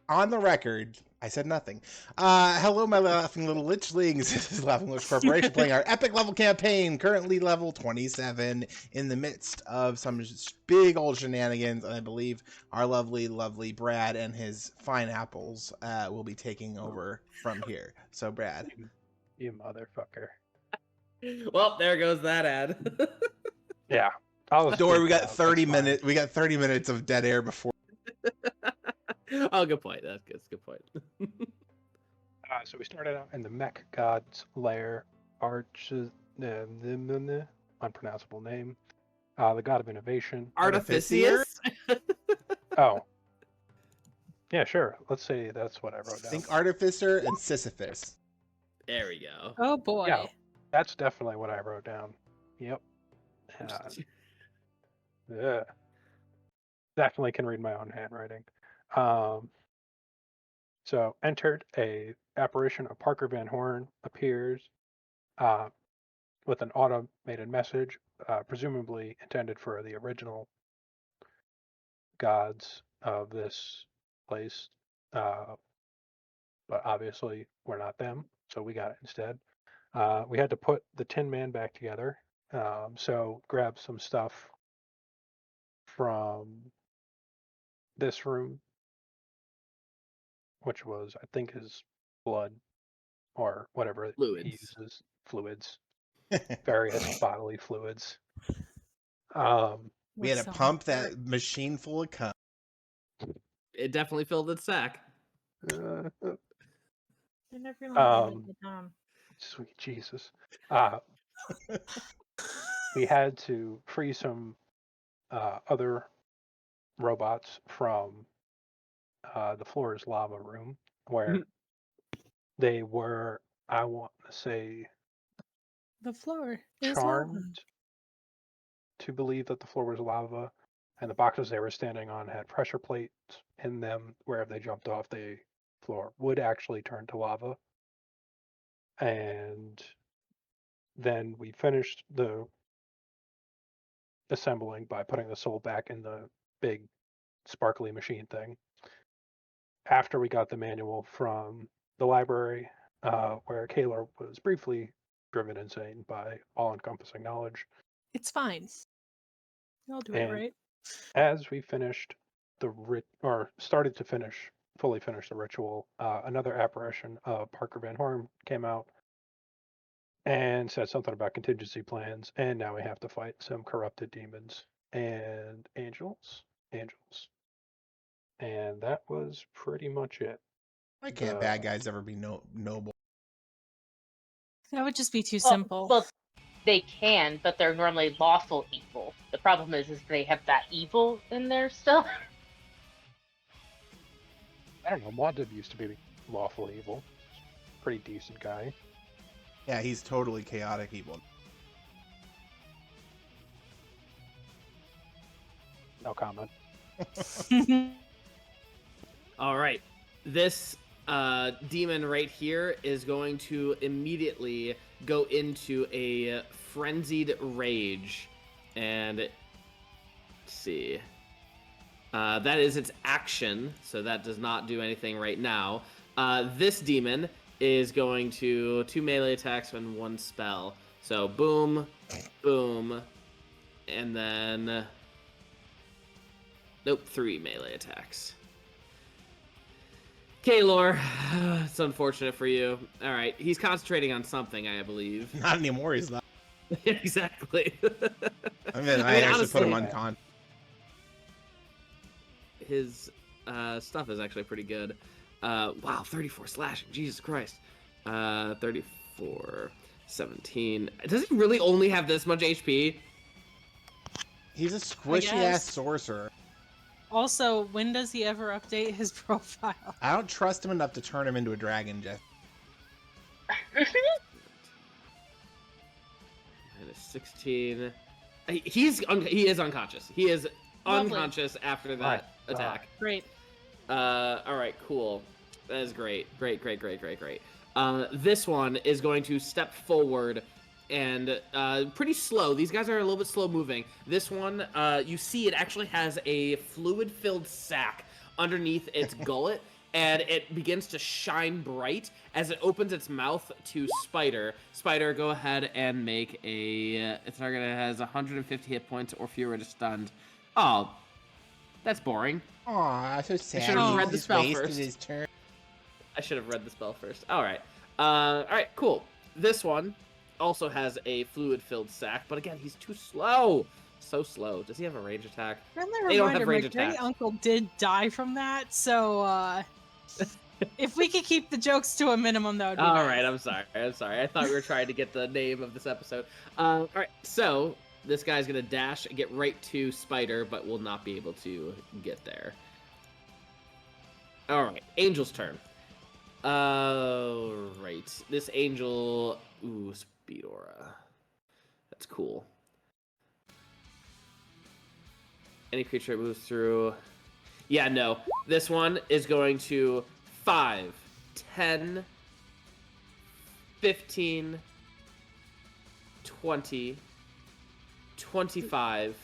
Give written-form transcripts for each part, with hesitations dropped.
on the record, I said nothing. Hello, my laughing little lichlings. This is Laughing Lich Corporation playing our epic level campaign, currently level 27, in the midst of some big old shenanigans. And I believe our lovely, lovely Brad and his fine apples will be taking over from here. So, Brad. You motherfucker. Well, there goes that ad. Yeah. Don't worry, we got 30 minutes. We got 30 minutes of dead air before. Oh, good point. That's good. Good point. So we started out in the mech god's lair, unpronounceable name, the god of innovation. Artificier? Oh. Yeah, sure. Let's say that's what I wrote down. Think Artificer and Sisyphus. There we go. Oh boy. Yeah, that's definitely what I wrote down. Yep. Yeah. Definitely can read my own handwriting. So entered, a apparition of Parker Van Horn appears with an automated message, presumably intended for the original gods of this place. But obviously we're not them, so we got it instead. We had to put the Tin Man back together. So grab some stuff from this room, which was, I think, his blood or whatever Fluids. he uses. Fluids. Various bodily fluids. We had to pump that machine full of cum. It definitely filled its sack. Sweet Jesus. We had to free some other robots from the floor is lava room, where they were, I want to say, the floor is charmed lava. to believe that the floor was lava, and the boxes they were standing on had pressure plates in them where if they jumped off, the floor would actually turn to lava. And then we finished the assembling by putting the soul back in the big sparkly machine thing. After we got the manual from the library, where Kaelor was briefly driven insane by all-encompassing knowledge. It's fine. I'll do it right. As we finished started to fully finish the ritual, another apparition of Parker Van Horn came out and said something about contingency plans, and now we have to fight some corrupted demons and angels. And that was pretty much it. Why can't bad guys ever be noble? That would just be too simple. Well, they can, but they're normally lawful evil. The problem is they have that evil in there still. I don't know. Muad used to be lawful evil. Pretty decent guy. Yeah, he's totally chaotic evil. No comment. All right. This demon right here is going to immediately go into a frenzied rage. And let's see. That is its action, so that does not do anything right now. This demon is going to 2 melee attacks and 1 spell. So boom, boom, and then... Nope, 3 melee attacks. Kaelor, it's unfortunate for you. All right, he's concentrating on something, I believe. Not anymore, he's not. Exactly. I mean, I actually put him on con. His stuff is actually pretty good. Wow, 34 slashing. Jesus Christ. 34, 17. Does he really only have this much HP? He's a squishy-ass sorcerer. Also, when does he ever update his profile? I don't trust him enough to turn him into a dragon, Jeff. And a 16. He is unconscious. He is unconscious after that attack. Great. All right, cool. That is great. Great. This one is going to step forward and pretty slow. These guys are a little bit slow moving. This one, you see it actually has a fluid-filled sack underneath its gullet, and it begins to shine bright as it opens its mouth to Spider. Spider, go ahead and make a target that has 150 hit points or fewer to stunned. Oh, that's boring. Aw, so sad. should've He read the just spell wasted first. his turn. I should have read the spell first. All right. All right, cool. This one also has a fluid-filled sack, but again, he's too slow. So slow. Does he have a range attack? Friendly They don't reminder, have range my great attacks. uncle did die from that, so if we could keep the jokes to a minimum, that would be All nice. right, I'm sorry. I thought we were trying to get the name of this episode. All right, so this guy's gonna dash and get right to Spider, but will not be able to get there. All right, Angel's turn. Right. This Angel, ooh, Speed Aura. That's cool. Any creature that moves through. Yeah, no. This one is going to 5, 10, 15, 20, 25, 30.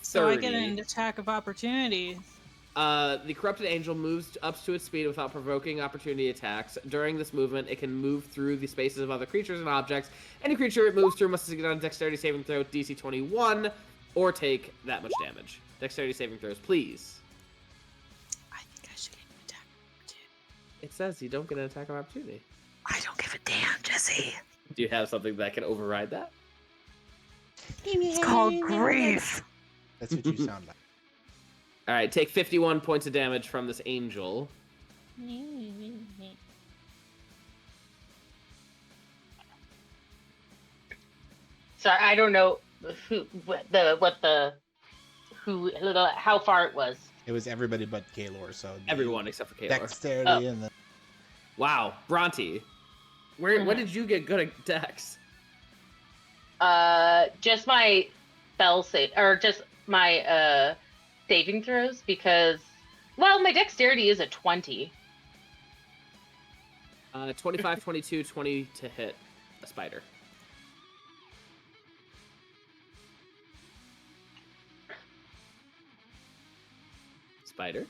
So I get an attack of opportunity. The Corrupted Angel moves up to its speed without provoking opportunity attacks. During this movement, it can move through the spaces of other creatures and objects. Any creature it moves through must succeed on a Dexterity saving throw with DC 21 or take that much damage. Dexterity saving throws, please. I think I should get an attack of opportunity. It says you don't get an attack of opportunity. I don't give a damn, Jesse. Do you have something that can override that? It's called grief. That's what you sound like. All right, take 51 points of damage from this angel. Sorry, I don't know how far it was. It was everybody but Kaelor, so Everyone except for Kaelor. dexterity and the Wow, Bhranti. When did you get good at Dex? Just my spell save, or just my saving throws, because my dexterity is a 20. 25, 22, 20 to hit a spider. Spider?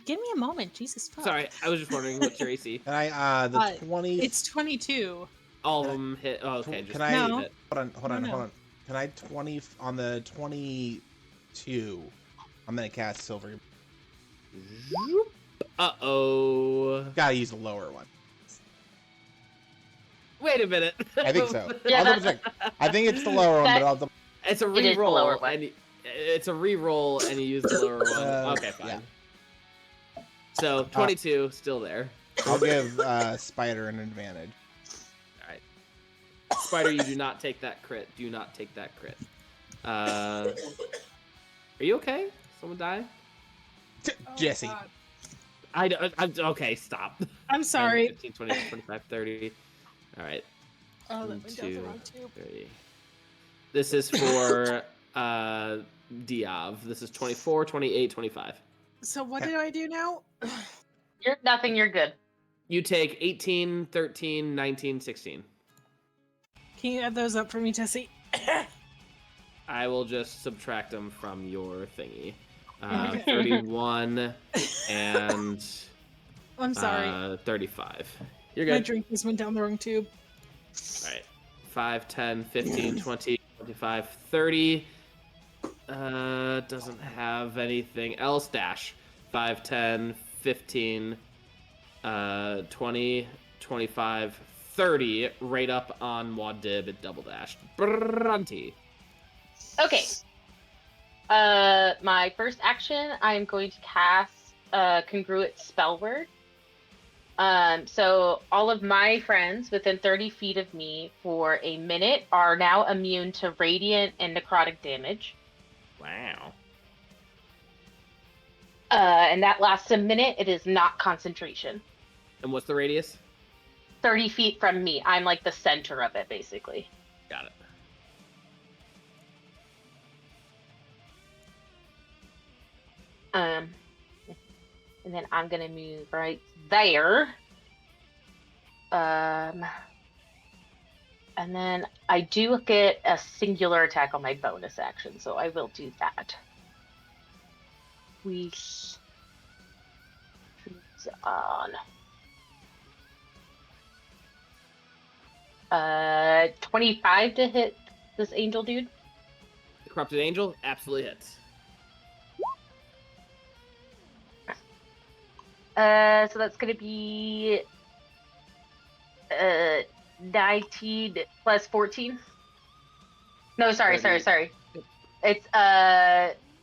Give me a moment, Jesus fuck. Sorry, I was just wondering what's your AC. and I the 20. It's 22. All of them hit. Oh, okay. Just Can I- hit No. it. Hold on. No. Can I 20 on the 22? I'm gonna cast Silver. Uh-oh. Gotta use the lower one. Wait a minute. I think so. Yeah, I'll double check. I think it's the lower one, but I'll double. It's a It is the lower reroll. one. And it's a reroll, and you use the lower one. Okay, fine. yeah. So 22, still there. I'll give Spider an advantage. All right. Spider, you do not take that crit. Do not take that crit. Are you okay? Someone die? Jesse. God. Okay, stop. I'm sorry. 15, 20, 25, 30. All right. Oh, that 1, went down the 2, wrong tube. 30. This is for Diov. This is 24, 28, 25. So what do I do now? You're nothing. You're good. You take 18, 13, 19, 16. Can you add those up for me, Jesse? I will just subtract them from your thingy. Okay. 31 and I'm sorry. 35. You're My good. drink just went down the wrong tube. All right. 5, 10, 15, 20, 25, 30. Doesn't have anything else. Dash. 5, 10, 15, 20, 25, 30. Right up on Muad at double dash. Bhranti. Okay. My first action, I'm going to cast Congruent Spell Word. So all of my friends within 30 feet of me for a minute are now immune to radiant and necrotic damage. Wow. And that lasts a minute. It is not concentration. And what's the radius? 30 feet from me. I'm like the center of it, basically. Got it. And then I'm gonna move right there. And then I do get a singular attack on my bonus action, so I will do that. We on. 25 to hit this angel dude. The corrupted angel absolutely hits. So that's gonna be 19 plus 14. No, sorry. It's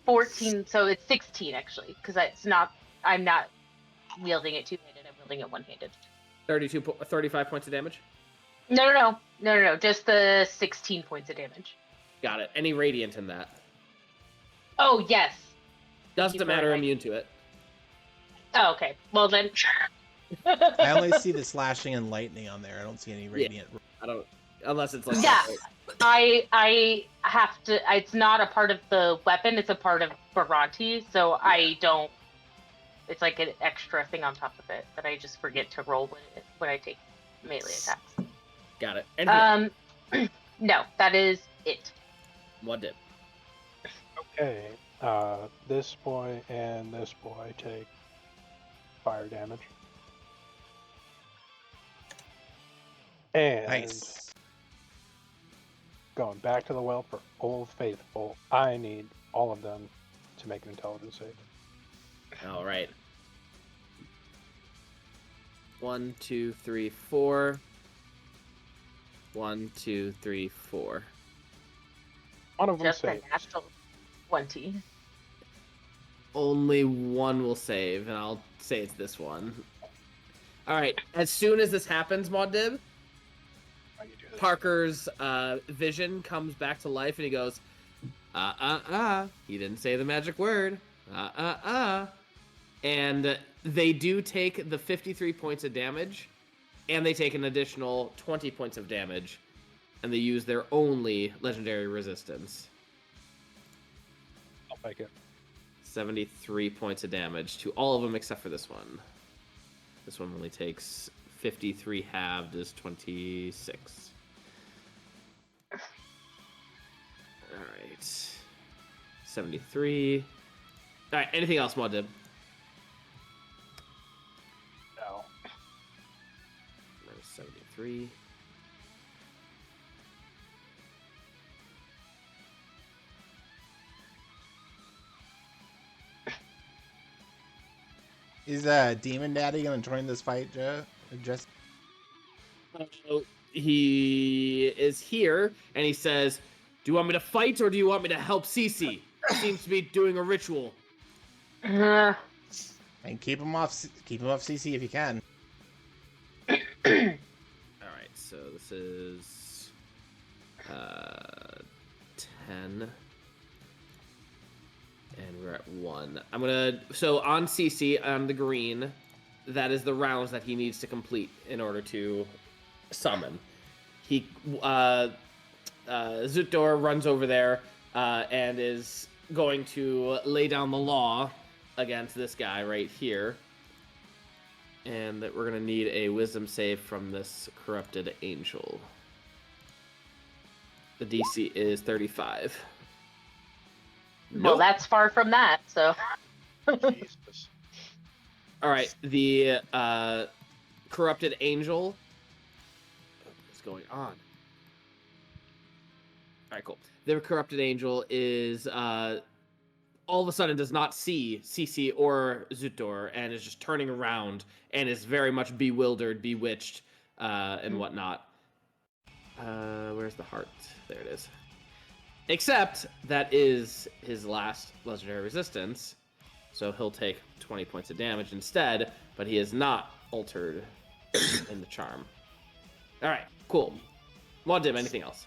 14, so it's 16 actually, because I'm not wielding it two-handed. I'm wielding it one-handed. 35 points of damage. No. Just the 16 points of damage. Got it. Any radiant in that? Oh yes. Doesn't matter. Immune to it. Oh, okay. Well then. I only see the slashing and lightning on there. I don't see any radiant. I don't, unless it's like Yeah. I have to. It's not a part of the weapon. It's a part of Bhranti, so I don't. It's like an extra thing on top of it that I just forget to roll when I take melee attacks. Got it. Anything No, that is it. What did? Okay. This boy and this boy take fire damage. And Nice. going back to the well for Old Faithful, I need all of them to make an intelligence save. All right. 1, 2, 3, 4. 1, 2, 3, 4. One of them Just a saves. natural 20. Only one will save, and I'll say it's this one. All right. As soon as this happens, Maudib, Why you do this? Parker's vision comes back to life, and he goes, He didn't say the magic word. And they do take the 53 points of damage, and they take an additional 20 points of damage, and they use their only legendary resistance. I'll make it. 73 points of damage to all of them except for this one. This one only takes 53 halved is 26. Alright. 73. Alright, anything else, Maudib? No. Minus 73. Is Demon Daddy gonna join this fight, Jess? He is here, and he says, "Do you want me to fight, or do you want me to help Cece? Seems to be doing a ritual." And keep him off CC if you can. All right, so this is 10, and we're at 1. I'm gonna on CC on the green, that is the rounds that he needs to complete in order to summon. He Zutor runs over there and is going to lay down the law against this guy right here. And that we're going to need a wisdom save from this corrupted angel. The DC is 35. Well, that's far from that, so. Jesus. All right, the corrupted angel. What is going on? All right, cool. The corrupted angel is all of a sudden does not see Cece or Zutor and is just turning around and is very much bewildered, bewitched, and whatnot. Where's the heart? There it is. Except that is his last legendary resistance, so he'll take 20 points of damage instead, but he is not altered in the charm. All right, cool. Maudib, anything else?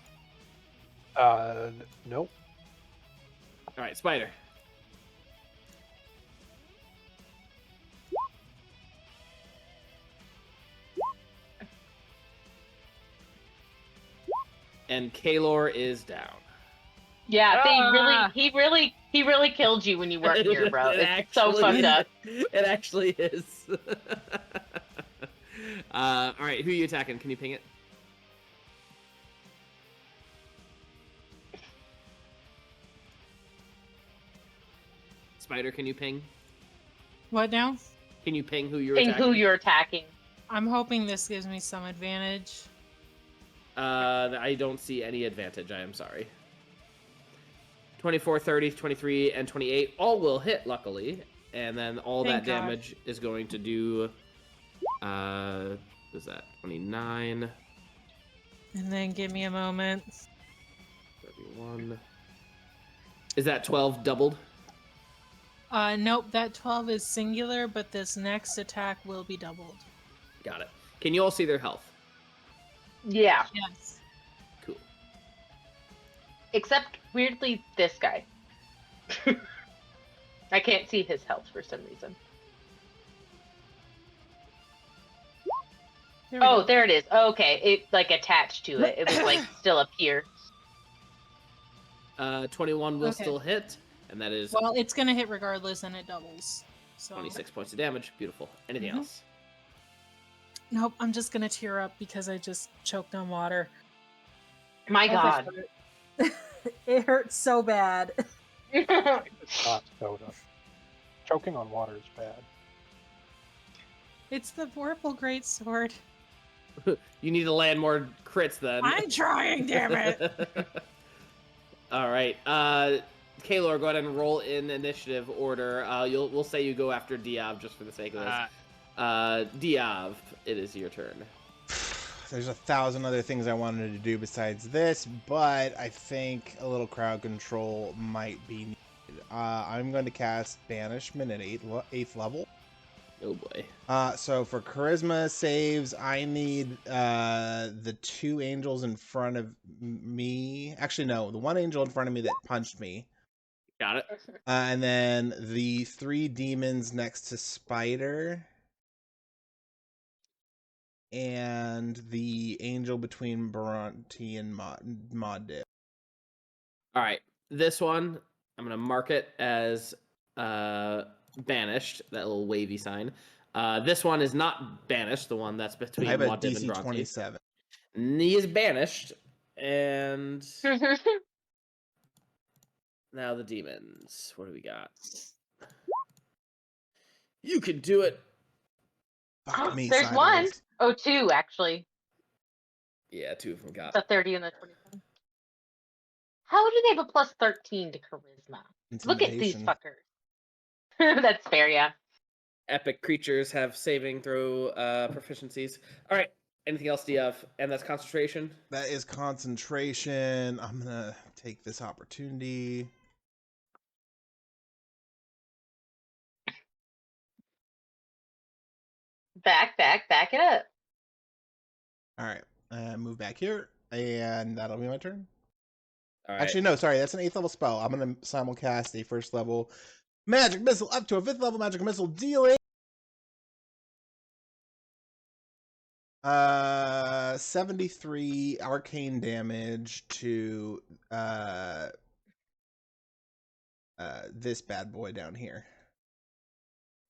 Nope. All right, Spider. And Kaelor is down. Yeah, he really killed you when you weren't here, bro. It's so fucked up. It actually is. All right, who are you attacking? Can you ping it? Spider, can you ping? What now? Can you ping who you're Ping attacking? who you're attacking. I'm hoping this gives me some advantage. I don't see any advantage, I am sorry. 24, 30, 23, and 28 all will hit, luckily. And then all Thank that God. damage is going to do... what is that? 29, And then give me a moment. 31... Is that 12 doubled? Nope, that 12 is singular, but this next attack will be doubled. Got it. Can you all see their health? Yeah. Yes. Cool. Except, weirdly, this guy. I can't see his health for some reason. There we Oh, go. there it is. Okay, it, like, attached to it. It was, like, still up here. 21 will Okay. still hit, and that is Well, it's gonna hit regardless, and it doubles. So 26 points of damage. Beautiful. Anything Mhm. else? Nope, I'm just gonna tear up because I just choked on water. My Oh, god. that hurt. It hurts so bad. It's not soda. Choking on water is bad. It's the Vorpal Greatsword. You need to land more crits then. I'm trying, damn it. All right. Kaelor, go ahead and roll in initiative order. We'll say you go after Diov just for the sake of this. Diov, it is your turn. There's 1,000 other things I wanted to do besides this, but I think a little crowd control might be needed. I'm going to cast Banishment at 8th level. Oh boy. So for charisma saves, I need the 2 angels in front of me. Actually, no, the 1 angel in front of me that punched me. Got it. And then the 3 demons next to Spider. And the angel between Bhranti and Muad. All right. This one, I'm going to mark it as banished, that little wavy sign. This one is not banished, the one that's between I have a Muad and DC Bhranti. 27. He is banished, and now the demons. What do we got? You can do it. Fuck me, There's Syder. one. Oh, 2, actually. Yeah, 2 of them got. The 30 and the 27. How do they have a plus 13 to charisma? Look at these Intimidation. fuckers. That's fair, yeah. Epic creatures have saving throw proficiencies. All right. Anything else, Diov? And that's concentration. That is concentration. I'm gonna take this opportunity. Back it up. All right, move back here, and that'll be my turn. All right. Actually, no, sorry, that's an 8th level spell. I'm gonna simulcast a 1st level magic missile up to a 5th level magic missile, dealing 73 arcane damage to this bad boy down here.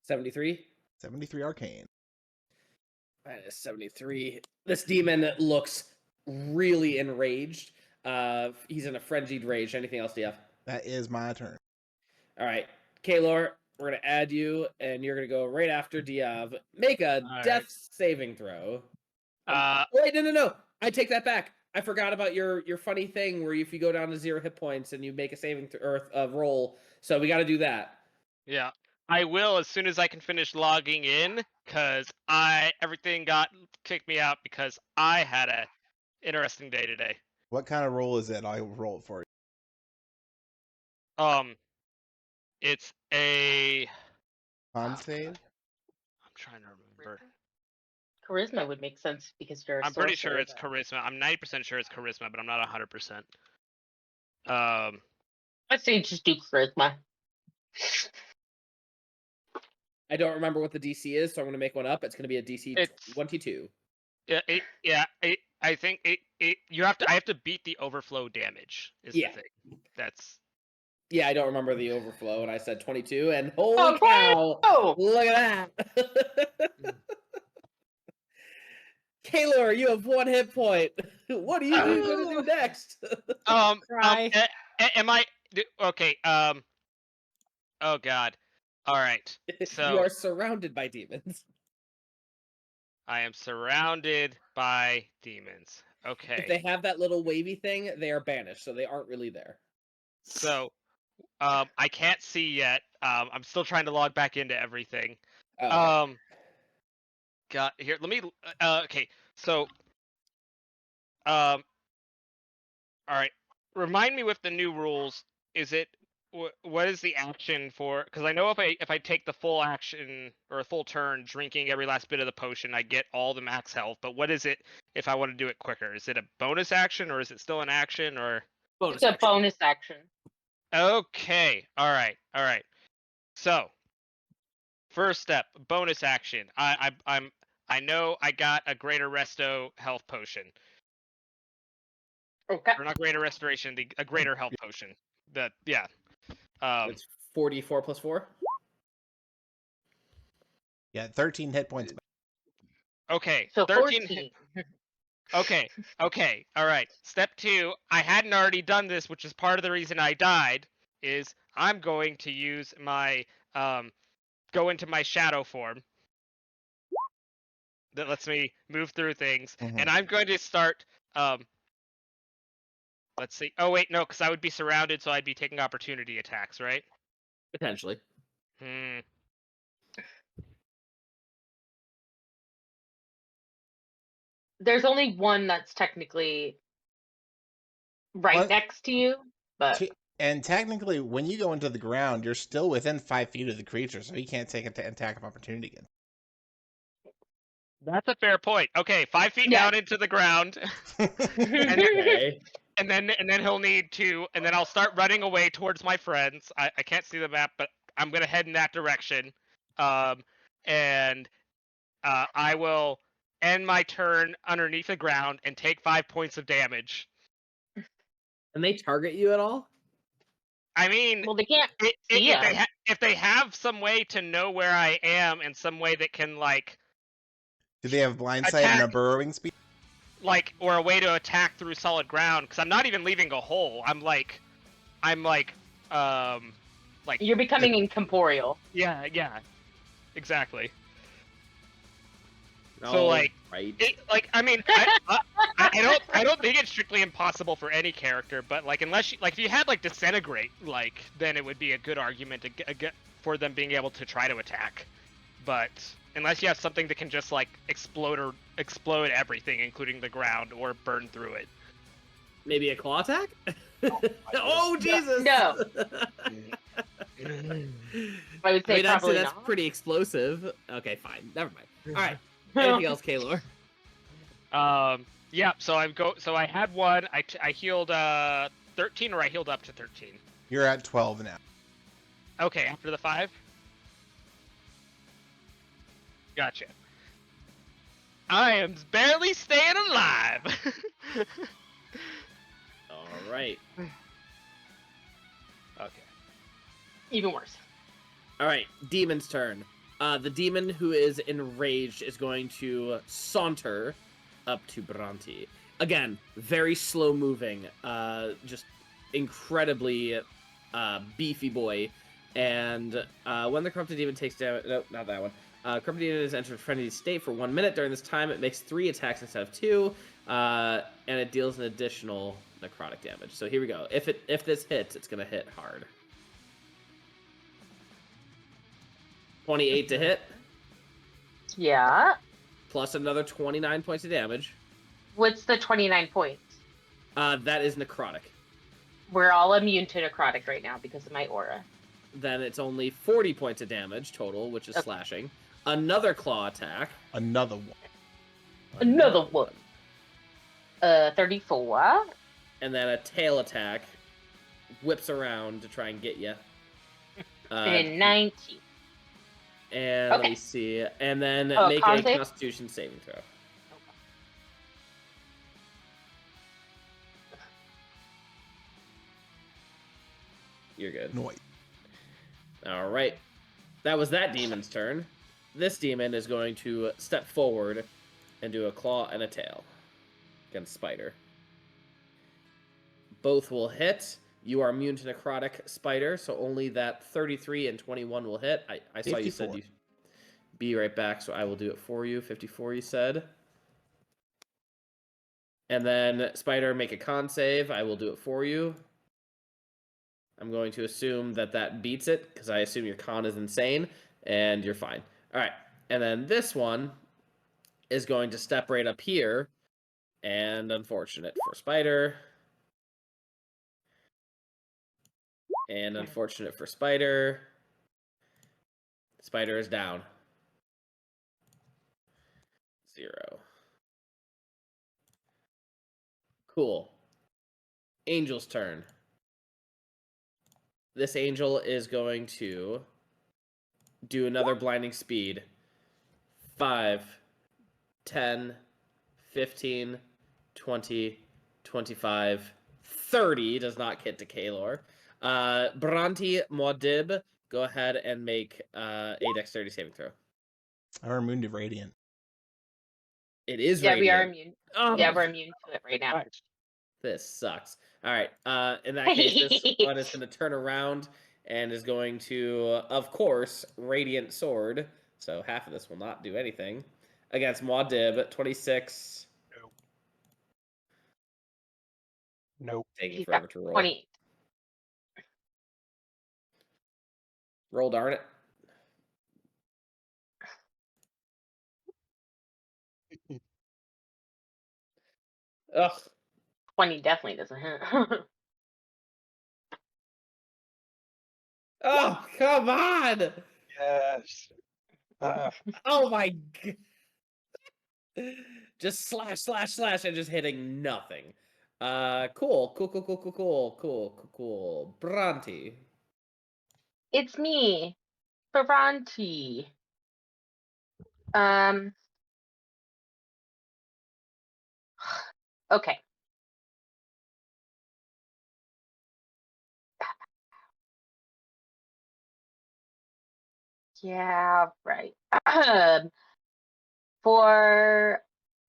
73. 73 arcane. Minus 73. This demon looks really enraged. He's in a frenzied rage. Anything else, Diov? That is my turn. All right. Kaelor, we're going to add you, and you're going to go right after Diov. Make a All death right. saving throw. Uh, Wait, no. I take that back. I forgot about your funny thing where if you go down to 0 hit points and you make a saving roll. So we got to do that. yeah. I will as soon as I can finish logging in, because everything got kicked me out because I had a interesting day today. What kind of roll is it? I'll roll it for you. It's a. Con save? I'm trying to remember. Charisma would make sense because you're a I'm pretty sure sorcerer, it's but- charisma. I'm 90% sure it's charisma, but I'm not 100%. I'd say just do charisma. I don't remember what the DC is, so I'm going to make one up. It's going to be a DC It's- 22. I think I have to beat the overflow damage. Is Yeah. the thing. That's. Yeah, I don't remember the overflow, and I said 22, and holy Oh, cow! Oh, Look at that! Kaelor, you have 1 hit point. What are you going to do next? Cry. Am I okay? Oh God. All right. you So are surrounded by demons. I am surrounded by demons. If Okay. they have that little wavy thing, they are banished, so they aren't really there. So I can't see yet. I'm still trying to log back into everything. Oh, okay. Got here. Let me. Okay. So all right. Remind me with the new rules. Is it what is the action for? Because I know if I take the full action or a full turn drinking every last bit of the potion, I get all the max health. But what is it if I want to do it quicker? Is it a bonus action or is it still an action or? Bonus It's a action. bonus action. Okay. All right. All right. So first step, bonus action. I know I got a greater resto health potion. Okay. Or not greater restoration, a greater health potion. Yeah. It's 44 plus 4. Yeah, 13 hit points. Okay. So 13 14. Okay. Okay. All right. Step 2, I hadn't already done this, which is part of the reason I died, is I'm going to use my go into my shadow form. That lets me move through things. Mhm. And I'm going to start let's see. Oh wait, no, because I would be surrounded, so I'd be taking opportunity attacks, right? Potentially. There's only one that's technically right Well, next to you, but And technically, when you go into the ground, you're still within 5 feet of the creature, so you can't take an attack of opportunity again. That's a fair point. Okay, 5 feet Yeah. down into the ground, Okay. and then he'll need to, and then I'll start running away towards my friends. I can't see the map, but I'm gonna head in that direction. And I will end my turn underneath the ground and take 5 points of damage. And they target you at all? I mean, well, they can't see us. if they have some way to know where I am and some way that can like Do they have blind sight and a Attack. burrowing speed? or a way to attack through solid ground, because I'm not even leaving a hole. I'm like You're becoming incorporeal. yeah, exactly. No, So like right. I mean I don't think it's strictly impossible for any character, but like unless you, like if you had like disintegrate, like then it would be a good argument to get for them being able to try to attack. But unless you have something that can just like explode everything, including the ground, or burn through it. Maybe a claw attack? Oh, Jesus! No. I would say probably that's not. pretty explosive. Okay, fine. Never mind. All right. Anything else, Kaelor? Yeah. So I had one. I healed 13, or I healed up to 13. You're at 12 now. Okay, after the 5. Gotcha. I am barely staying alive. All right. Okay. Even worse. All right. Demon's turn. The demon who is enraged is going to saunter up to Bhranti. Again, very slow moving. Just incredibly beefy boy. And when the corrupted demon takes damage... No, not that one. Corrupted demon is entered frenzied state for 1 minute. During this time, it makes 3 attacks instead of 2. And it deals an additional necrotic damage. So here we go. If this hits, it's going to hit hard. 28 to hit. Yeah. Plus another 29 points of damage. What's the 29 points? That is necrotic. We're all immune to necrotic right now because of my aura. Then it's only 40 points of damage total, which is Okay. slashing. Another claw attack. Another one. Another one. 34. And then a tail attack. Whips around to try and get you. And 19. And let Okay. me see. And then Oh, make con a save? Constitution saving throw. You're good. Noise. All right. That was that demon's turn. This demon is going to step forward and do a claw and a tail against Spider. Both will hit. You are immune to necrotic, Spider, so only that 33 and 21 will hit. I saw you said 54. you be right back, so I will do it for you. 54, you said. And then, Spider, make a con save. I will do it for you. I'm going to assume that beats it, because I assume your con is insane, and you're fine. All right, and then this one is going to step right up here, and unfortunate for Spider. And unfortunate for Spider. Spider is down. 0. Cool. Angel's turn. This angel is going to do another blinding speed. 5, 10, 15, 20, 25, 30 does not get to Kaelor. Bhranti, Muad'Dib, go ahead and make a dexterity saving throw. I'm immune to radiant. It is Yeah, radiant. we are immune. Oh, Yeah, we're immune to it right now. Nice. this sucks. All right. In that case, this one is going to turn around and is going to, of course, Radiant Sword. So half of this will not do anything. Against Muad'Dib, 26. Nope. Taking He's forever got to roll. 20. Roll, darn it. Ugh. 20 definitely doesn't hit. Oh, come on. Yes. Oh my god. Just slash, slash, slash, and just hitting nothing. Cool. Bhranti. It's me, Bhranti. Um. Okay. Yeah, right. For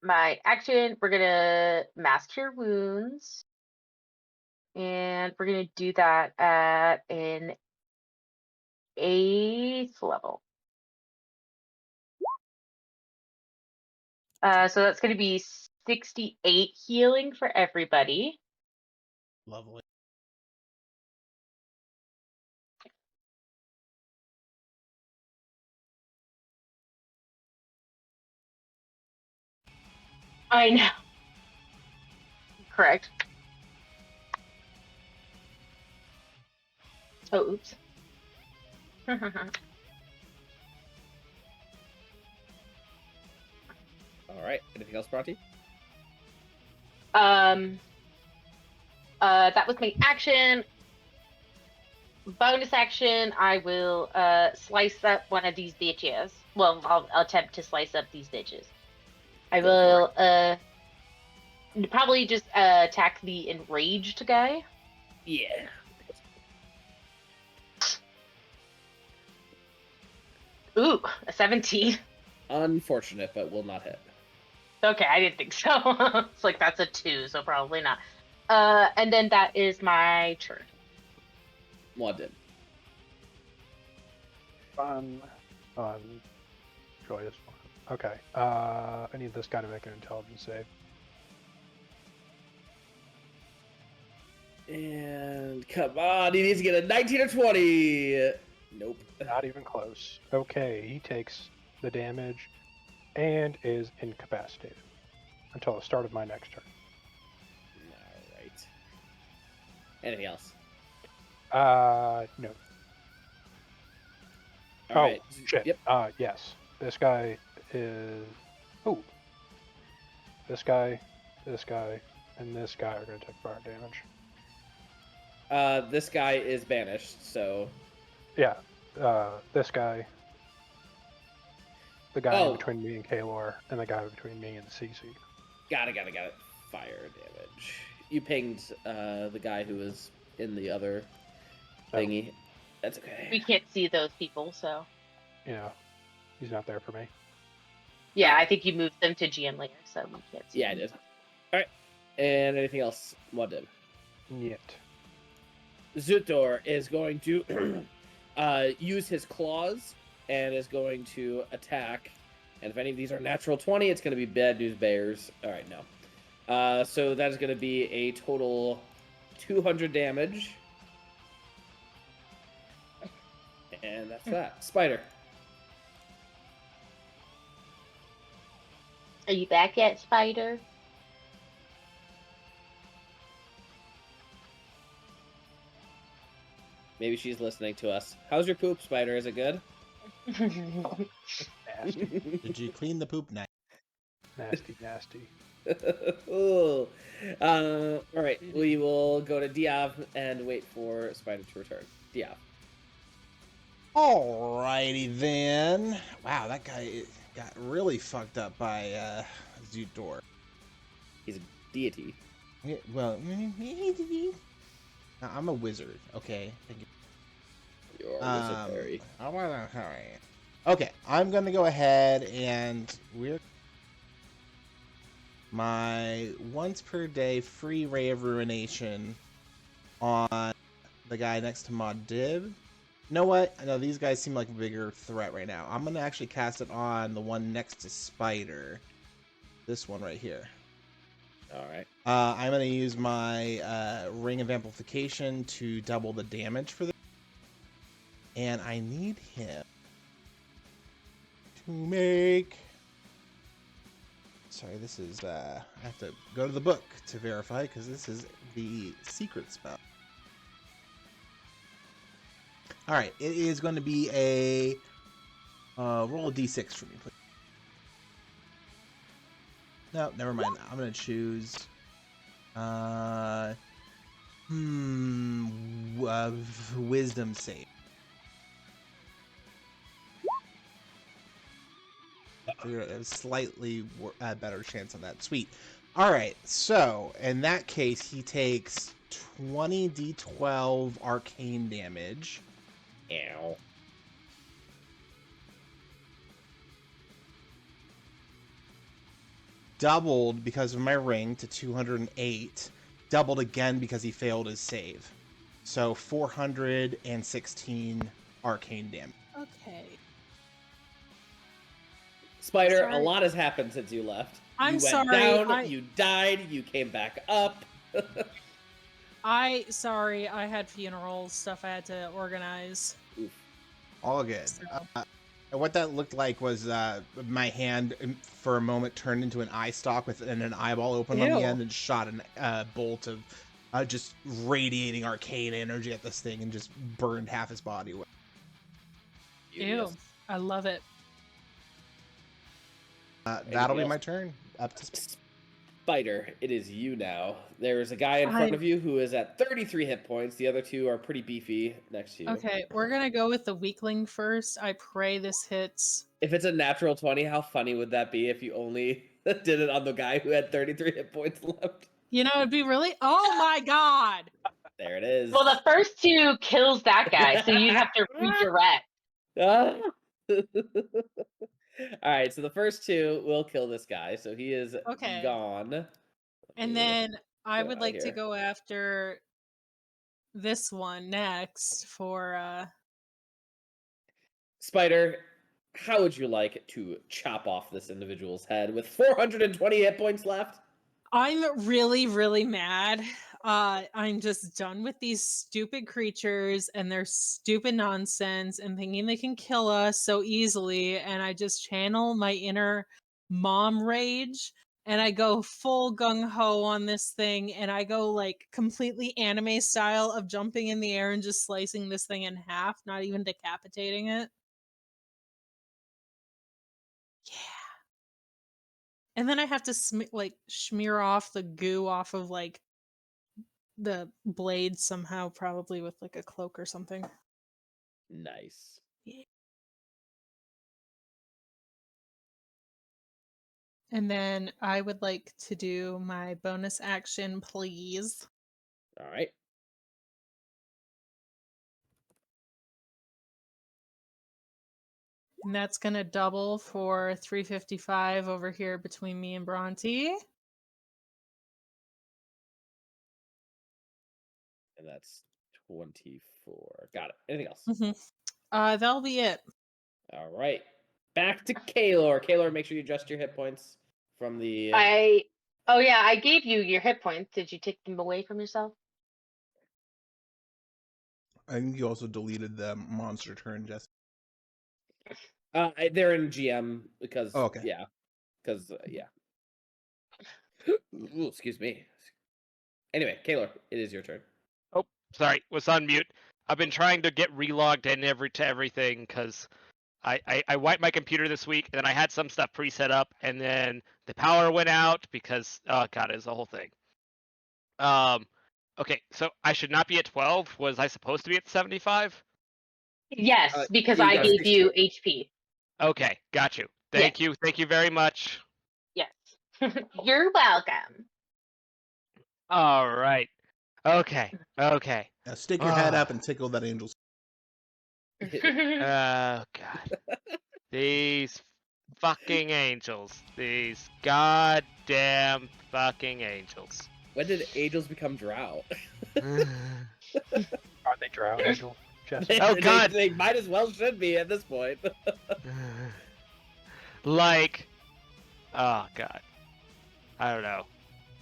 my action, we're gonna Mask Cure Wounds. And we're gonna do that at an 8th level. So that's gonna be 68 healing for everybody. Lovely. I know. Correct. Oh, oops. All right. Anything else, Bhranti? That was my action. Bonus action, I will slice up one of these bitches. Well, I'll attempt to slice up these bitches. I will probably just attack the enraged guy. Yeah. Ooh, a 17. Unfortunate, but will not hit. Okay, I didn't think so. It's like that's a 2, so probably not. And then that is my turn. Muad'Dib. Fun, joyous fun. Okay. I need this guy to make an intelligence save. And come on, he needs to get a 19 or 20. Nope. Not even close. Okay, he takes the damage and is incapacitated until the start of my next turn. All right. Anything else? No. All Oh, right. shit. Yep. Yes. This guy is... Ooh. This guy, and this guy are going to take fire damage. This guy is banished, so. Yeah. This guy, the guy Oh. between me and Kaelor, and the guy between me and CC. Got it. Fire damage. You pinged the guy who was in the other thingy. That's okay. We can't see those people, so. Yeah. He's not there for me. Yeah, I think you moved them to GM layer, so we can't see. Yeah, I them. did. All right. And anything else? Muad'Dib. Yet. Zutor is going to use his claws and is going to attack. And if any of these are natural 20, it's going to be bad news bears. All right, no. So that is going to be a total 200 damage. And that's that. Spider. Are you back yet, Spider? Maybe she's listening to us. How's your poop, Spider? Is it good? Nasty, Did you clean the poop night? nasty, nasty. Ooh. All right, we will go to Diov and wait for Spider to return. Diov. Alrighty then. Wow, that guy got really fucked up by Zutor. He's a deity. Yeah, well, I'm a wizard. Okay, thank you. You're a wizard fairy. Okay, I'm gonna go ahead and we're my once per day free ray of ruination on the guy next to Muad. You know what? I know these guys seem like a bigger threat right now. I'm gonna actually cast it on the one next to Spider. This one right here. All right. I'm gonna use my ring of amplification to double the damage for this. And I need him to make... Sorry, this is... I have to go to the book to verify, because this is the secret spell. Alright, it is going to be a... roll a d6 for me, please. No, never mind. I'm going to choose... wisdom save. Figured a slightly better chance on that. Sweet. All right. So in that case, he takes 20 d12 arcane damage. Ow. Doubled because of my ring to 208. Doubled again because he failed his save. So 416 arcane damage. Okay. Spider, Sorry. a lot has happened since you left. I'm you went sorry, down, you died, you came back up. I had funeral stuff I had to organize. Oof. All good. So- What that looked like was my hand for a moment turned into an eye stalk with an eyeball open on the Ew. end and shot a bolt of just radiating arcane energy at this thing and just burned half his body away. Ew. I love it. That'll be my turn. Up to Spider, it is you now. There's a guy in front of you who is at 33 hit points. The other two are pretty beefy next to you. Okay, we're gonna go with the weakling first. I pray this hits. If it's a natural 20, how funny would that be if you only did it on the guy who had 33 hit points left? You know, it'd be really. Oh my god! There it is. Well, the first two kills that guy, so you'd have to redirect. Ah. All right, so the first two will kill this guy, so he is Okay. gone. And then I Get would outta like to here. go after this one next for Spider, how would you like to chop off this individual's head with 420 hit points left? I'm really, really mad. I'm just done with these stupid creatures and their stupid nonsense and thinking they can kill us so easily. And I just channel my inner mom rage and I go full gung ho on this thing. And I go like completely anime style of jumping in the air and just slicing this thing in half, not even decapitating it. Yeah. And then I have to smear off the goo off of like the blade somehow, probably with like a cloak or something. Nice. And then I would like to do my bonus action, please. All right. And that's going to double for 355 over here between me and Bhranti. And that's 24. Got it. Anything else? That'll be it. All right. Back to Kaelor. Kaelor, make sure you adjust your hit points from the. Oh yeah, I gave you your hit points. Did you take them away from yourself? I think you also deleted the monster turn, Jesse. They're in GM because. Oh, okay. Yeah. Because yeah. Ooh, excuse me. Anyway, Kaelor, it is your turn. Oh, sorry, was on mute. I've been trying to get relogged in to everything because I wiped my computer this week, and then I had some stuff pre-set up, and then the power went out because oh god, it was a whole thing. Okay, so I should not be at 12. Was I supposed to be at 75? Yes, because you I got gave 60. you HP. Okay, got you. Thank you very much. Yes. You're welcome. All right. Okay. Now stick your head up and tickle that angel's. Oh god. These fucking angels. These goddamn fucking angels. When did angels become drow? Are they drow angel? Jesse? Oh, God. They might as well should be at this point. Like, oh god. I don't know.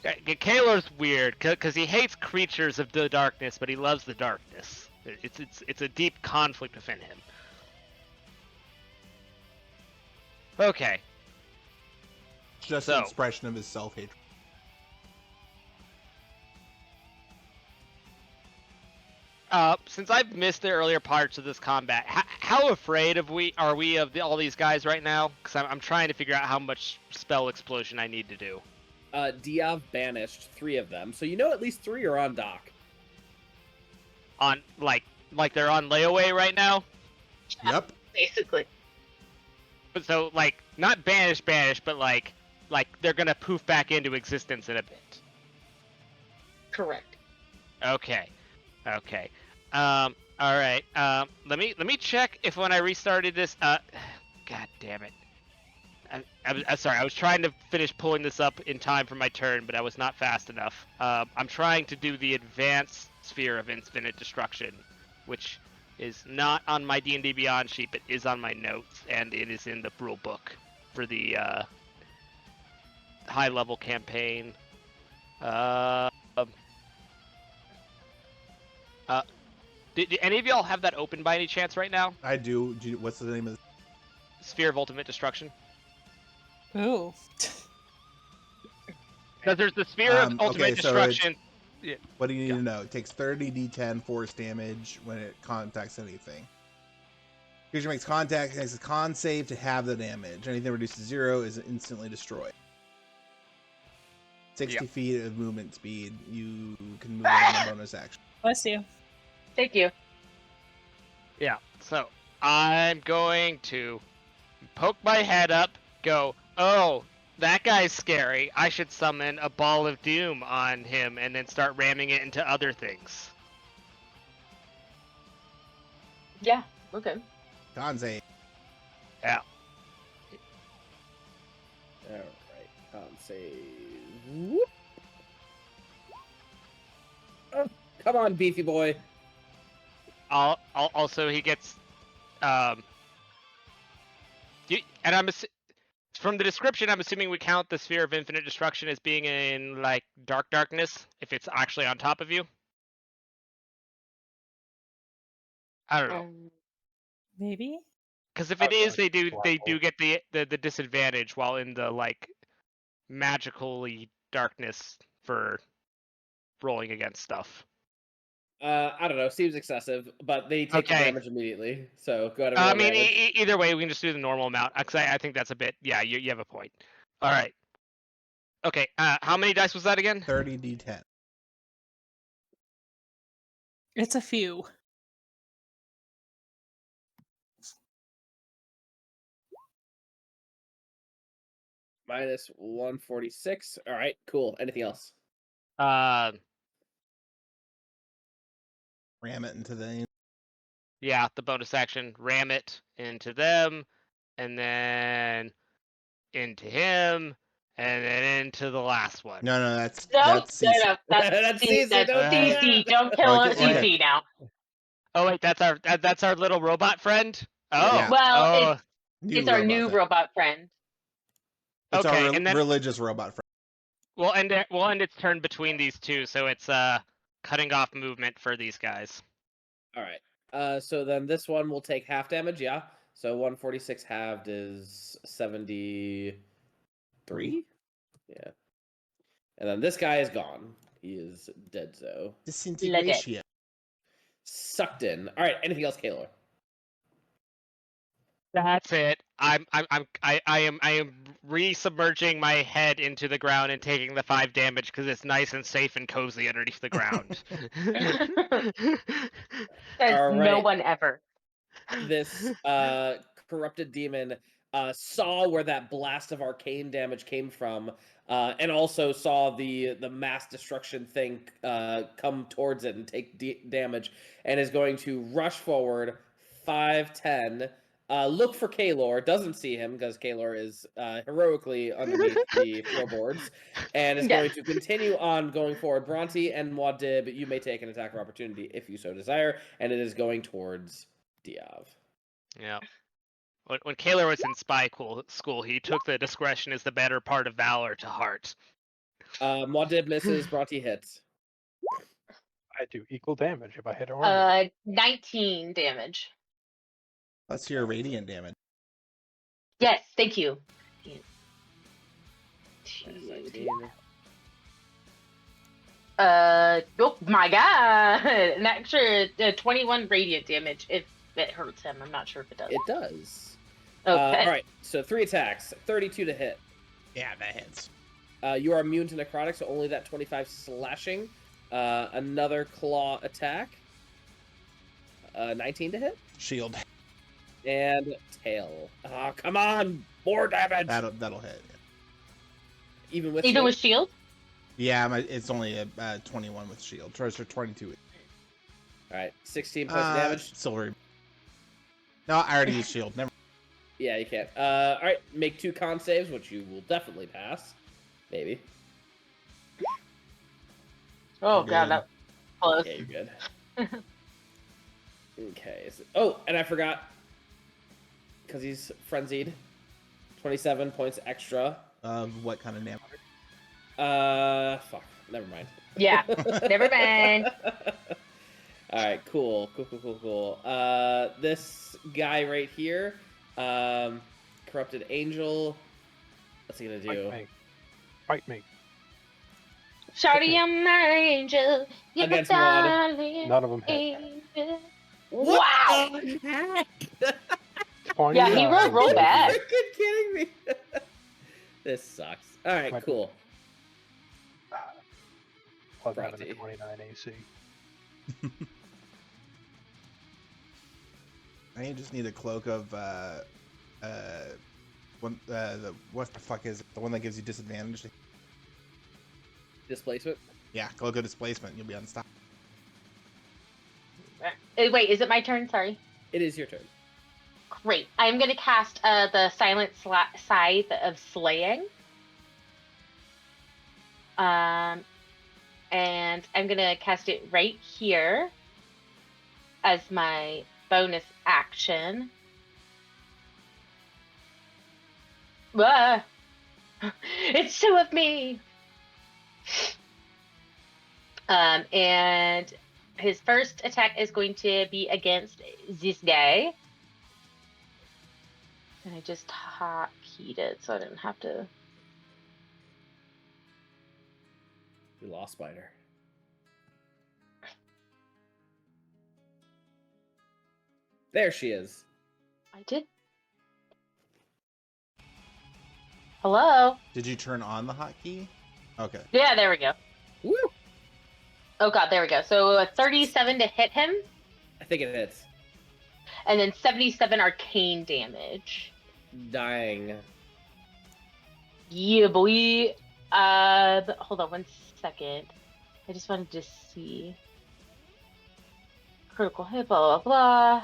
Kaelor's weird because he hates creatures of the darkness, but he loves the darkness. It's a deep conflict within him. Okay. Just So- an expression of his self-hatred. Since I've missed the earlier parts of this combat, how afraid are we of all these guys right now? Because I'm trying to figure out how much spell explosion I need to do. Diov banished 3 of them, so you know at least 3 are on dock. On like they're on layaway right now. Yep. Basically. But so like not banished, but like they're gonna poof back into existence in a bit. Correct. Okay. All right. Let me check if when I restarted this. God damn it. I'm sorry. I was trying to finish pulling this up in time for my turn, but I was not fast enough. I'm trying to do the advanced sphere of infinite destruction, which is not on my D&D Beyond sheet, but is on my notes, and it is in the rule book for the high level campaign. Did any of y'all have that open by any chance right now? I do. What's the name of the... Sphere of Ultimate Destruction? Ooh. Because there's the Sphere of Ultimate okay, so Destruction. What do you need to know? It takes 30 d10 force damage when it contacts anything. Creature makes contact, makes a con save to have the damage. Anything reduced to 0 is instantly destroyed. 60 feet of movement speed. You can move on a bonus action. Bless you. Thank you. Yeah, so I'm going to poke my head up, go, oh, that guy's scary. I should summon a ball of doom on him and then start ramming it into other things. Yeah. Okay. Con save. Yeah. Alright, con save. Whoop. Oh, come on, beefy boy. Also, he gets, and from the description, I'm assuming we count the Sphere of Infinite Destruction as being in, like, darkness, if it's actually on top of you. I don't know. Maybe? Because if it is, they do level. get the disadvantage while in the, like, magically darkness for rolling against stuff. I don't know. Seems excessive, but they take the Okay. damage immediately. So go ahead and I roll mean, damage. either way, we can just do the normal amount. Because I think that's a bit. Yeah, you have a point. All right. Okay. How many dice was that again? 30 d10. It's a few. Minus 146. All right, cool. Anything else? Ram it into the... Yeah, the bonus action, ram it into them, and then into him, and then into the last one. No, that's No, that's no, CC. no. That's That's CC. CC, That's don't do CC. that. Don't kill Like a it- like CC now. Oh wait, that's our little robot friend. Oh, Yeah. Well, oh, it's our new friend. robot friend. It's okay, our and then religious robot friend. we'll end its turn between these two, so it's cutting off movement for these guys. All right. So then this one will take half damage. Yeah. So 146 halved is 73. Yeah. And then this guy is gone. He is dead. So Disintegration. sucked in. All right. Anything else, Kaelor? That's it. I am re-submerging my head into the ground and taking the 5 damage because it's nice and safe and cozy underneath the ground. Says All no right. one ever. This corrupted demon saw where that blast of arcane damage came from, and also saw the mass destruction thing come towards it and take damage, and is going to rush forward 5-10. Look for Kaelor. Doesn't see him because Kaelor is heroically underneath the floorboards, and is going to continue on going forward. Bhranti and Muad, you may take an attack of opportunity if you so desire, and it is going towards Diov. Yeah. When Kaelor was in spy school, he took the discretion is the better part of valor to heart. Muad misses, Bhranti hits. I do equal damage if I hit armor. 19 damage. That's your radiant damage. Yes, thank you. Oh my god! An extra 21 radiant damage if it hurts him. I'm not sure if it does. It does. Okay. All right, so 3 attacks, 32 to hit. Yeah, that hits. You are immune to necrotic, so only that 25 slashing. Another claw attack. 19 to hit. Shield. And tail. Ah, come on! More damage! That'll hit. Even with Even with shield? Yeah, it's only a 21 with shield. Tries for 22. Alright, 16 points of damage. Silver. No, I already used shield. Never. Yeah, you can't. Alright, make 2 con saves, which you will definitely pass. Maybe. Oh You're god, good. that close. Yeah, you're good. Okay. Oh, and I forgot. Because he's frenzied. 27 points extra. What kind of damage? Fuck. Never mind. Yeah, never mind. Alright, cool. This guy right here, Corrupted Angel. What's he gonna do? Fight me. Shawty, I'm my angel. You're Against my Muad. darling None of them hit. angel. What Wow! the heck? Yeah, he rolled real bad. You're kidding me. This sucks. Alright, Might be- cool. Plug that into Bhranti. 29 AC. I just need a cloak of what the fuck is it? The one that gives you disadvantage? Displacement? Yeah, cloak of displacement. You'll be unstoppable. Wait, is it my turn? Sorry. It is your turn. Great. I'm going to cast the Silent Scythe of Slaying. And I'm going to cast it right here as my bonus action. Ah! It's 2 of me! And his first attack is going to be against this guy. And I just hotkeyed it so I didn't have to. We lost Spider. There she is. I did. Hello? Did you turn on the hotkey? Okay. Yeah, there we go. Woo! Oh god, there we go. So a 37 to hit him, I think it hits. and then 77 arcane damage. Dying. Yeah, boy. But hold on 1 second. I just wanted to see. Critical hit, blah, blah, blah.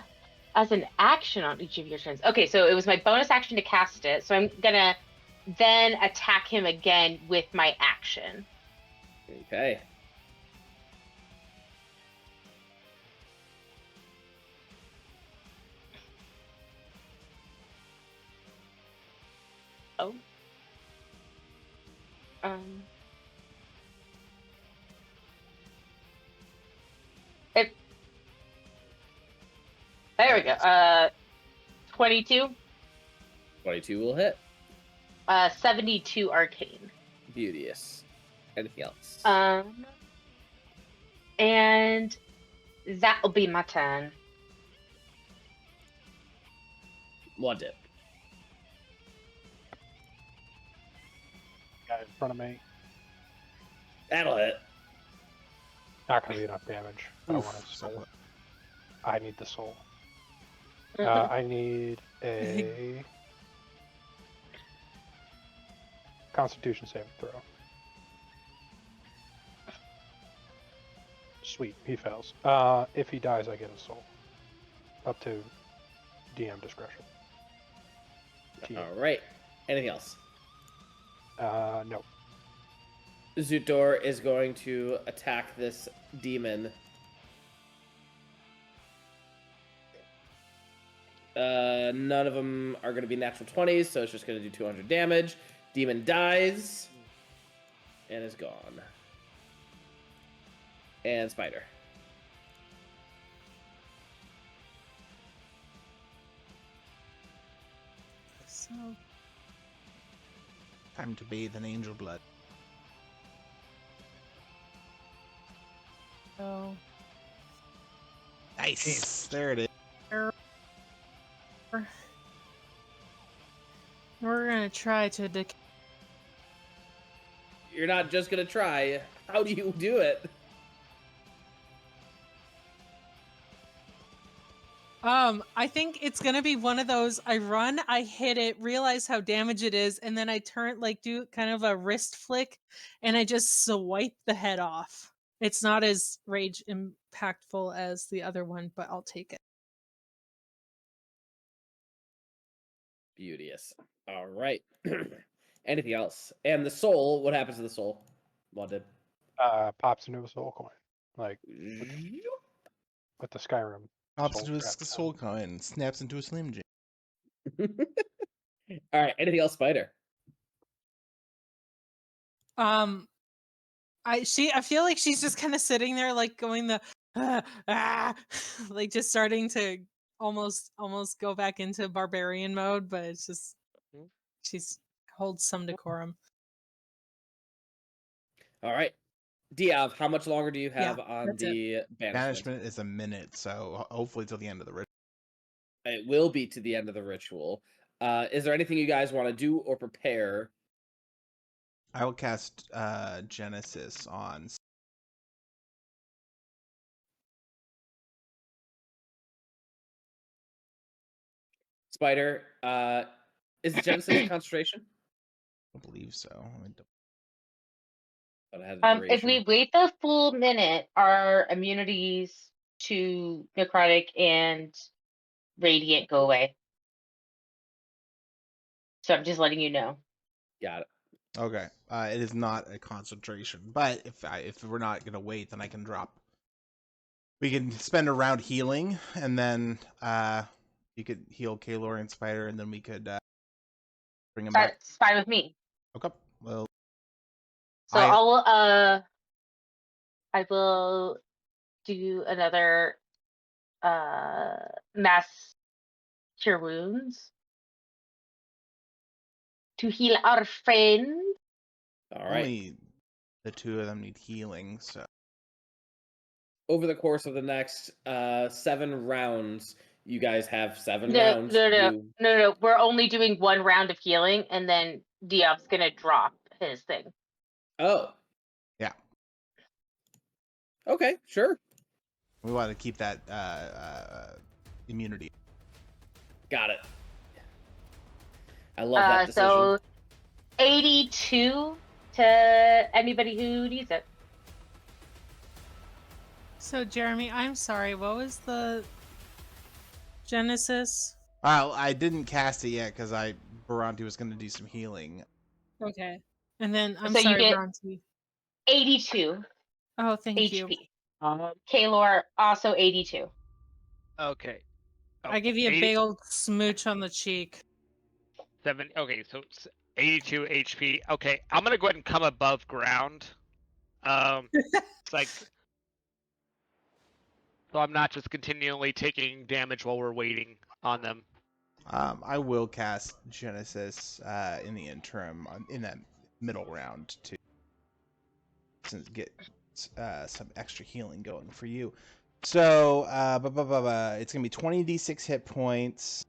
As an action on each of your turns. Okay, so it was my bonus action to cast it. So I'm gonna then attack him again with my action. Okay. Oh. There we go. 22. 22 will hit. 72 arcane. Beauteous. Anything else? And that'll be my turn. One dip. Guy in front of me. That'll hit. Not gonna be enough damage. I Oof, want to so soul. I need the soul. Mhm. I need a Constitution saving throw. Sweet, he fails. If he dies, I get a soul. Up to DM discretion. TM. All right. Anything else? No. Zutor is going to attack this demon. None of them are going to be natural 20s, so it's just going to do 200 damage. Demon dies and is gone. And Spider. So Time to bathe in angel blood. so Nice. There it is. we're gonna try to You're not just going to try. How do you do it? I think it's gonna be one of those. I run, I hit it, realize how damaged it is, and then I turn, like, do kind of a wrist flick, and I just swipe the head off. It's not as rage impactful as the other one, but I'll take it. Beauteous. All right. Anything else? And the soul, what happens to the soul? Wanted. Pops into a soul coin. Like with the Skyrim. Pops soul into his trap soul sound. coin, snaps into a Slim Jim. All right. Anything else, Spider? I feel like she's just kind of sitting there, like going the like just starting to almost go back into barbarian mode, but it's just she's holds some decorum. All right. Diov, how much longer do you have Yeah, on that's it. the banishment? Banishment is a minute, so hopefully till the end of the ritual. It will be to the end of the ritual. Is there anything you guys want to do or prepare? I will cast Genesis on. Spider, is Genesis concentration? I believe so. Let me Thought it had a If we duration. wait the full minute, our immunities to necrotic and radiant go away. So I'm just letting you know. Got it. Okay. It is not a concentration, but if we're not gonna wait, then I can drop. We can spend a round healing, and then you could heal Kaelor and Spider, and then we could bring him back. That's fine with me. Okay. Well, So I will do another mass cure wounds to heal our friend. All right. only the two of them need healing, so Over the course of the next 7 rounds, you guys have 7 No, rounds. no. We're only doing one round of healing, and then Diov's gonna drop his thing. Oh. Yeah. Okay, sure. we want to keep that immunity. Got it. I love that decision. So 82 to anybody who needs it. So Jeremy, I'm sorry, what was the Genesis? Well, I didn't cast it yet because I Bhranti was going to do some healing. Okay. And then I'm So you sorry, get- Bronte. 82 Oh, thank you. HP. Kaelor also 82. Okay. Oh, I give you a 80 big old smooch on the cheek. 7. Okay, so 82 HP. Okay, I'm gonna go ahead and come above ground. It's like, so I'm not just continually taking damage while we're waiting on them. I will cast Genesis in the interim in that middle round to get some extra healing going for you. So it's gonna be 20d6 hit points,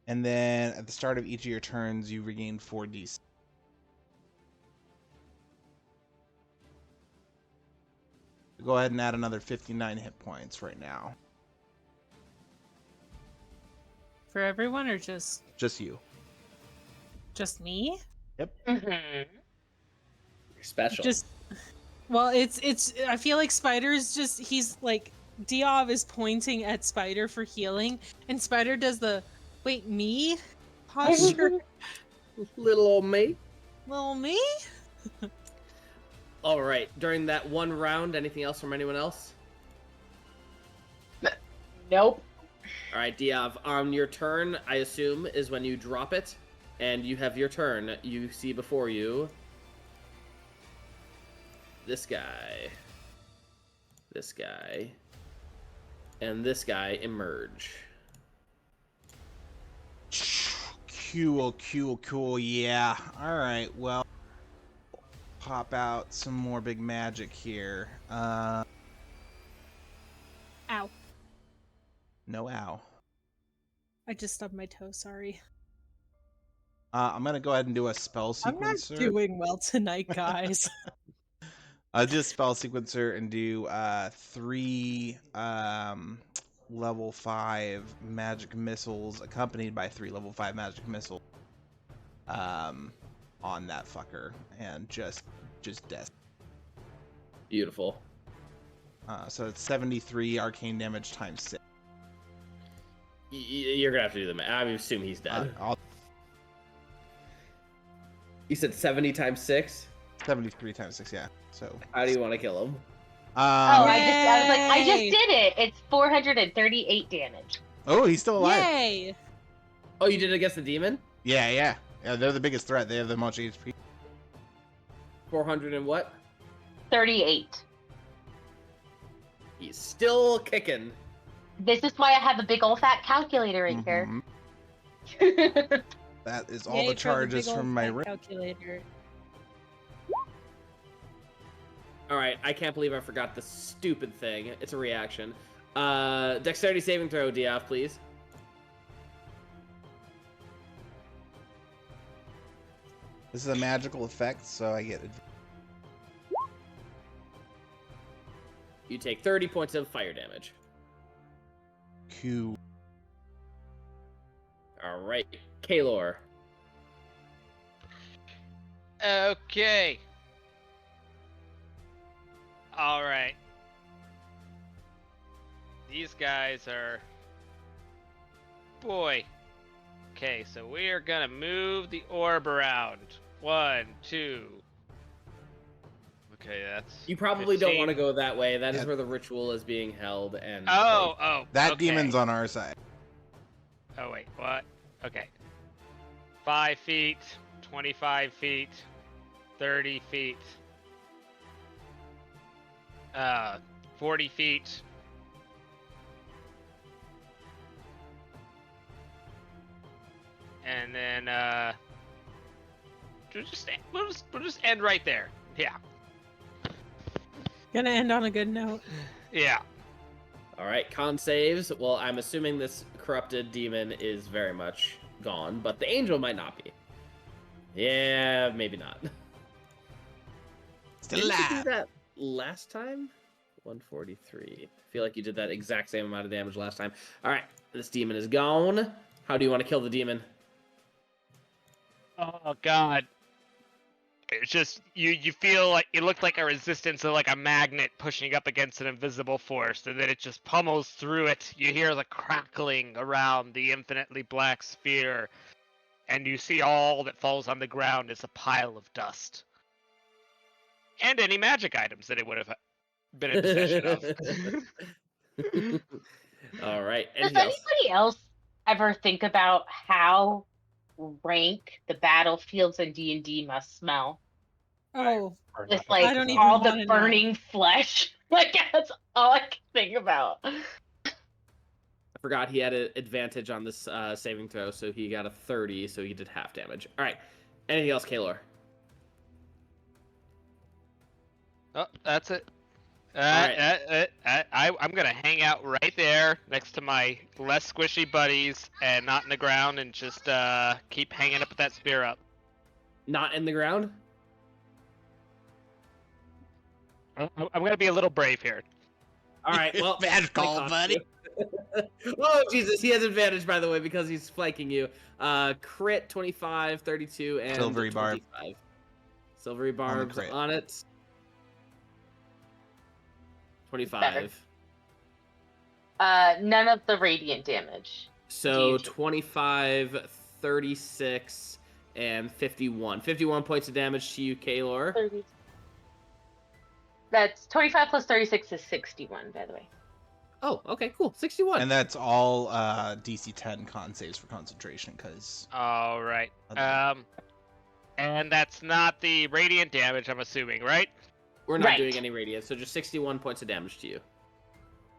and then at the start of each of your turns, you regain 4d6. Go ahead and add another 59 hit points right now. For everyone or just You. just me? Mm-hmm. You're special. Just well, it's I feel like Spider's just he's like Diov is pointing at Spider for healing, and Spider does the wait me posture. Little old mate. Little me? All right. During that one round, anything else from anyone else? Nope. All right, Diov. On your turn, I assume, is when you drop it, and you have your turn. You see before you this guy, and this guy emerge. Cool. Yeah. All right. Well, pop out some more big magic here. Ow. No ow. I just stubbed my toe, sorry. I'm gonna go ahead and do a spell I'm not sequencer. doing well tonight, guys. I'll do a spell sequencer and do 3 level 5 magic missiles accompanied by 3 level 5 magic missiles on that fucker, and just death. Beautiful. So it's 73 arcane damage times 6. You're gonna have to do them. I assume he's dead. You said 70 times 6. 73 times 6, yeah. So How do you want to kill him? I was like, I just Yay! did it. It's 438 damage. oh, he's still alive. Yay! Oh, you did it against the demon? Yeah, they're the biggest threat. They have the most HP. 400 and what? 38. He's still kicking. This is why I have a big old fat calculator right Mhm. here. That is all Yay the for charges big old from my fat ring. calculator. All right, I can't believe I forgot the stupid thing. It's a reaction. Dexterity saving throw, Diov, please. This is a magical effect, so I get it. You take 30 points of fire damage. Q. All right, Kaelor. Okay. All right. These guys are... Boy. Okay, so we are gonna move the orb around. 1, 2. Okay, that's... You probably don't 15. want to go that way. That is Yeah. where the ritual is being held. And Oh, That okay. demon's on our side. Oh, wait, what? Okay. 5 feet, 25 feet, 30 feet, 40 feet. And then, we'll just end right there. Yeah. Gonna end on a good note. Yeah. All right, con saves. Well, I'm assuming this corrupted demon is very much gone, but the angel might not be. Yeah, maybe not. Still Didn't you do alive. that last time? 143. I feel like you did that exact same amount of damage last time. All right, this demon is gone. How do you want to kill the demon? Oh God. It's just you feel like it looked like a resistance of like a magnet pushing up against an invisible force, and then it just pummels through it. You hear the crackling around the infinitely black sphere, and you see all that falls on the ground is a pile of dust. And any magic items that it would have been in possession of. All right. Does Anything else? anybody else ever think about how rank the battlefields in D&D must smell? Oh, Or With not. I don't even all wanna the know. burning flesh. Like that's all I can think about. I forgot he had an advantage on this saving throw, so he got a 30, so he did half damage. All right. Anything else, Kaelor? Oh, that's it. right. I'm gonna hang out right there next to my less squishy buddies and not in the ground and just keep hanging up with that spear up. Not in the ground? I'm gonna be a little brave here. All right. Well, Bad my call, cost buddy. you. Oh, Jesus. He has advantage, by the way, because he's flanking you. Crit 25, 32, and Silvery barb. 25. Silvery barbs crit. on it. 25. Better. None of the radiant damage. So D&D. 25, 36, and 51. 51 points of damage to you, Kaelor. 30. That's 25 plus 36 is 61, by the way. Oh, okay, cool. 61. And that's all DC 10 con saves for concentration, because All right. Okay. And that's not the radiant damage, I'm assuming, right? We're not Right. doing any radiant, so just 61 points of damage to you.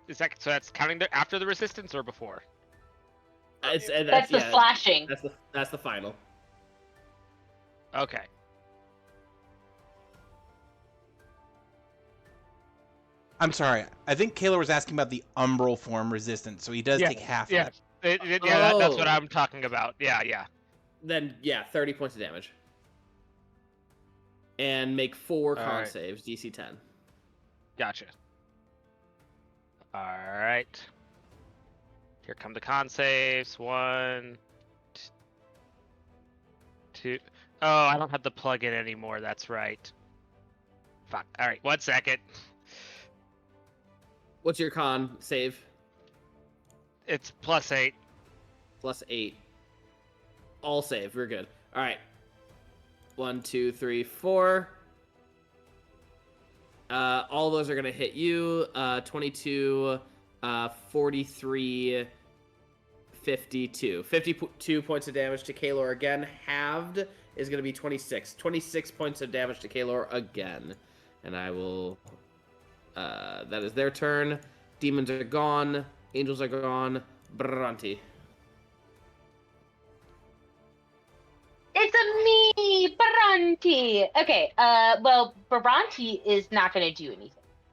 Is that so? That's counting after the resistance or before? That's That's the yeah, slashing. That's the final. Okay. I'm sorry. I think Kaelor was asking about the umbral form resistance, so he does Yeah, take half yeah. of it. That's what Oh. I'm talking about. Yeah. Then, yeah, 30 points of damage. And make 4 con Alright. saves, DC 10. Gotcha. All right. Here come the con saves. 1, 2. Oh, I don't have the plug-in anymore. That's right. Fuck. All right. 1 second. What's your con save? It's +8. Plus 8. All save. We're good. All right. 1, 2, 3, 4. All those are going to hit you. 22, 43, 52. 52 points of damage to Kaelor again. Halved is going to be 26. 26 points of damage to Kaelor again. And I will... that is their turn. Demons are gone. Angels are gone. Bhranti. It's a me, Bhranti. Okay, well, Bhranti is not going to do anything.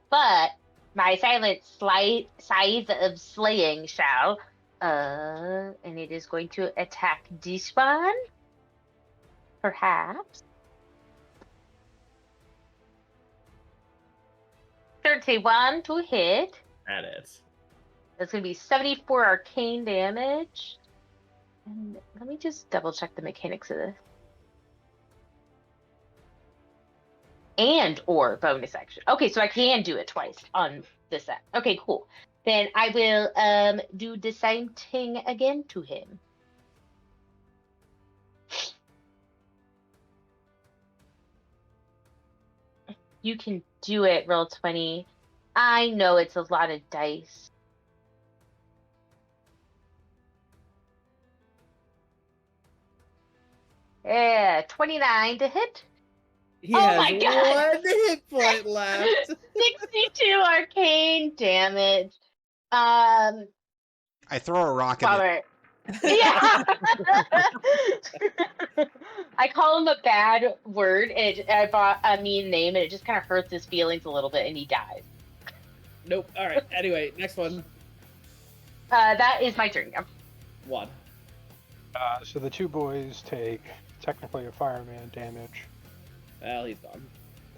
But my silent scythe of slaying shall, and it is going to attack this one. Perhaps. 31 to hit. That is. That's going to be 74 arcane damage. And let me just double check the mechanics of this. And or bonus action. Okay, so I can do it twice on this set. Okay, cool. Then I will do the same thing again to him. You can do it, roll 20. I know it's a lot of dice. Yeah, 29 to hit. He Oh has my God. 1 hit point left. 62 arcane damage. I throw a rock at it. Bummer. Yeah. I call him a bad word, and I bought a mean name, and it just kind of hurts his feelings a little bit, and he dies. Nope. All right. Anyway, next one. That is my turn. Yeah. 1. So the two boys take technically a fireman damage. Well, he's gone.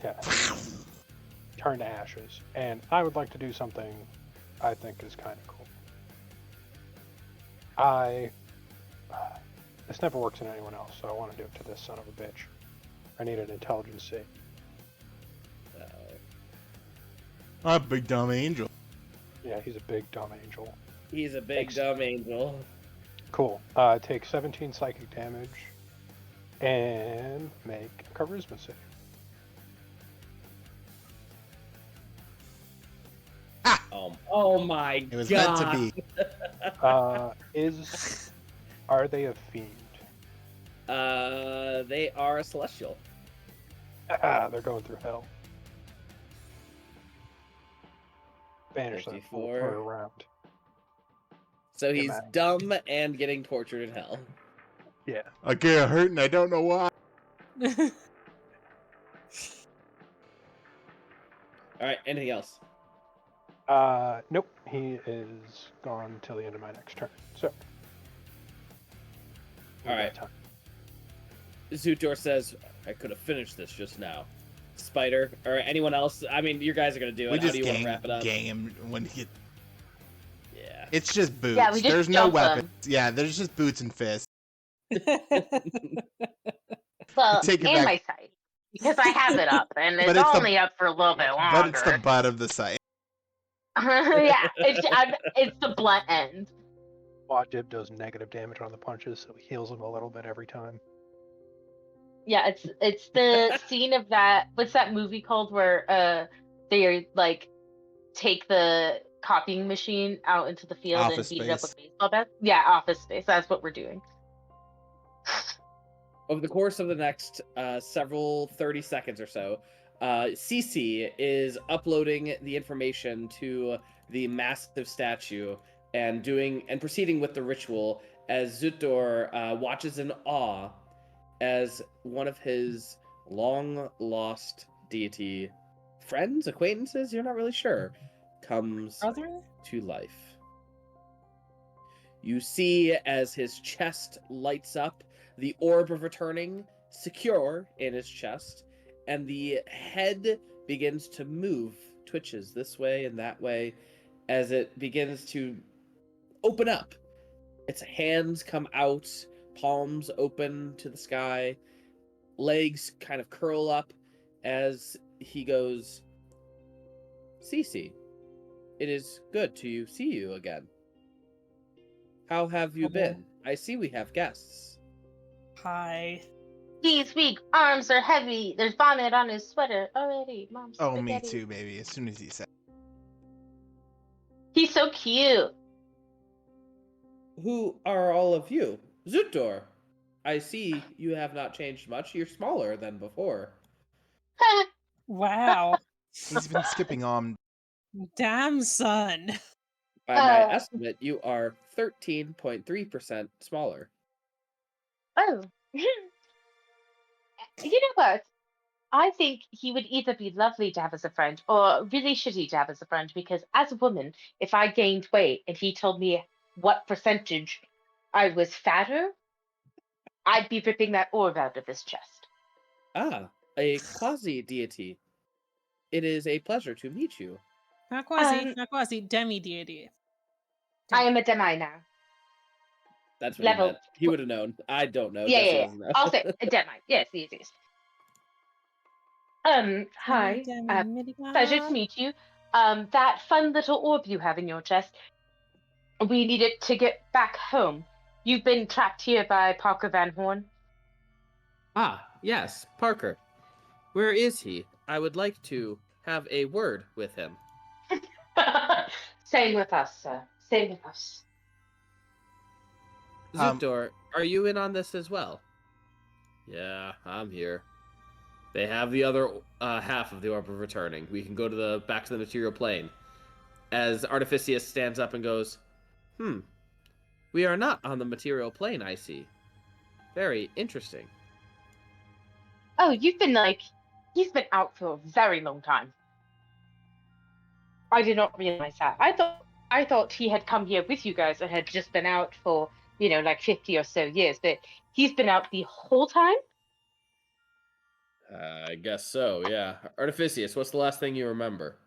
Yeah. Turn to ashes. And I would like to do something I think is kind of cool. This never works in anyone else, so I want to do it to this son of a bitch. I need an intelligence save. A big dumb angel. Yeah, he's a big dumb angel. He's a big Thanks. dumb angel. Cool. Take 17 psychic damage and make a charisma save. Oh my It was god. meant to be. Are they a fiend? They are a celestial. They're going through hell. Banish that fool 54. for a round. So he's mad. dumb and getting tortured in hell. Yeah. I get hurt and I don't know why. Alright, anything else? Nope. He is gone till the end of my next turn. So. All right. Zutor says, I could have finished this just now. Spider, or anyone else? I mean, you guys are going to do it. We How just do you want to wrap it up? gang him when he... Yeah. It's just boots. Yeah, we just There's no jump 'em. weapons. Yeah, there's just boots and fists. Well, Take it and back. my site. Because I have it up, and But it's it's the- only up for a little bit longer. But it's the butt of the site. Yeah, it's the blunt end. Wadib does negative damage on the punches, so he heals him a little bit every time. Yeah, it's the scene of that. What's that movie called where they like take the copying machine out into the field Office and beat it up Space. with baseball bats? Yeah, Office Space. That's what we're doing. Over the course of the next several 30 seconds or so, Cece is uploading the information to the massive statue and proceeding with the ritual as Zutor watches in awe as one of his long-lost deity friends, acquaintances, you're not really sure, comes Brother? to life. You see as his chest lights up, the orb of returning secure in his chest, and the head begins to move, twitches this way and that way, as it begins to open up. Its hands come out, palms open to the sky, legs kind of curl up as he goes, Cece, it is good to see you again. How have you been? I see we have guests. Hi. These weak arms are heavy. There's vomit on his sweater already. Mom's Oh, me spaghetti. too, baby. As soon as he said. He's so cute. Who are all of you? Zutor, I see you have not changed much. You're smaller than before. Wow. He's been skipping on. Damn, son. By my estimate, you are 13.3% smaller. Oh. You know what? I think he would either be lovely to have as a friend or really shitty to have as a friend because as a woman, if I gained weight and he told me what percentage I was fatter, I'd be ripping that orb out of his chest. Ah, a quasi-deity. It is a pleasure to meet you. Not quasi, demi-deity. I am a demi now. That's what Level. he meant. He would have known. I don't know. Yeah, Jesse yeah. doesn't know. I'll say a demi. Yes, yes, yes. Hi. Pleasure to meet you. That fun little orb you have in your chest, we need it to get back home. You've been trapped here by Parker Van Horn. Ah, yes, Parker. Where is he? I would like to have a word with him. Same with us, sir. Same with us. Zutor, are you in on this as well? Yeah, I'm here. They have the other half of the orb of returning. We can go to back to the material plane. As Artificius stands up and goes, we are not on the material plane, I see. Very interesting. Oh, you've been out for a very long time. I did not realize that. I thought he had come here with you guys and had just been out for, like 50 or so years, but he's been out the whole time? I guess so, yeah. Artificius, what's the last thing you remember?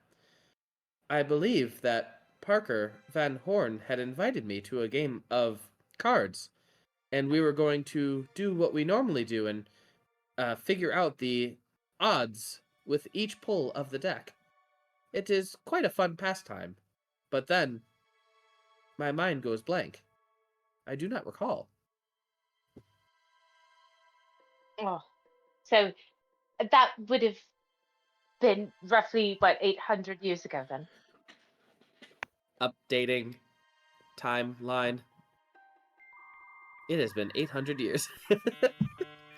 I believe that Parker Van Horn had invited me to a game of cards, and we were going to do what we normally do and figure out the odds with each pull of the deck. It is quite a fun pastime, but then my mind goes blank. I do not recall. Oh, so that would have been roughly, what, 800 years ago then? Updating timeline. It has been 800 years.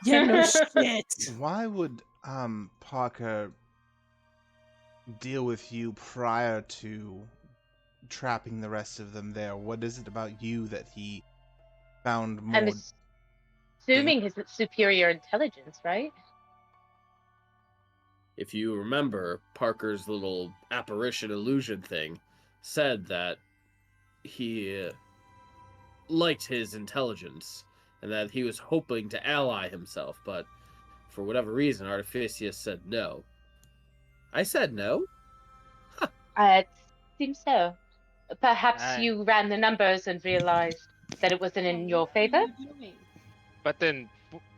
Yeah, no shit. Why would Parker deal with you prior to trapping the rest of them there? What is it about you that he found more? I'm assuming his superior intelligence, right? If you remember, Parker's little apparition illusion thing said that he liked his intelligence and that he was hoping to ally himself, but for whatever reason, Artificius said no. I said no? It seems so. Perhaps Aye. you ran the numbers and realized that it wasn't in your favor? What are you doing? But then,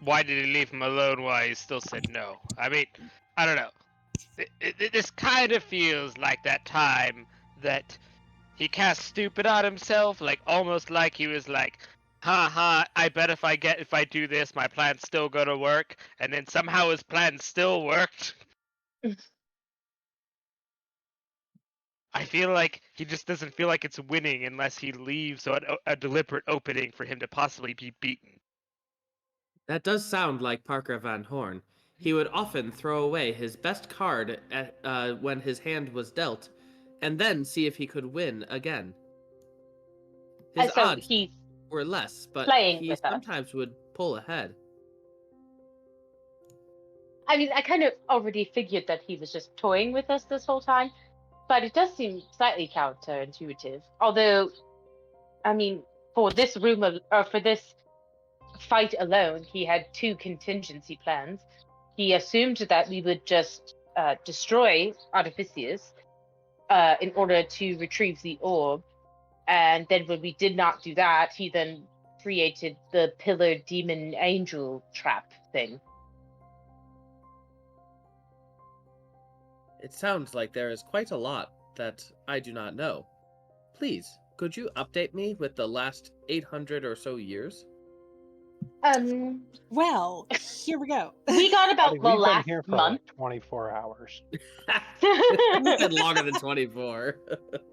why did he leave him alone while he still said no? I mean, I don't know. This kind of feels like that time that he cast stupid on himself, like almost like he was like, "Ha ha! I bet if I do this, my plan's still gonna work," and then somehow his plan still worked. I feel like he just doesn't feel like it's winning unless he leaves a deliberate opening for him to possibly be beaten. That does sound like Parker Van Horn. He would often throw away his best card when his hand was dealt, and then see if he could win again. His So odds he's were less, but playing he with us. sometimes would pull ahead. I mean, I kind of already figured that he was just toying with us this whole time, but it does seem slightly counterintuitive. Although, I mean, for this for this fight alone, he had 2 contingency plans. He assumed that we would just destroy Artificius in order to retrieve the orb, and then when we did not do that, he then created the pillar demon angel trap thing. It sounds like there is quite a lot that I do not know. Please, could you update me with the last 800 or so years? Well, here we go. We got about Buddy, the we've been last here for month. like 24 hours. It's been longer than 24.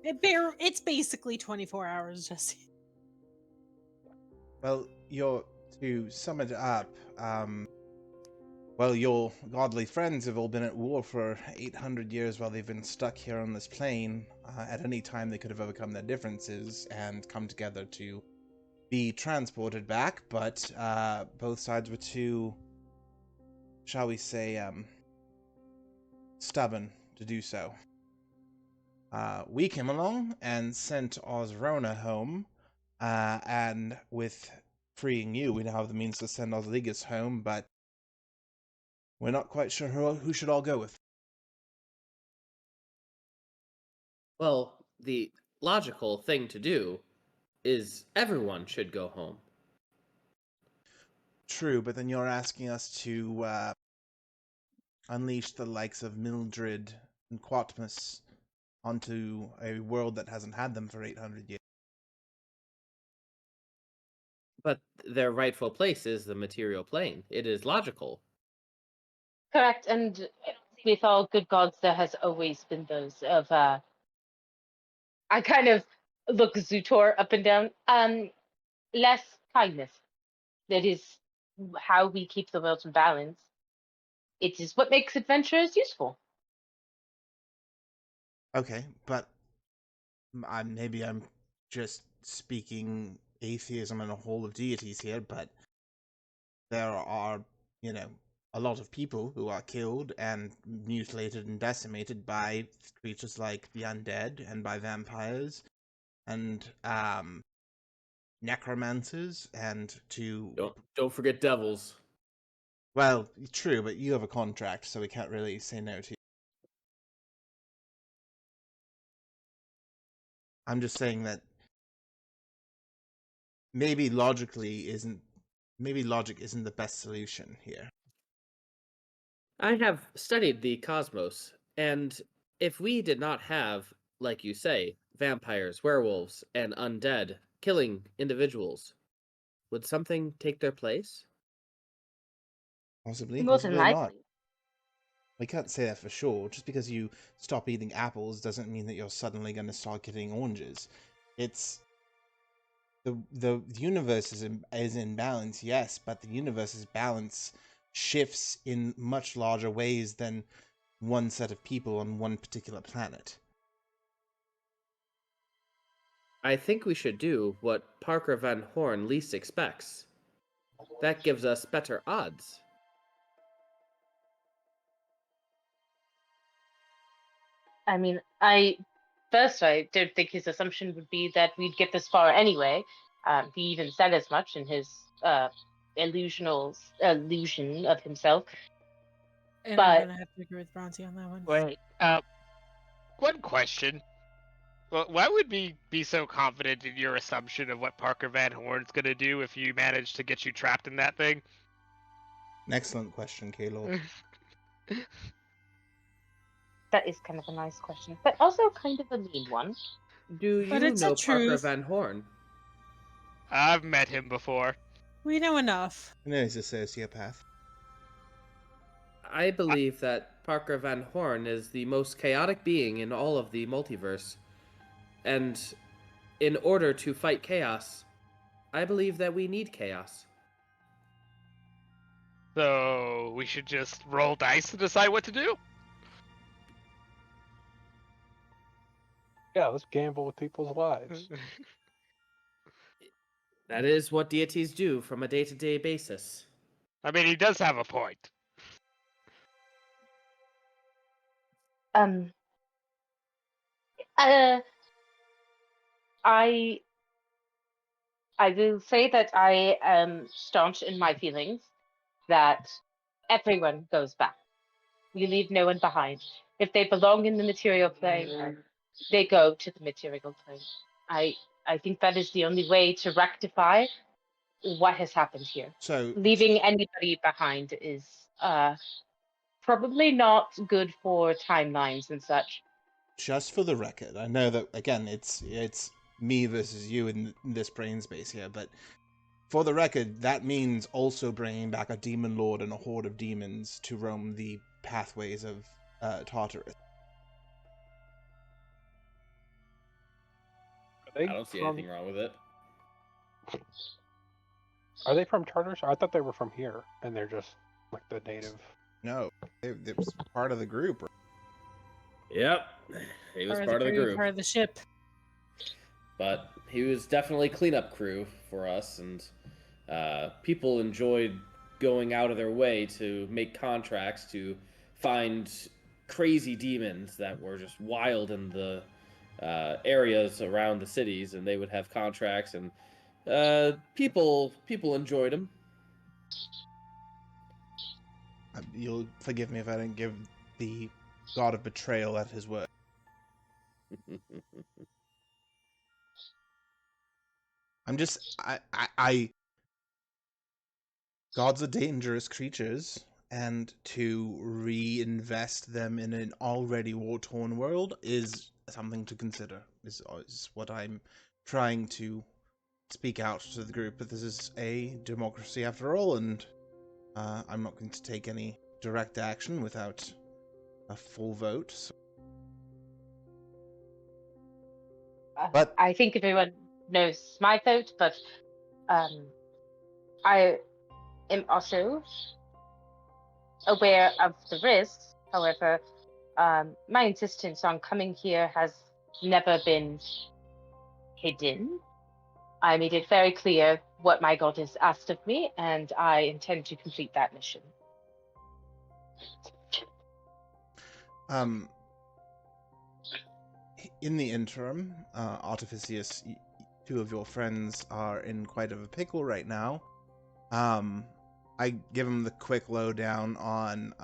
It's basically 24 hours, Jesse. Well, to sum it up, well, your godly friends have all been at war for 800 years while they've been stuck here on this plane. At any time, they could have overcome their differences and come together to be transported back, but both sides were too, shall we say, stubborn to do so. We came along and sent Osrona home, and with freeing you, we now have the means to send Osligus home, but we're not quite sure who should all go with. Well, the logical thing to do is everyone should go home. True, but then you're asking us to unleash the likes of Mildred and Quatmus onto a world that hasn't had them for 800 years. But their rightful place is the material plane. It is logical. Correct, and with all good gods, there has always been those of I kind of look Zutor up and down. Less kindness. That is how we keep the world in balance. It is what makes adventurers useful. Okay, but maybe I'm just speaking atheism and a whole of deities here, but there are, a lot of people who are killed and mutilated and decimated by creatures like the undead and by vampires and necromancers and Don't forget devils. well, true, but you have a contract, so we can't really say no to you. I'm just saying that maybe logic isn't the best solution here. I have studied the cosmos, and if we did not have, like you say, vampires, werewolves, and undead killing individuals, would something take their place? Possibly, More than possibly not. likely. We can't say that for sure. Just because you stop eating apples doesn't mean that you're suddenly going to start getting oranges. It's the universe is in balance, yes, but the universe's balance shifts in much larger ways than one set of people on one particular planet. I think we should do what Parker Van Horn least expects. That gives us better odds. I mean, I don't think his assumption would be that we'd get this far anyway. He even said as much in his illusion of himself. And But- I'm gonna have to agree with Bhranti on that one. Wait. One question. Well, why would we be so confident in your assumption of what Parker Van Horn's gonna do if you manage to get you trapped in that thing? An excellent question, Kaelor. That is kind of a nice question, but also kind of a mean one. Do you But it's a know Parker truth. Van Horn? I've met him before. We know enough. I know he's a sociopath. I believe that Parker Van Horn is the most chaotic being in all of the multiverse. And in order to fight chaos, I believe that we need chaos. So we should just roll dice to decide what to do? Yeah, let's gamble with people's lives. That is what deities do from a day-to-day basis. I mean, he does have a point. I will say that I am staunch in my feelings that everyone goes back. We leave no one behind. If they belong in the material plane, they go to the material plane. I think that is the only way to rectify what has happened here. So, Leaving anybody behind is probably not good for timelines and such. just for the record, I know that again, it's me versus you in this brain space here, but for the record, that means also bringing back a demon lord and a horde of demons to roam the pathways of Tartarus. Are they I don't see from- anything wrong with it. Are they from Tartarus? I thought they were from here, and they're just like the native. No, it was part of the group. Right? Yep, he was part of the crew, group. part of the ship. But he was definitely cleanup crew for us, and people enjoyed going out of their way to make contracts to find crazy demons that were just wild in the areas around the cities, and they would have contracts, and people enjoyed them. You'll forgive me if I didn't give the god of betrayal at his word. I'm just I gods are dangerous creatures, and to reinvest them in an already war-torn world is something to consider. Is what I'm trying to speak out to the group. But this is a democracy after all, and I'm not going to take any direct action without a full vote. So. But I think everyone knows my vote, but I am also aware of the risks. However, my insistence on coming here has never been hidden. I made it very clear what my god has asked of me, and I intend to complete that mission. In the interim, Artificius, two of your friends are in quite of a pickle right now. I give them the quick lowdown on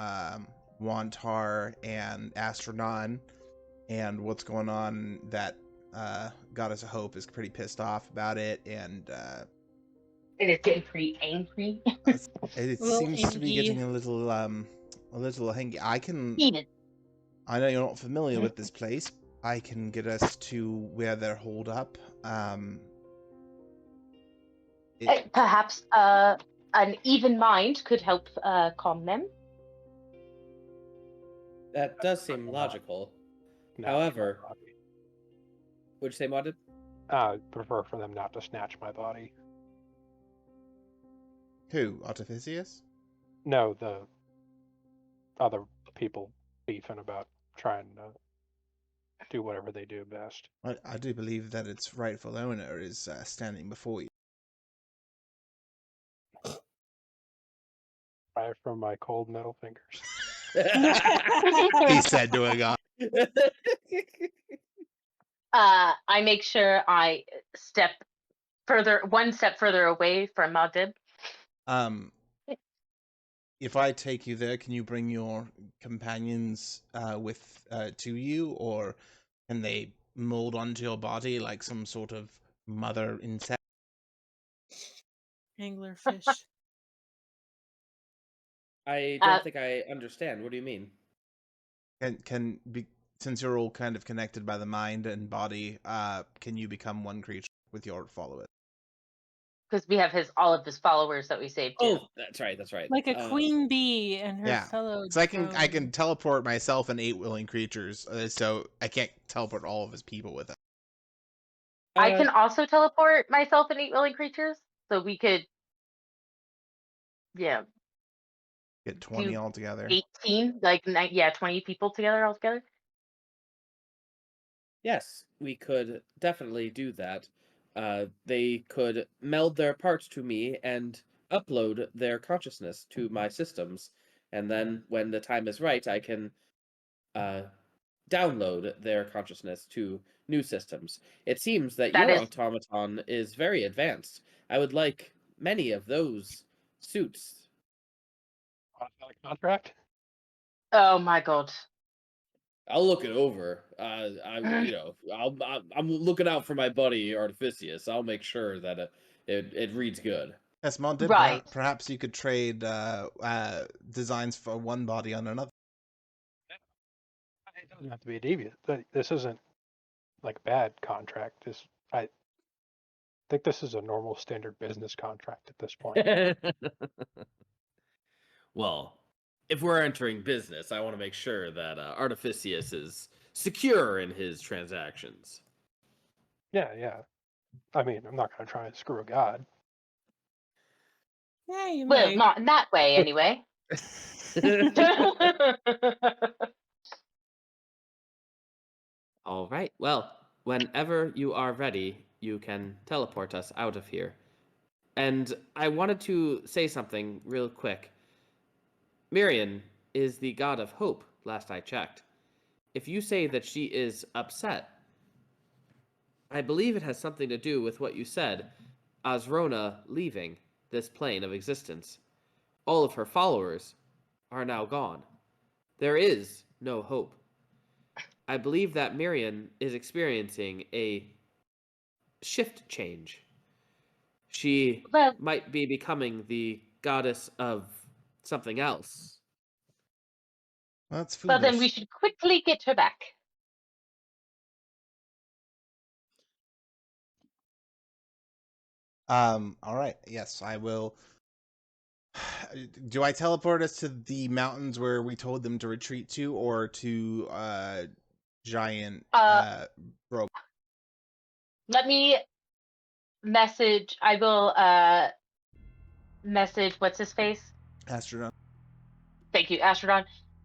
Wantar and Astronaut and what's going on. That Goddess of Hope is pretty pissed off about it, and It's getting pretty angry. it Little seems to be angry. getting a little hangy. Heated. I know you're not familiar with this place. I can get us to where they're holed up. Perhaps an even mind could help calm them. That does seem logical. However, would you say, Muad? Prefer for them not to snatch my body. Who? Artificius? No, the other people beefing about trying to do whatever they do best. I do believe that its rightful owner is standing before you. Right from my cold metal fingers. He said to a god. I make sure I one step further away from Madib. If I take you there, can you bring your companions to you, or can they mold onto your body like some sort of mother insect? Anglerfish. I don't think I understand. What do you mean? Since you're all kind of connected by the mind and body, can you become one creature with your followers? Because we have all of his followers that we saved too. Oh, that's right. That's right. Like a queen bee and her Yeah. fellow. So I can drone. teleport myself and 8 willing creatures, so I can't teleport all of his people with it. I can also teleport myself and 8 willing creatures, so we could, Get 20 altogether. 18, 20 people together altogether. Yes, we could definitely do that. They could meld their parts to me and upload their consciousness to my systems, and then when the time is right, I can download their consciousness to new systems. It seems that your automaton is very advanced. I would like many of those suits. Contract? Oh my god. I'll look it over. I'm looking out for my buddy Artificius. I'll make sure that it reads good. Yes, Mondib, Right. perhaps you could trade designs for one body on another. It doesn't have to be a deviant. This isn't like a bad contract. I think this is a normal standard business contract at this point. Well, if we're entering business, I want to make sure that Artificius is secure in his transactions. Yeah. I mean, I'm not going to try and screw a god. Yeah, you Well, may. not in that way, anyway. All right. Well, whenever you are ready, you can teleport us out of here. And I wanted to say something real quick. Miriam is the god of hope, last I checked. If you say that she is upset, I believe it has something to do with what you said, Azrona leaving this plane of existence. All of her followers are now gone. There is no hope. I believe that Miriam is experiencing a shift change. She might be becoming the goddess of something else. That's foolish. Well, then we should quickly get her back. All right. Yes, I will. Do I teleport us to the mountains where we told them to retreat to, or to giant rope? Let me message. I will message. What's his face? Astrodon. Thank you, Astrodon,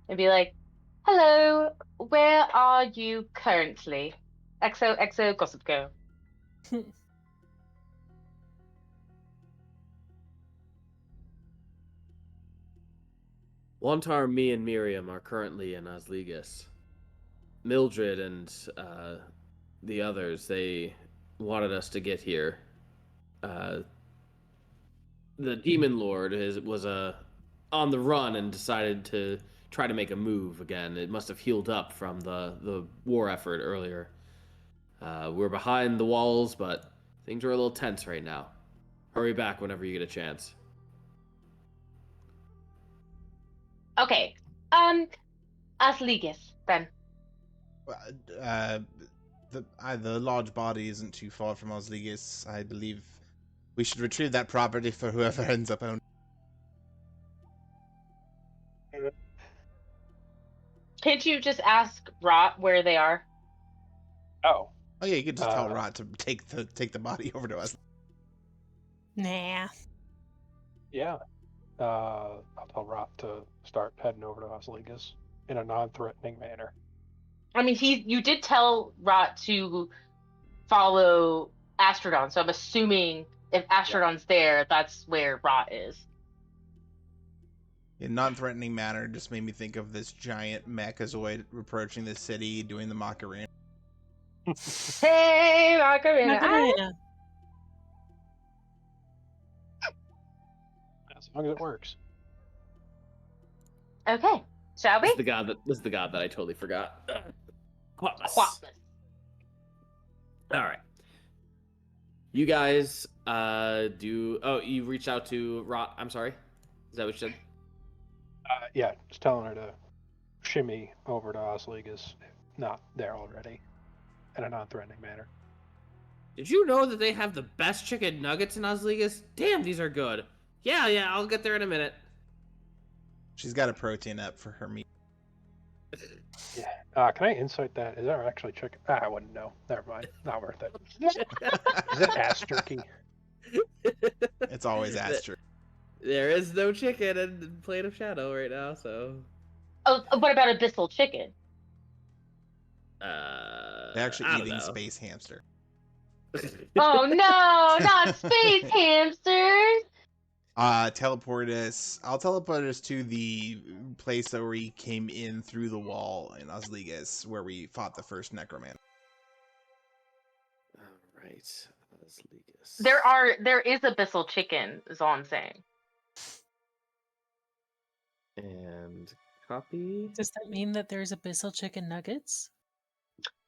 and be like, "Hello, where are you currently?" XO Gossip Girl. Wantar, me, and Miriam are currently in Osligus. Mildred and the others, they wanted us to get here. The Demon Lord was on the run and decided to try to make a move again. It must have healed up from the war effort earlier. We're behind the walls, but things are a little tense right now. Hurry back whenever you get a chance. Okay. Asligus, then. The large body isn't too far from Osligus. I believe We should retrieve that property for whoever ends up owning. Can't you just ask Rot where they are? Oh, Oh yeah, you could just tell Uh, Rot to take the body over to us. Nah. yeah. I'll tell Rot to start heading over to Osligas in a non-threatening manner. I mean, you did tell Rot to follow Astrodon, so I'm assuming if Astrodon's there, that's where Rot is. In non-threatening manner, just made me think of this giant mechazoid approaching the city, doing the Macarena. Hey, Macarena! Macarena. As long as it works. Okay, shall This we? is the god that I totally forgot. Quatless. Quatless. All right. You guys do. Oh, you reached out to Rot. I'm sorry. Is that what you said? Yeah, just telling her to shimmy over to Osligas, if not there already, in a non-threatening manner. Did you know that they have the best chicken nuggets in Osligas? Damn, these are good. Yeah, I'll get there in a minute. She's got a protein up for her meat. Yeah. Can I insight that? Is that actually chicken? I wouldn't know. Never mind. Not worth it. Is it ass jerky? It's always Astro. There is no chicken in Plane of Shadow right now, so. Oh, what about abyssal chicken? They're actually I don't eating know. space hamster. Oh no, not space hamsters! I'll teleport us to the place where we came in through the wall in Osligas, where we fought the first necromancer. All right, Osligas. There is abyssal chicken, is all I'm saying. And copy. Does that mean that there's abyssal chicken nuggets?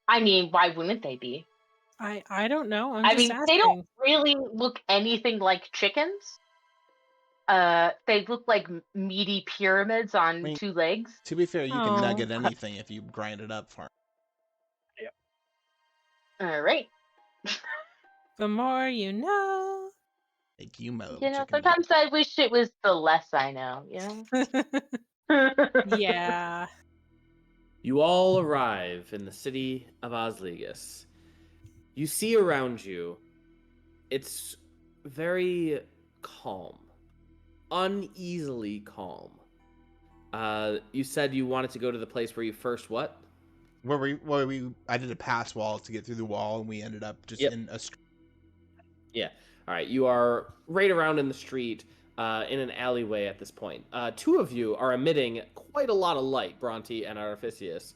I mean, why wouldn't they be? I don't know. I'm I just mean, asking. they don't really look anything like chickens. They look like meaty pyramids on Wait. 2 legs. To be fair, you can Oh. nugget anything if you grind it up for. All right. The more you know. Like you mo. You know, chicken sometimes I wish it was the less I know. You know. Yeah. You all arrive in the city of Osligas. You see around you, it's very calm, uneasily calm. You said you wanted to go to the place where you first what? I did a pass wall to get through the wall, and we ended up just Yep. in a. Yeah. All right. You are right around in the street, in an alleyway at this point. 2 of you are emitting quite a lot of light, Bhranti and Artificius.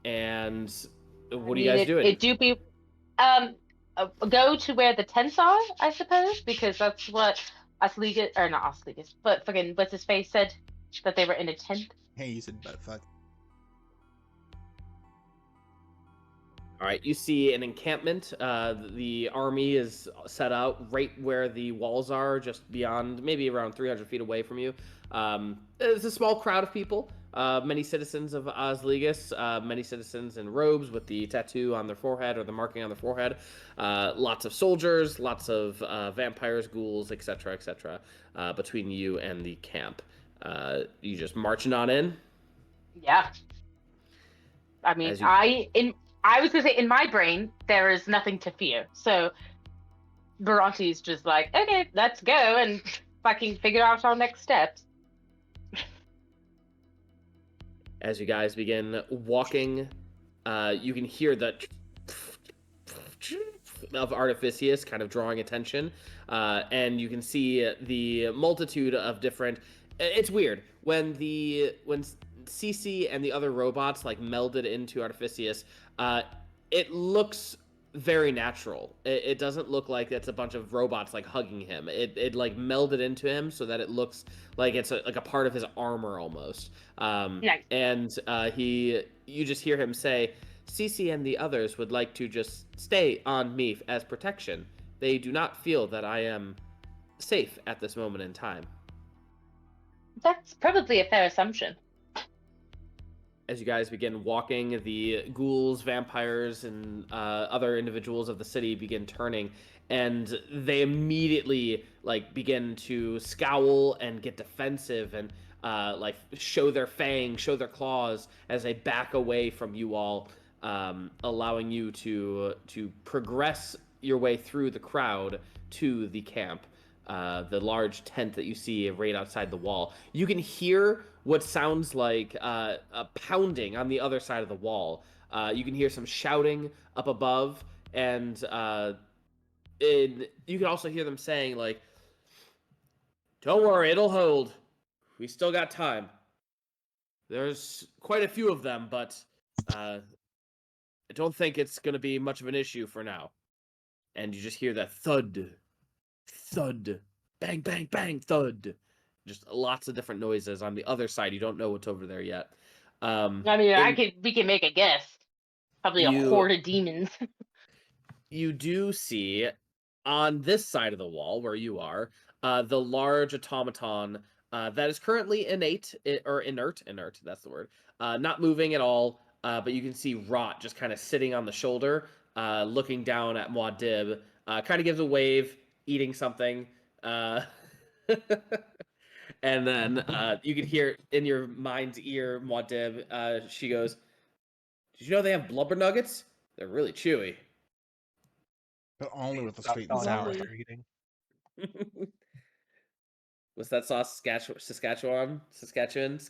And what are you guys doing? It do be, go to where the tents are, I suppose, because that's what Osligas, or not Osligas, but fucking what's his face said that they were in a tent. Hey, you said butt fuck. All right, you see an encampment. The army is set out right where the walls are, just beyond, maybe around 300 feet away from you. There's a small crowd of people, many citizens of Osligas, many citizens in robes with the tattoo on their forehead or the marking on their forehead. Lots of soldiers, lots of vampires, ghouls, etc., etc. Between you and the camp. You just marching on in? Yeah. I mean, I was gonna say, in my brain, there is nothing to fear. So Bhranti's just like, okay, let's go and fucking figure out our next steps. As you guys begin walking, you can hear the of Artificius kind of drawing attention, and you can see the multitude of different. It's weird when CC and the other robots like melded into Artificius. It looks very natural. It doesn't look like it's a bunch of robots like hugging him. It like melded into him so that it looks like it's like a part of his armor almost. Nice. And you just hear him say, "CC and the others would like to just stay on me as protection. They do not feel that I am safe at this moment in time." That's probably a fair assumption. as you guys begin walking, the ghouls, vampires, and other individuals of the city begin turning, and they immediately like begin to scowl and get defensive and like show their fangs, show their claws as they back away from you all, allowing you to progress your way through the crowd to the camp. The large tent that you see right outside the wall. You can hear what sounds like a pounding on the other side of the wall. You can hear some shouting up above, and you can also hear them saying, like, "Don't worry, it'll hold. We still got time. There's quite a few of them, but I don't think it's going to be much of an issue for now." And you just hear that thud, thud, bang, bang, bang, thud. Just lots of different noises on the other side. You don't know what's over there yet. I mean, we can make a guess. Probably a horde of demons. You do see on this side of the wall where you are, the large automaton that is currently inert, that's the word, not moving at all, but you can see Rot just kind of sitting on the shoulder, looking down at Muad'Dib, kind of gives a wave, eating something, and then you can hear in your mind's ear, Muad'Dib, she goes, "Did you know they have blubber nuggets? They're really chewy." But only with the Stop sweet and telling them sour. what they're eating. Was that sauce Saskatchewan? Szechuan?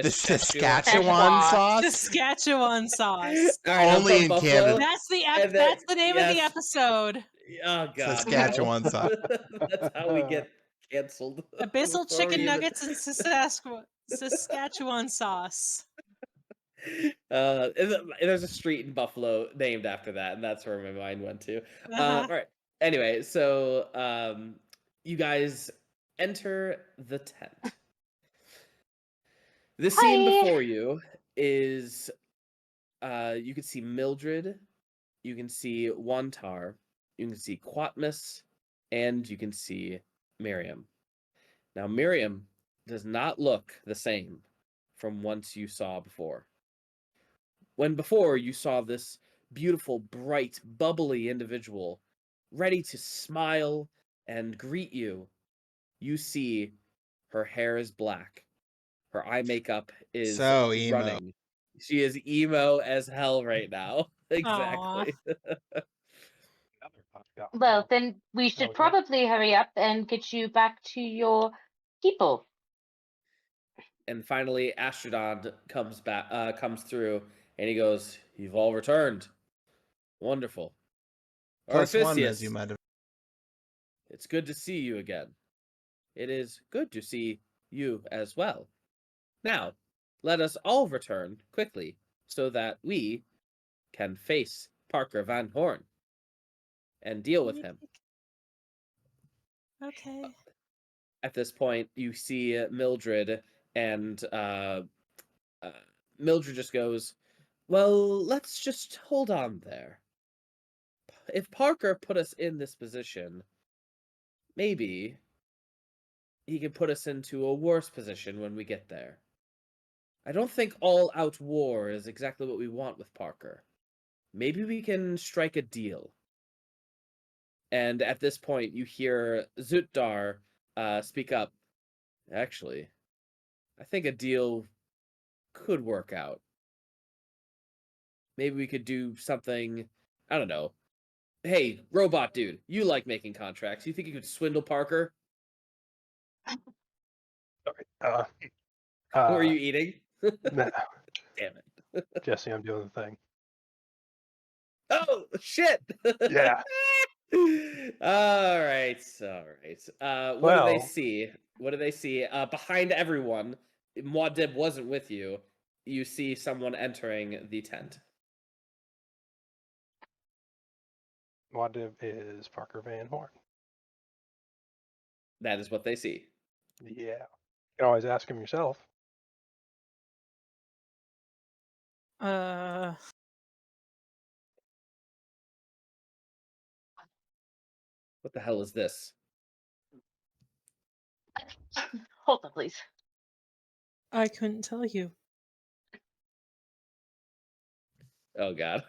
The Saskatchewan sauce? Saskatchewan sauce. All right, I'm Only from in Buffalo. Canada. That's the name of the yes. episode. Oh god, Saskatchewan no. sauce. That's how we get canceled. Abyssal Before we chicken even- nuggets and Saskatchewan sauce. There's a street in Buffalo named after that, and that's where my mind went to. All right. Anyway, so you guys enter the tent. The scene Hi. before you is you can see Mildred, you can see Wantar, you can see Quatmus, and you can see Miriam. Now, Miriam does not look the same from once you saw before. When before you saw this beautiful, bright, bubbly individual ready to smile and greet you, you see her hair is black. Her eye makeup is So emo. running. She is emo as hell right now. Exactly. Well, then we should probably hurry up and get you back to your people. And finally, Astrodon comes through, and he goes, "You've all returned. Wonderful. +1, as Arficius, you might have. it's good to see you again. It is good to see you as well. Now, let us all return quickly, so that we can face Parker Van Horn and deal with him." Okay. At this point, you see Mildred, and Mildred just goes, "Well, let's just hold on there. If Parker put us in this position, maybe he can put us into a worse position when we get there. I don't think all-out war is exactly what we want with Parker. Maybe we can strike a deal." And at this point, you hear Zutdar speak up. "Actually, I think a deal could work out. Maybe we could do something, I don't know. Hey, robot dude, you like making contracts. You think you could swindle Parker? Sorry. What are you eating?" Nah, Damn it. Jesse, I'm doing the thing. Oh, shit! Yeah. All right. What do they see? What do they see? Behind everyone, Muad'Dib wasn't with you. You see someone entering the tent. Muad'Dib is Parker Van Horn. That is what they see. Yeah. You can always ask him yourself. What the hell is this? Hold on, please. I couldn't tell you. Oh god.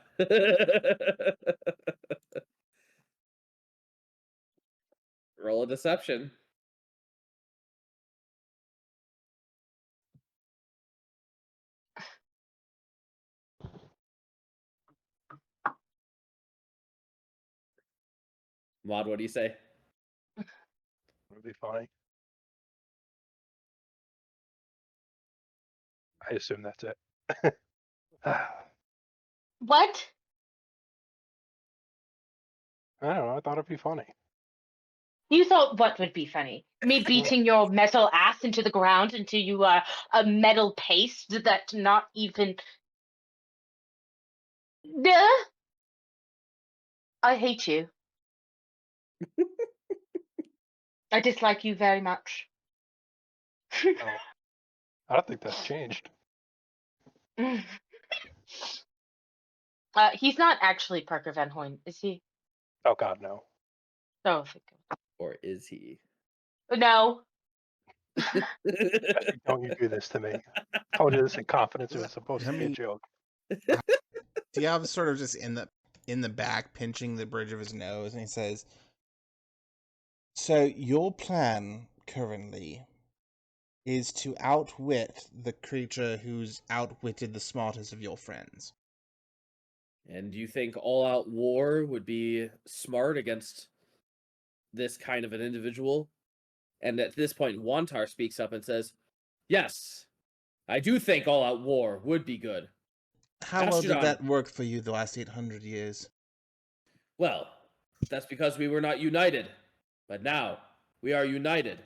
Roll a deception. Muad, what do you say? Would be funny. I assume that's it. What? I don't know. I thought it'd be funny. You thought what would be funny? Me beating your metal ass into the ground until you are a metal paste that not even. Duh. I hate you. I dislike you very much. Oh, I don't think that's changed. He's not actually Parker Van Hoyn, is he? Oh God, no. Oh, thank God. Or is he? No. Don't you do this to me. I told you this in confidence. It was supposed to be a joke. Diov sort of just in the back, pinching the bridge of his nose, and he says, "So your plan currently is to outwit the creature who's outwitted the smartest of your friends." And you think all-out war would be smart against this kind of an individual? And at this point, Wantar speaks up and says, "Yes, I do think all-out war would be good." How well did Astrodon. that work for you the last 800 years? Well, that's because we were not united. But now, we are united.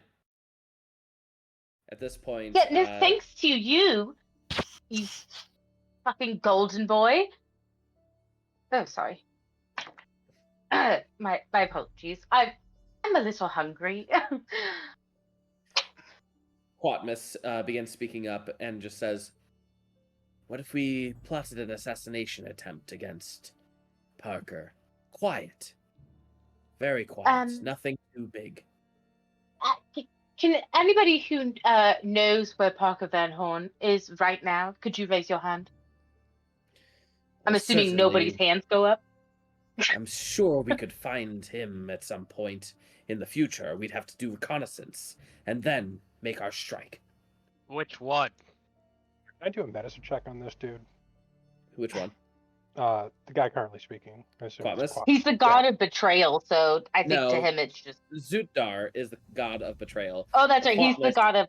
At this point... Yeah, no thanks to you, you fucking golden boy. Oh, sorry. My apologies. I'm a little hungry. Quatmus begins speaking up and just says, "What if we plotted an assassination attempt against Parker? Quiet. Very quiet. Nothing too big." Can anybody who knows where Parker Van Horn is right now, could you raise your hand? I'm assuming Certainly. nobody's hands go up. I'm sure we could find him at some point in the future. We'd have to do reconnaissance and then make our strike. Which one? Can I do a medicine check on this dude? Which one? The guy currently speaking. I assume it's Quatmus? He's the god of betrayal, so I think to No. him it's just. Zutdar is the god of betrayal. Oh, that's right. He's the Quatmus, god of.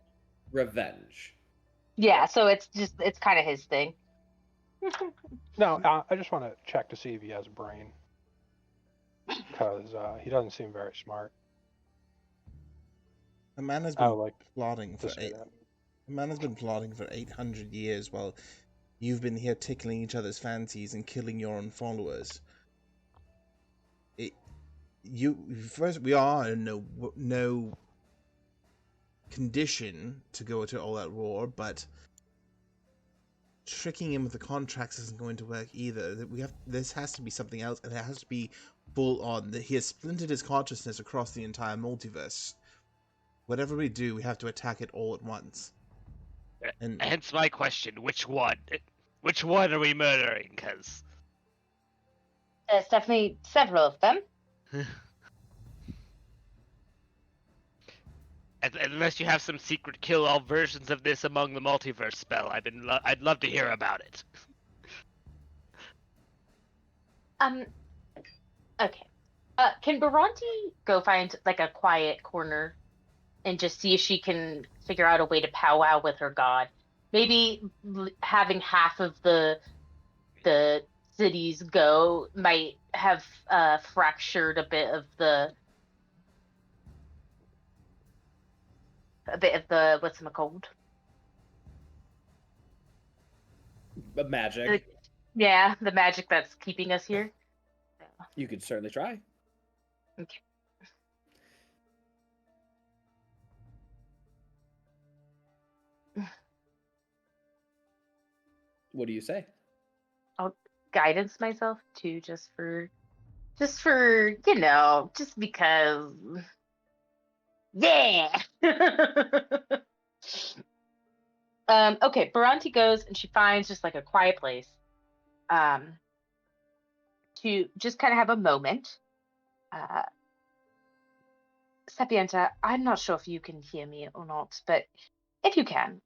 revenge. Yeah, so it's kind of his thing. No, I just want to check to see if he has a brain. Because he doesn't seem very smart. The man has I been would like plotting to for say that. The man has been plotting for 800 years while you've been here tickling each other's fancies and killing your own followers. We are in no condition to go to all that war, but tricking him with the contracts isn't going to work either. This has to be something else, and it has to be full on. He has splintered his consciousness across the entire multiverse. Whatever we do, we have to attack it all at once. And hence my question: which one? Which one are we murdering? Because There's definitely several of them. unless you have some secret kill-all versions of this among the multiverse spell, I'd love to hear about it. Okay. Can Bhranti go find like a quiet corner and just see if she can figure out a way to powwow with her god? Maybe having half of the cities go might have fractured a bit of the what's it called? The magic. Yeah, the magic that's keeping us here. You could certainly try. Okay. What do you say? I'll guidance myself too, just for you know, just because. Yeah. Okay, Bhranti goes and she finds just like a quiet place. to just kind of have a moment. Sapienta, I'm not sure if you can hear me or not, but if you can,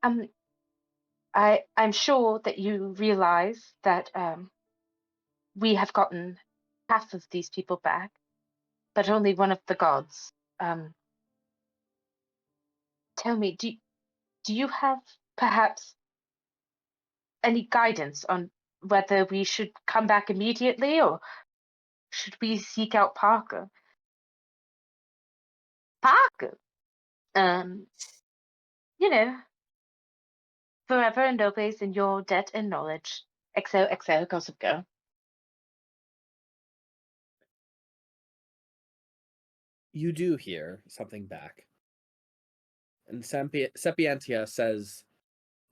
I'm sure that you realize that we have gotten half of these people back, but only one of the gods. Tell me, do you have perhaps any guidance on whether we should come back immediately or should we seek out Parker? Parker, you know, forever and always in your debt and knowledge. XOXO, gossip girl. You do hear something back. And Sapientia says,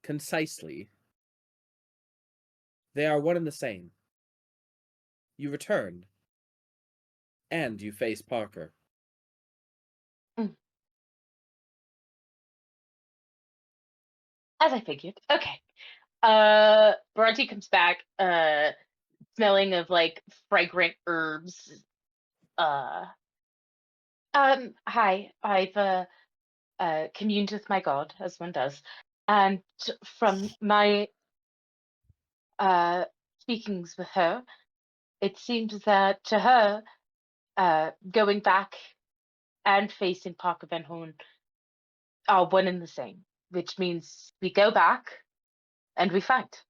concisely, they are one and the same. You return, and you face Parker. As I figured. Okay. Bhranti comes back, smelling of like fragrant herbs. Hi. I've communed with my god, as one does. And from my speakings with her, it seems that to her, going back and facing Parker Van Horn are one and the same, which means we go back and we fight.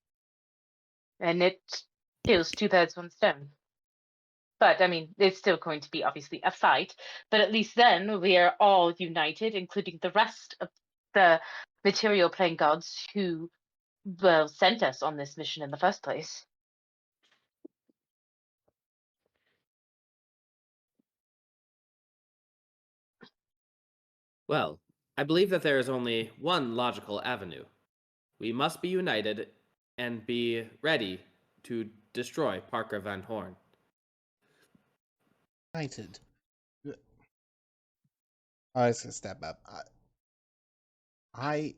And it kills two birds, one stone. But I mean, it's still going to be obviously a fight. But at least then we are all united, including the rest of the material plane gods who sent us on this mission in the first place. Well, I believe that there is only one logical avenue. We must be united and be ready to destroy Parker Van Horn. United. I was gonna step up. I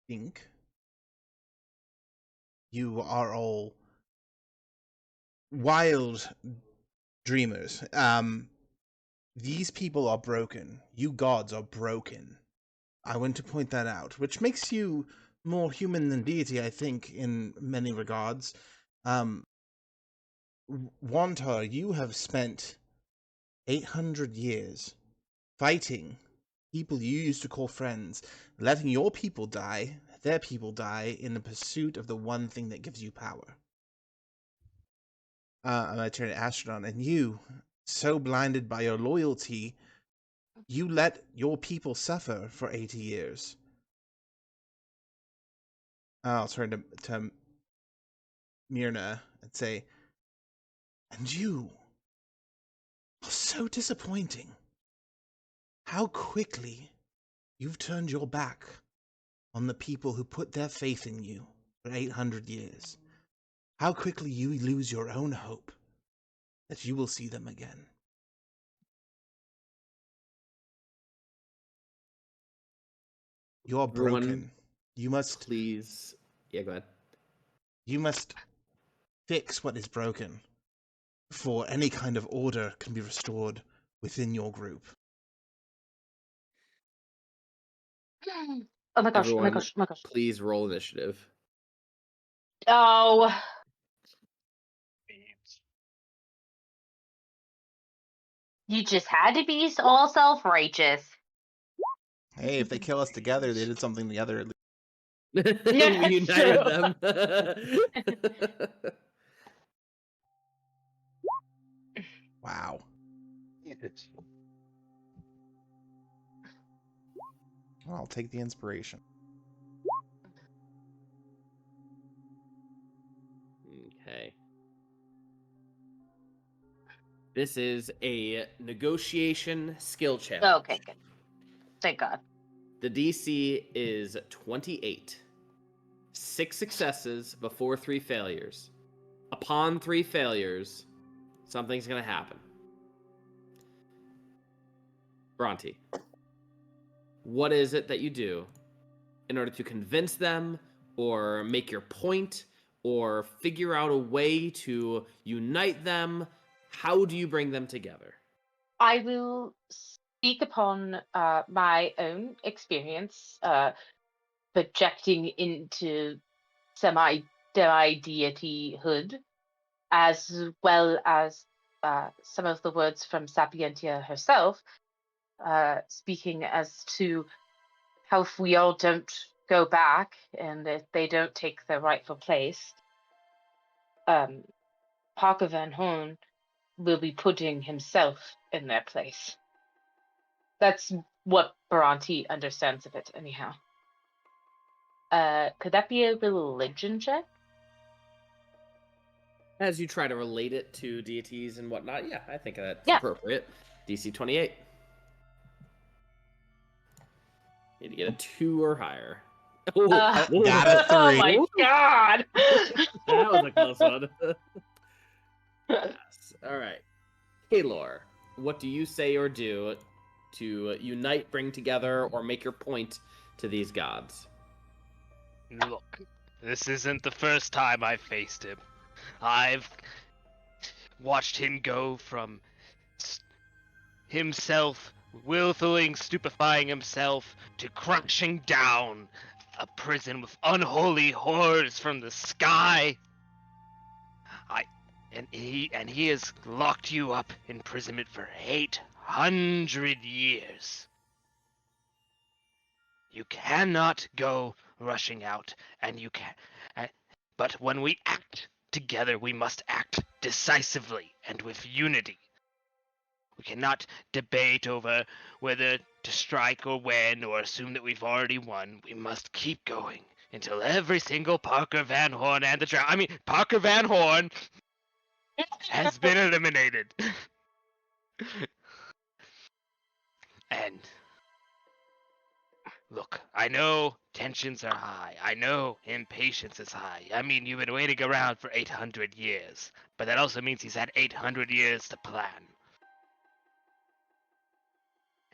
think you are all wild dreamers. These people are broken. You gods are broken. I want to point that out, which makes you more human than deity, I think, in many regards. Wantar, you have spent 800 years fighting people you used to call friends, letting your people die, their people die, in the pursuit of the one thing that gives you power. I'm going to turn to Astrodon, and you, so blinded by your loyalty, you let your people suffer for 80 years. I'll turn to Myrna and say, and you are so disappointing. How quickly you've turned your back on the people who put their faith in you for 800 years. How quickly you lose your own hope that you will see them again. You are Everyone, broken. You must Please. Yeah, go ahead. You must fix what is broken before any kind of order can be restored within your group. Oh my gosh, oh my Everyone, gosh, oh my gosh. please roll initiative. Oh. You just had to be all self-righteous. Hey, if they kill us together, they did something together at least. Yeah, We it's united true. them. Wow. It's I'll take the inspiration. Okay. This is a negotiation skill challenge. Okay, good. Thank God. The DC is 28. 6 successes before 3 failures. Upon 3 failures, something's going to happen. Bhranti, what is it that you do in order to convince them or make your point or figure out a way to unite them? How do you bring them together? I will speak upon my own experience, projecting into semi-deityhood, as well as some of the words from Sapientia herself, speaking as to how if we all don't go back and if they don't take their rightful place, Parker Van Horn will be putting himself in their place. That's what Bhranti understands of it, anyhow. Could that be a religion check? As you try to relate it to deities and whatnot, yeah, I think that's Yeah. appropriate. DC 28. Need to get a 2 or higher. Oh, Uh, Got a 3. Oh my god! that was a close one. Yes. All right. Kaelor, what do you say or do to unite, bring together, or make your point to these gods? Look, this isn't the first time I've faced him. I've watched him go from himself willfully stupefying himself to crashing down a prison with unholy horrors from the sky. And he has locked you up in imprisonment for 800 years. You cannot go rushing out, and you can. But when we act together, we must act decisively and with unity. We cannot debate over whether to strike or when, or assume that we've already won. We must keep going until every single Parker Van Horn and Parker Van Horn has been eliminated. And look, I know tensions are high. I know impatience is high. I mean, you've been waiting around for 800 years, but that also means he's had 800 years to plan.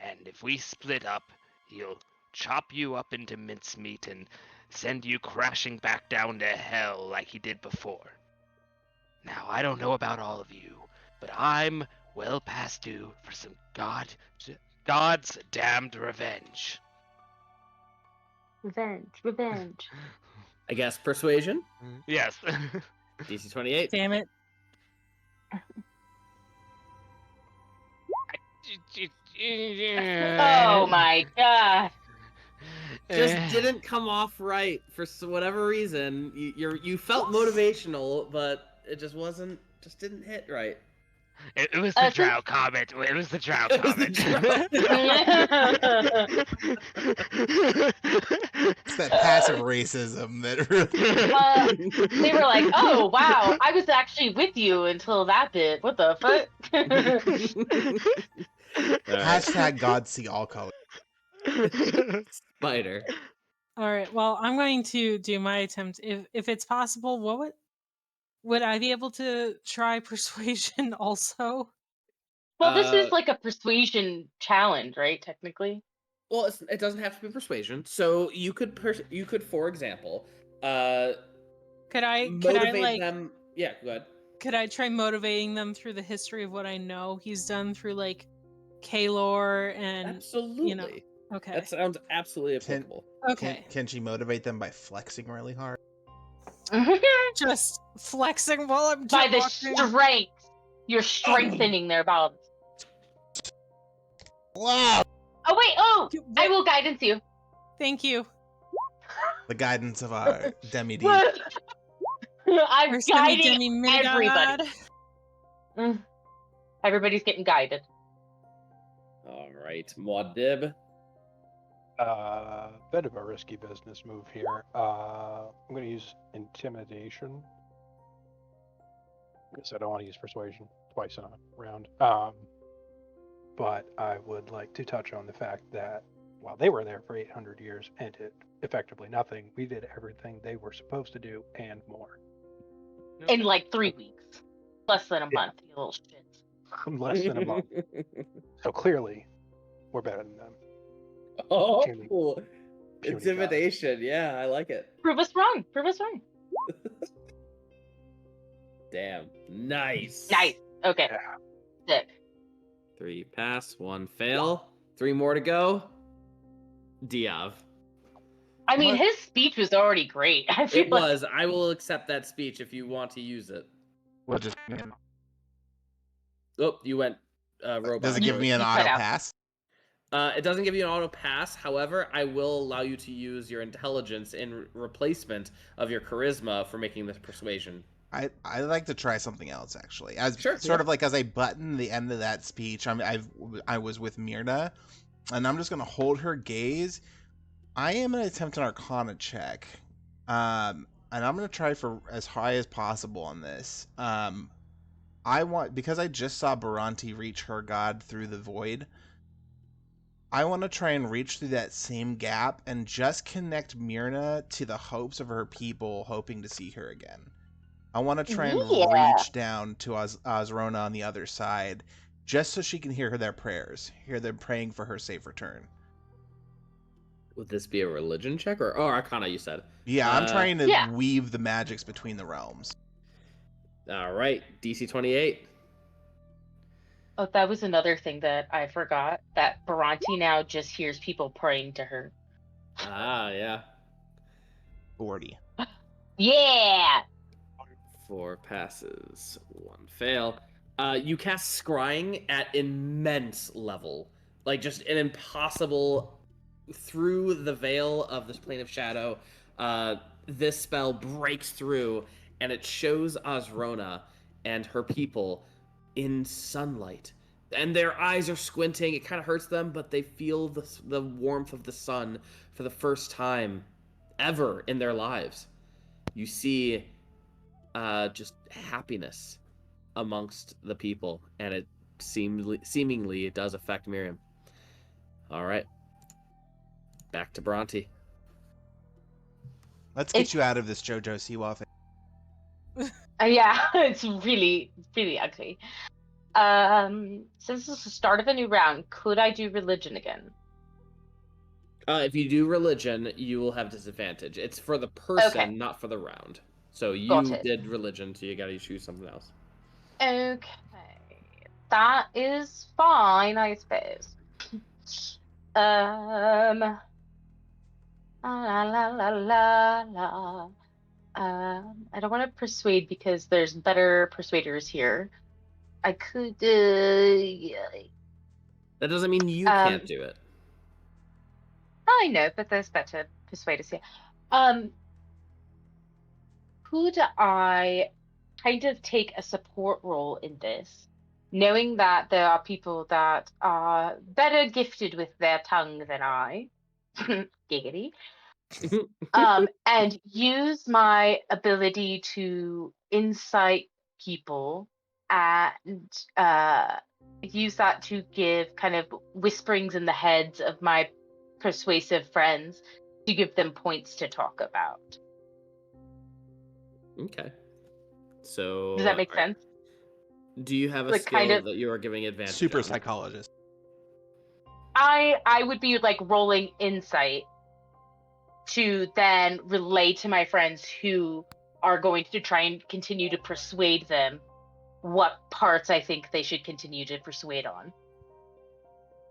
And if we split up, he'll chop you up into mincemeat and send you crashing back down to hell like he did before. Now, I don't know about all of you, but I'm well past due for some God's damned revenge. Revenge. I guess persuasion. Yes. DC 28. Damn it. Oh my god. Just didn't come off right for whatever reason. You felt motivational, but it just didn't hit right. It was the drow comment. It was the drow comment. It's that passive racism that really. They were like, "Oh wow, I was actually with you until that bit. What the fuck?" Hashtag God see all colors. Spider. All right. Well, I'm going to do my attempt. If it's possible, what would I be able to try persuasion also? Well, this is like a persuasion challenge, right? Technically. Well, it doesn't have to be persuasion. So you could, for example, Could I motivate like them. Yeah, go ahead. could I try motivating them through the history of what I know he's done through like Kaelor and Absolutely. okay. That sounds absolutely applicable. Okay. Can she motivate them by flexing really hard? Just flexing while I'm By the talking. strength, you're strengthening their bonds. Wow! Oh wait! Oh, I will guidance you. Thank you. The guidance of our demi-d. I'm Our guiding semi-demi-minigod. everybody. Everybody's getting guided. All right, Muad. Bit of a risky business move here. I'm going to use intimidation because I don't want to use persuasion twice in a round. But I would like to touch on the fact that while they were there for 800 years and did effectively nothing, we did everything they were supposed to do and more. In like 3 weeks, less than a month. You little shits. Less than a month. So clearly, we're better than them. Oh, Puny intimidation. Yeah, I like it. Prove us wrong. Prove us wrong. Damn. Nice. Nice. Okay. Yeah. Sick. 3 pass, 1 fail. 3 more to go. Diov. I mean, What? his speech was already great. I feel It like was. I will accept that speech if you want to use it. We'll just Oh, you went robot. Does it give mode. me an You cut auto out. pass? It doesn't give you an auto pass. However, I will allow you to use your intelligence in replacement of your charisma for making this persuasion. I like to try something else actually. As Sure, sort yeah. of like as I button the end of that speech, I was with Myrna, and I'm just gonna hold her gaze. I am gonna attempt an Arcana check, and I'm gonna try for as high as possible on this. I want, because I just saw Bhranti reach her god through the void. I want to try and reach through that same gap and just connect Myrna to the hopes of her people, hoping to see her again. I want to try and Yeah. reach down to Osrona on the other side, just so she can hear their prayers, hear them praying for her safe return. Would this be a religion check or Arcana? You said. Yeah, I'm trying to Yeah. weave the magics between the realms. All right, DC 28. Oh, that was another thing that I forgot. That Bhranti now just hears people praying to her. Ah, yeah. 40. Yeah. 4 passes, 1 fail. You cast scrying at immense level, like just an impossible. Through the veil of this plane of shadow, this spell breaks through, and it shows Osrona and her people in sunlight. And their eyes are squinting. It kind of hurts them, but they feel the warmth of the sun for the first time ever in their lives. You see just happiness amongst the people, and it seemingly it does affect Miriam. All right. Back to Bhranti. Let's get you out of this JoJo Siwa thing. Yeah, it's really, really ugly. Since it's the start of a new round, could I do religion again? If you do religion, you will have disadvantage. It's for the person, Okay. not for the round. So Got you it. did religion, so you gotta choose something else. Okay. That is fine, I suppose. La la la la la. I don't want to persuade because there's better persuaders here. I could. That doesn't mean you can't do it. I know, but there's better persuaders here. Could I kind of take a support role in this, knowing that there are people that are better gifted with their tongue than I, giggity, and use my ability to insight people and use that to give kind of whisperings in the heads of my persuasive friends to give them points to talk about. Okay. So Does that make sense? Do you have a Like, skill kind of- that you are giving advantage Super on? psychologist. I would be like rolling insight to then relay to my friends who are going to try and continue to persuade them what parts I think they should continue to persuade on.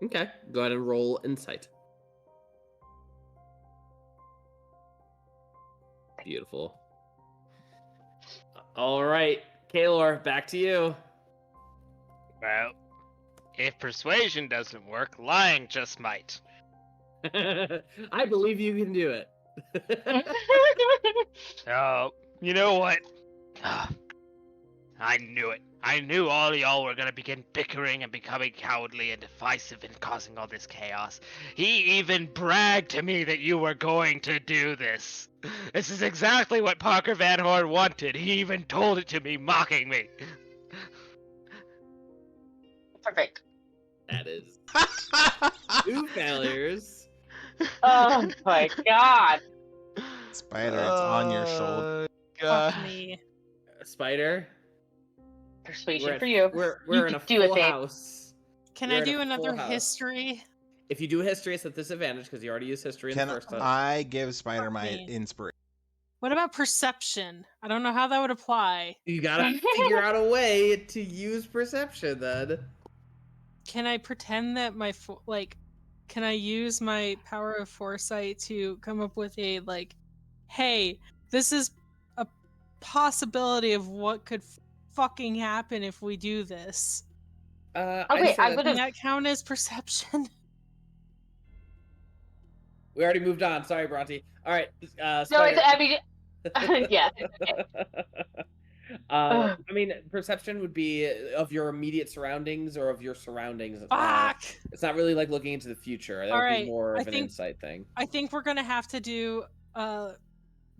Okay. Go ahead and roll insight. Beautiful. All right, Kaelor, back to you. Well, if persuasion doesn't work, lying just might. I believe you can do it. Oh, you know what? I knew it. I knew all y'all were gonna begin bickering and becoming cowardly and divisive and causing all this chaos. He even bragged to me that you were going to do this. This is exactly what Parker Van Horn wanted. He even told it to me, mocking me. Perfect. That is 2 failures. Oh my god. Spider, it's on your shoulder. Fuck me. Spider. Persuasion for you. We're You in a can do it, full babe. house. Can You're I in a do full another house. history? If you do history, it's at disadvantage because you already used history in Can the first time. I give Spider Fuck my me. inspiration? What about perception? I don't know how that would apply. You gotta figure out a way to use perception then. Can I pretend that can I use my power of foresight to come up with a hey, this is a possibility of what could fucking happen if we do this? Oh I'd wait, say I that- would Can have. that count as perception? We already moved on. Sorry, Bhranti. All right. No, it's. Spider. I mean, yeah. I mean, perception would be of your immediate surroundings or of your surroundings. Fuck! It's not really like looking into the future. That All would right, be more I of an think- insight thing. I think we're gonna have to do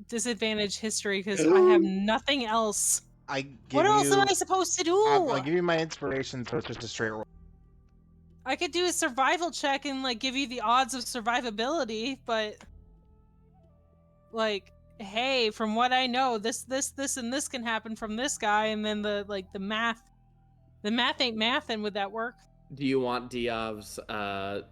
disadvantage history because I have nothing else. I give What else you. am I supposed to do? I'll give you my inspiration, so it's just a straight roll. I could do a survival check and give you the odds of survivability, but hey, from what I know, this, and this can happen from this guy, and then the math ain't mathin'. Would that work? Do you want Diov's Yes.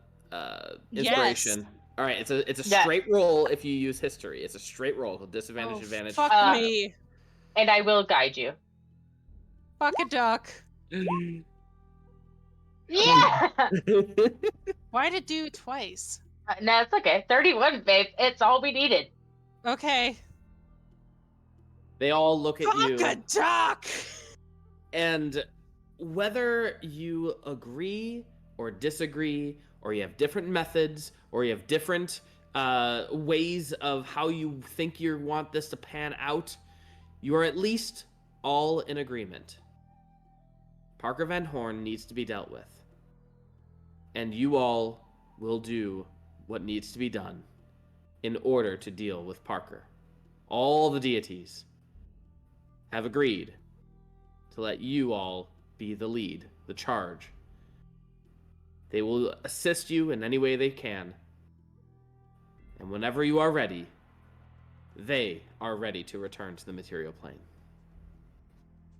inspiration? All right, it's a Yes. straight roll if you use history. It's a straight roll with disadvantage, Oh, advantage. fuck me. And I will guide you. Fuck a duck. Yeah. Why'd it do twice? No, it's okay. 31, babe. It's all we needed. Okay. They all look at Fuck you, a duck! and whether you agree or disagree, or you have different methods, or you have different ways of how you think you want this to pan out, you are at least all in agreement. Parker Van Horn needs to be dealt with. And you all will do what needs to be done in order to deal with Parker. All the deities have agreed to let you all be the lead, the charge. They will assist you in any way they can. And whenever you are ready, they are ready to return to the material plane.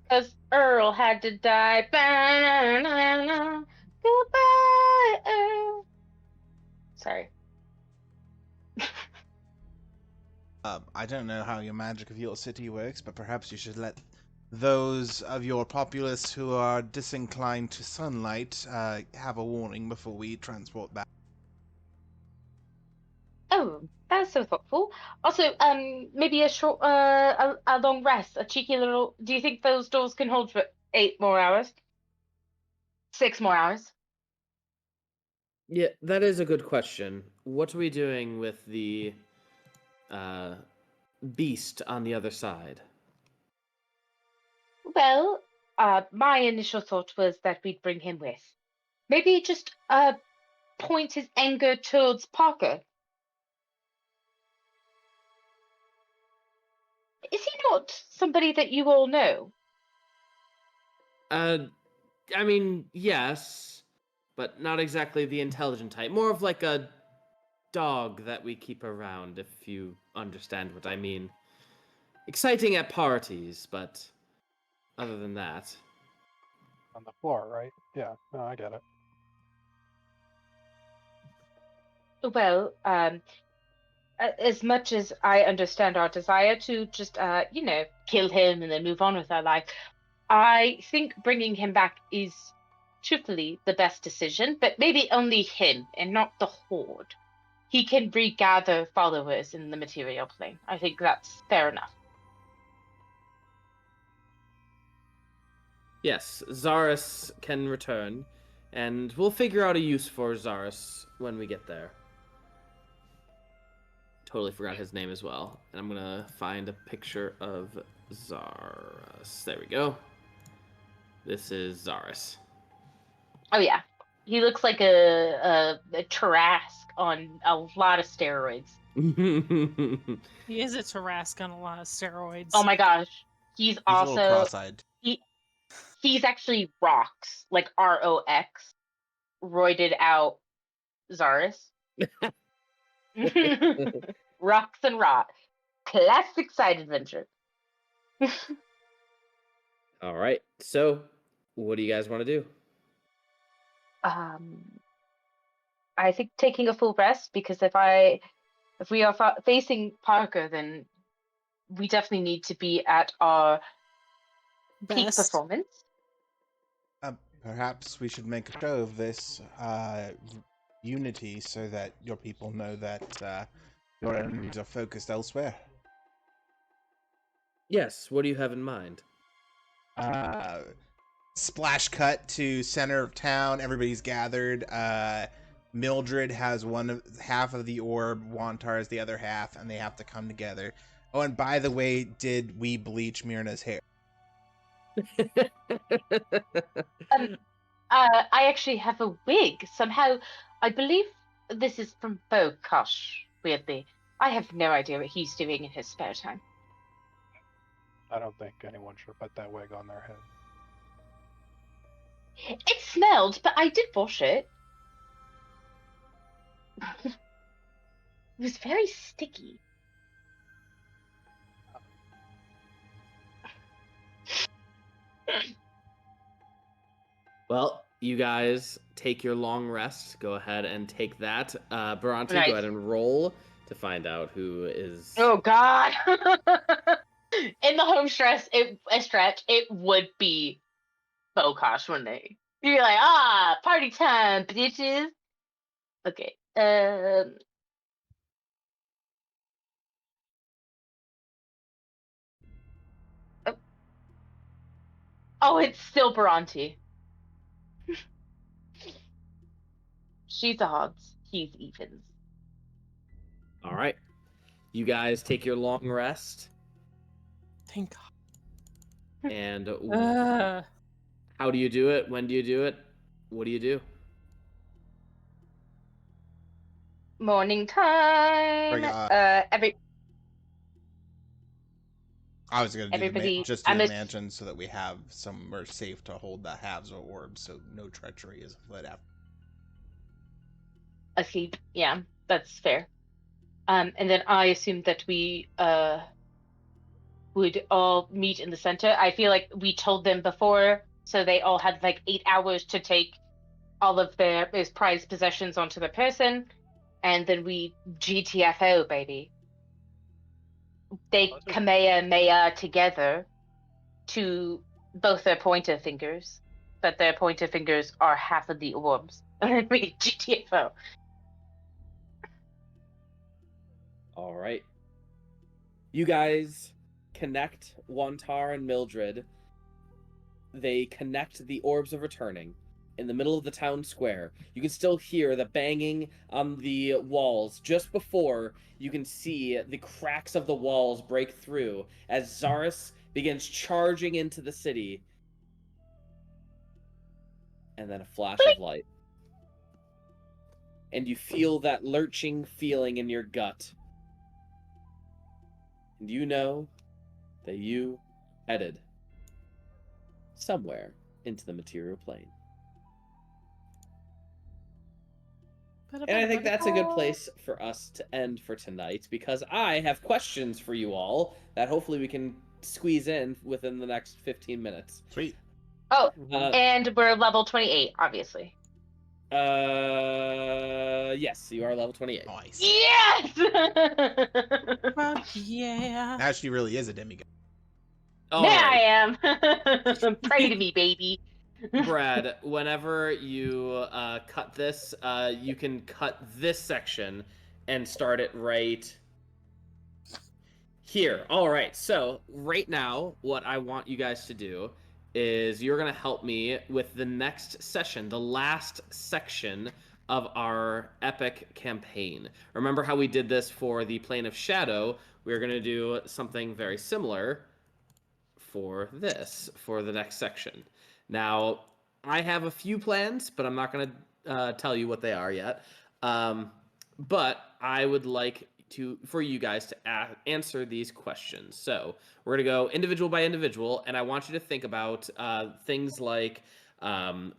Because Earl had to die. Ba-na-na-na. Goodbye, Earl. Sorry. I don't know how your magic of your city works, but perhaps you should let those of your populace who are disinclined to sunlight have a warning before we transport back. Oh, that's so thoughtful. Also, maybe a short, a long rest, a cheeky little. Do you think those doors can hold for 8 more hours? 6 more hours? Yeah, that is a good question. What are we doing with the beast on the other side? Well, my initial thought was that we'd bring him with. Maybe just point his anger towards Parker. Is he not somebody that you all know? I mean, yes, but not exactly the intelligent type. More of like a dog that we keep around, if you understand what I mean. Exciting at parties, but other than that. On the floor, right? Yeah, no, I get it. Well, as much as I understand our desire to just, kill him and then move on with our life, I think bringing him back is truthfully the best decision, but maybe only him and not the Horde. He can regather followers in the material plane. I think that's fair enough. Yes, Zaris can return, and we'll figure out a use for Zaris when we get there. Totally forgot his name as well. And I'm gonna find a picture of Zaris. There we go. This is Zaris. Oh yeah, he looks like a Tarrasque on a lot of steroids. He is a Tarrasque on a lot of steroids. Oh my gosh, he's He's a little also cross-eyed. he's actually Rox, like ROX, roided out Zaris. Rocks and Rot. Classic side adventure. All right. So, what do you guys want to do? I think taking a full rest, because if we are facing Parker, then we definitely need to be at our peak Best. performance. Perhaps we should make a show of this unity so that your people know that your enemies are focused elsewhere. Yes, what do you have in mind? Splash cut to center of town. Everybody's gathered. Mildred has half of the orb. Wantar has the other half, and they have to come together. Oh, and by the way, did we bleach Myrna's hair? I actually have a wig. Somehow, I believe this is from Bokosh, weirdly. I have no idea what he's doing in his spare time. I don't think anyone should put that wig on their head. It smelled, but I did wash it. It was very sticky. Well, you guys take your long rest. Go ahead and take that. Bhranti, Nice. go ahead and roll to find out who is. Oh God! In the home stretch, it would be Bokosh, wouldn't it? You'd be like, party time, bitches. Okay. Oh, it's still Bhranti. She's the odds. He's evens. All right. You guys take your long rest. Thank God. And Uh, how do you do it? When do you do it? What do you do? Morning time. I was gonna do Everybody- just do the mansion so that we have somewhere safe to hold the halves of orbs, so no treachery is let out. Asleep. Yeah, that's fair. And then I assume that we would all meet in the center. I feel like we told them before, so they all had like 8 hours to take all of their prized possessions onto their person, and then we GTFO, baby. They Kamehameha together to both their pointer fingers, but their pointer fingers are half of the orbs. And then we GTFO. All right. You guys connect Wantar and Mildred. They connect the orbs of returning in the middle of the town square. You can still hear the banging on the walls just before you can see the cracks of the walls break through as Zaris begins charging into the city. And then a flash of light. And you feel that lurching feeling in your gut. And you know that you headed somewhere into the material plane. And I think that's a good place for us to end for tonight, because I have questions for you all that hopefully we can squeeze in within the next 15 minutes. Sweet. Oh, and we're level 28, obviously. Yes, you are level 28. Nice. Yes! fuck yeah. Now she really is a demigod. All There right. I am. Pray to me, baby. Brad, whenever you cut this, you can cut this section and start it right here. All right. So right now, what I want you guys to do is you're going to help me with the next session, the last section of our epic campaign. Remember how we did this for the Plane of Shadow? We're going to do something very similar for this, for the next section. Now, I have a few plans, but I'm not going to tell you what they are yet. But I would like for you guys to answer these questions. So we're going to go individual by individual, and I want you to think about things like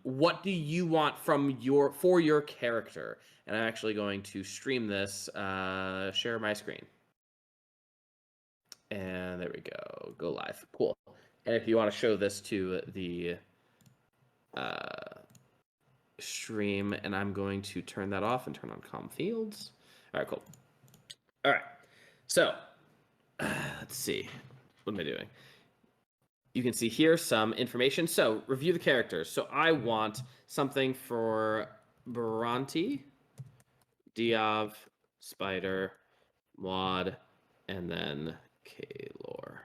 what do you want for your character? And I'm actually going to stream this, share my screen. And there we go. Go live. Cool. And if you want to show this to the stream, and I'm going to turn that off and turn on comm fields. All right, cool. All right. So let's see. What am I doing? You can see here some information. So review the characters. So I want something for Bhranti, Diov, Spider, Muad, and then Kaelor.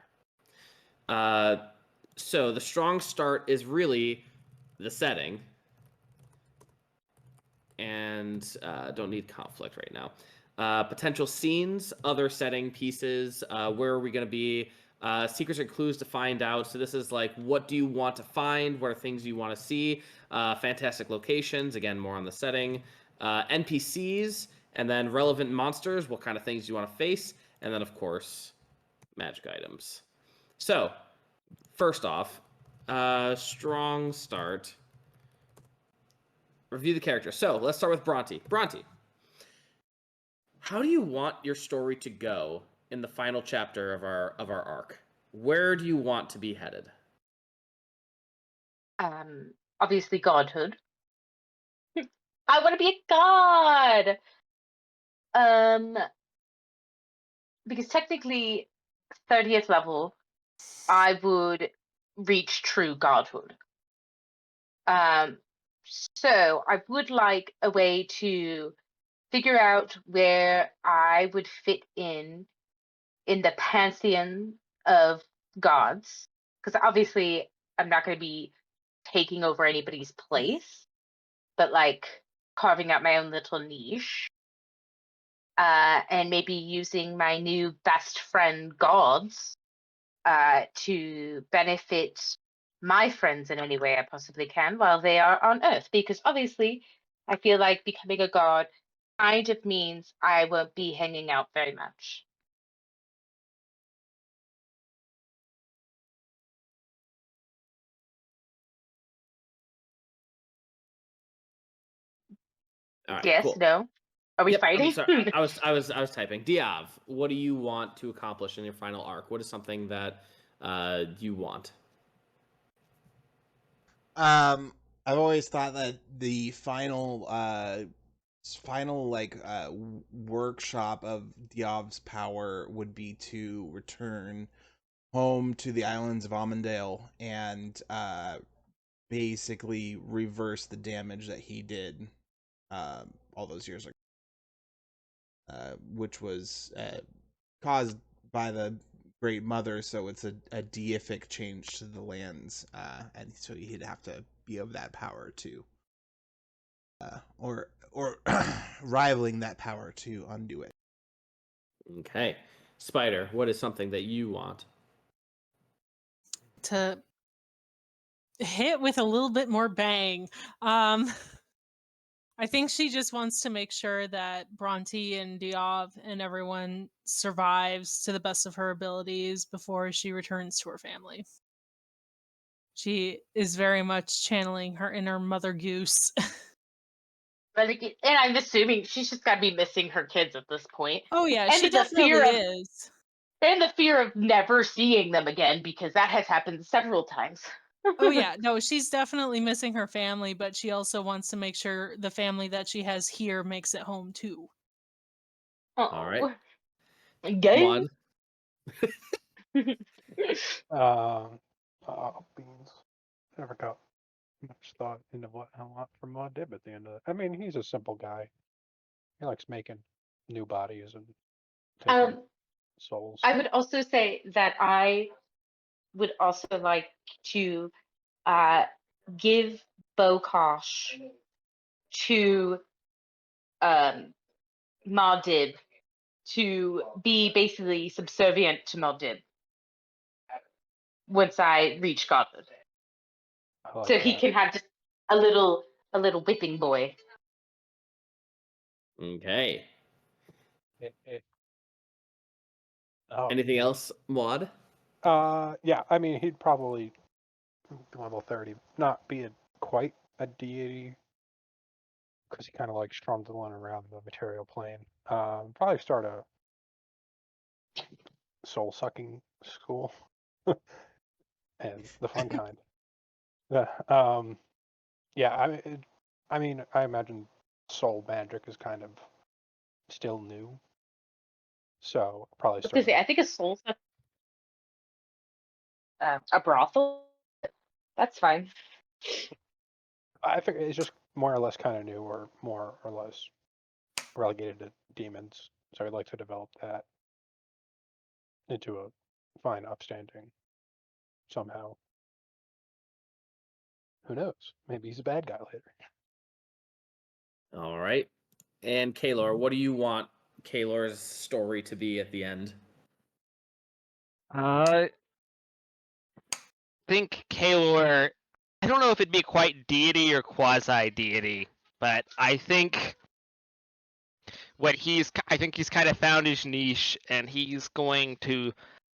So the strong start is really the setting, and don't need conflict right now. Potential scenes, other setting pieces. Where are we going to be? Secrets and clues to find out. So this is like, what do you want to find? What are things you want to see? Fantastic locations. Again, more on the setting. NPCs, and then relevant monsters. What kind of things you want to face? And then, of course, magic items. So, first off, strong start. Review the character. So let's start with Bhranti. Bhranti, how do you want your story to go in the final chapter of our arc? Where do you want to be headed? Obviously godhood. I want to be a god. Because technically, 30th level, I would reach true godhood. So I would like a way to figure out where I would fit in the pantheon of gods, because obviously I'm not going to be taking over anybody's place, but like carving out my own little niche, and maybe using my new best friend gods to benefit my friends in any way I possibly can while they are on Earth, because obviously I feel like becoming a god kind of means I won't be hanging out very much. All right, Yes, cool. no? Are we Yep, I'm fighting? sorry. I was typing. Diav, what do you want to accomplish in your final arc? What is something that you want? I've always thought that the final workshop of Diov's power would be to return home to the islands of Amundale and basically reverse the damage that he did all those years ago, which was caused by the Great Mother. So it's a deific change to the lands, and so he'd have to be of that power to, or rivaling that power to undo it. Okay. Spider, what is something that you want? To hit with a little bit more bang. I think she just wants to make sure that Bhranti and Diov and everyone survives to the best of her abilities before she returns to her family. She is very much channeling her inner Mother Goose. And I'm assuming she's just got to be missing her kids at this point. Oh yeah, And she the fear definitely of is. and the fear of never seeing them again, because that has happened several times. Oh yeah, no, she's definitely missing her family, but she also wants to make sure the family that she has here makes it home too. All right. Gay. One. Beans. I forgot much thought into what I want from Dib at the end of it. I mean, he's a simple guy. He likes making new bodies and taking souls. I would also say that I would also like to give Bokosh to Maldib to be basically subservient to Maldib once I reach godhood. I like So he that. can have just a little whipping boy. Okay. Oh, Anything else, Muad? yeah. I mean, he'd probably level 30, not be quite a deity, because he kind of like strundling around the material plane. Probably start a soul sucking school, and the fun kind. Yeah. Yeah. I mean, I imagine soul magic is kind of still new, So probably I was start. gonna say, I think a soul set, a brothel. That's fine. I figure it's just more or less kind of new, or more or less relegated to demons. So I'd like to develop that into a fine upstanding somehow. Who knows? Maybe he's a bad guy later. All right. And Kaelor, what do you want Kaelor's story to be at the end? Think Kaelor. I don't know if it'd be quite deity or quasi deity, but I think I think he's kind of found his niche, and he's going to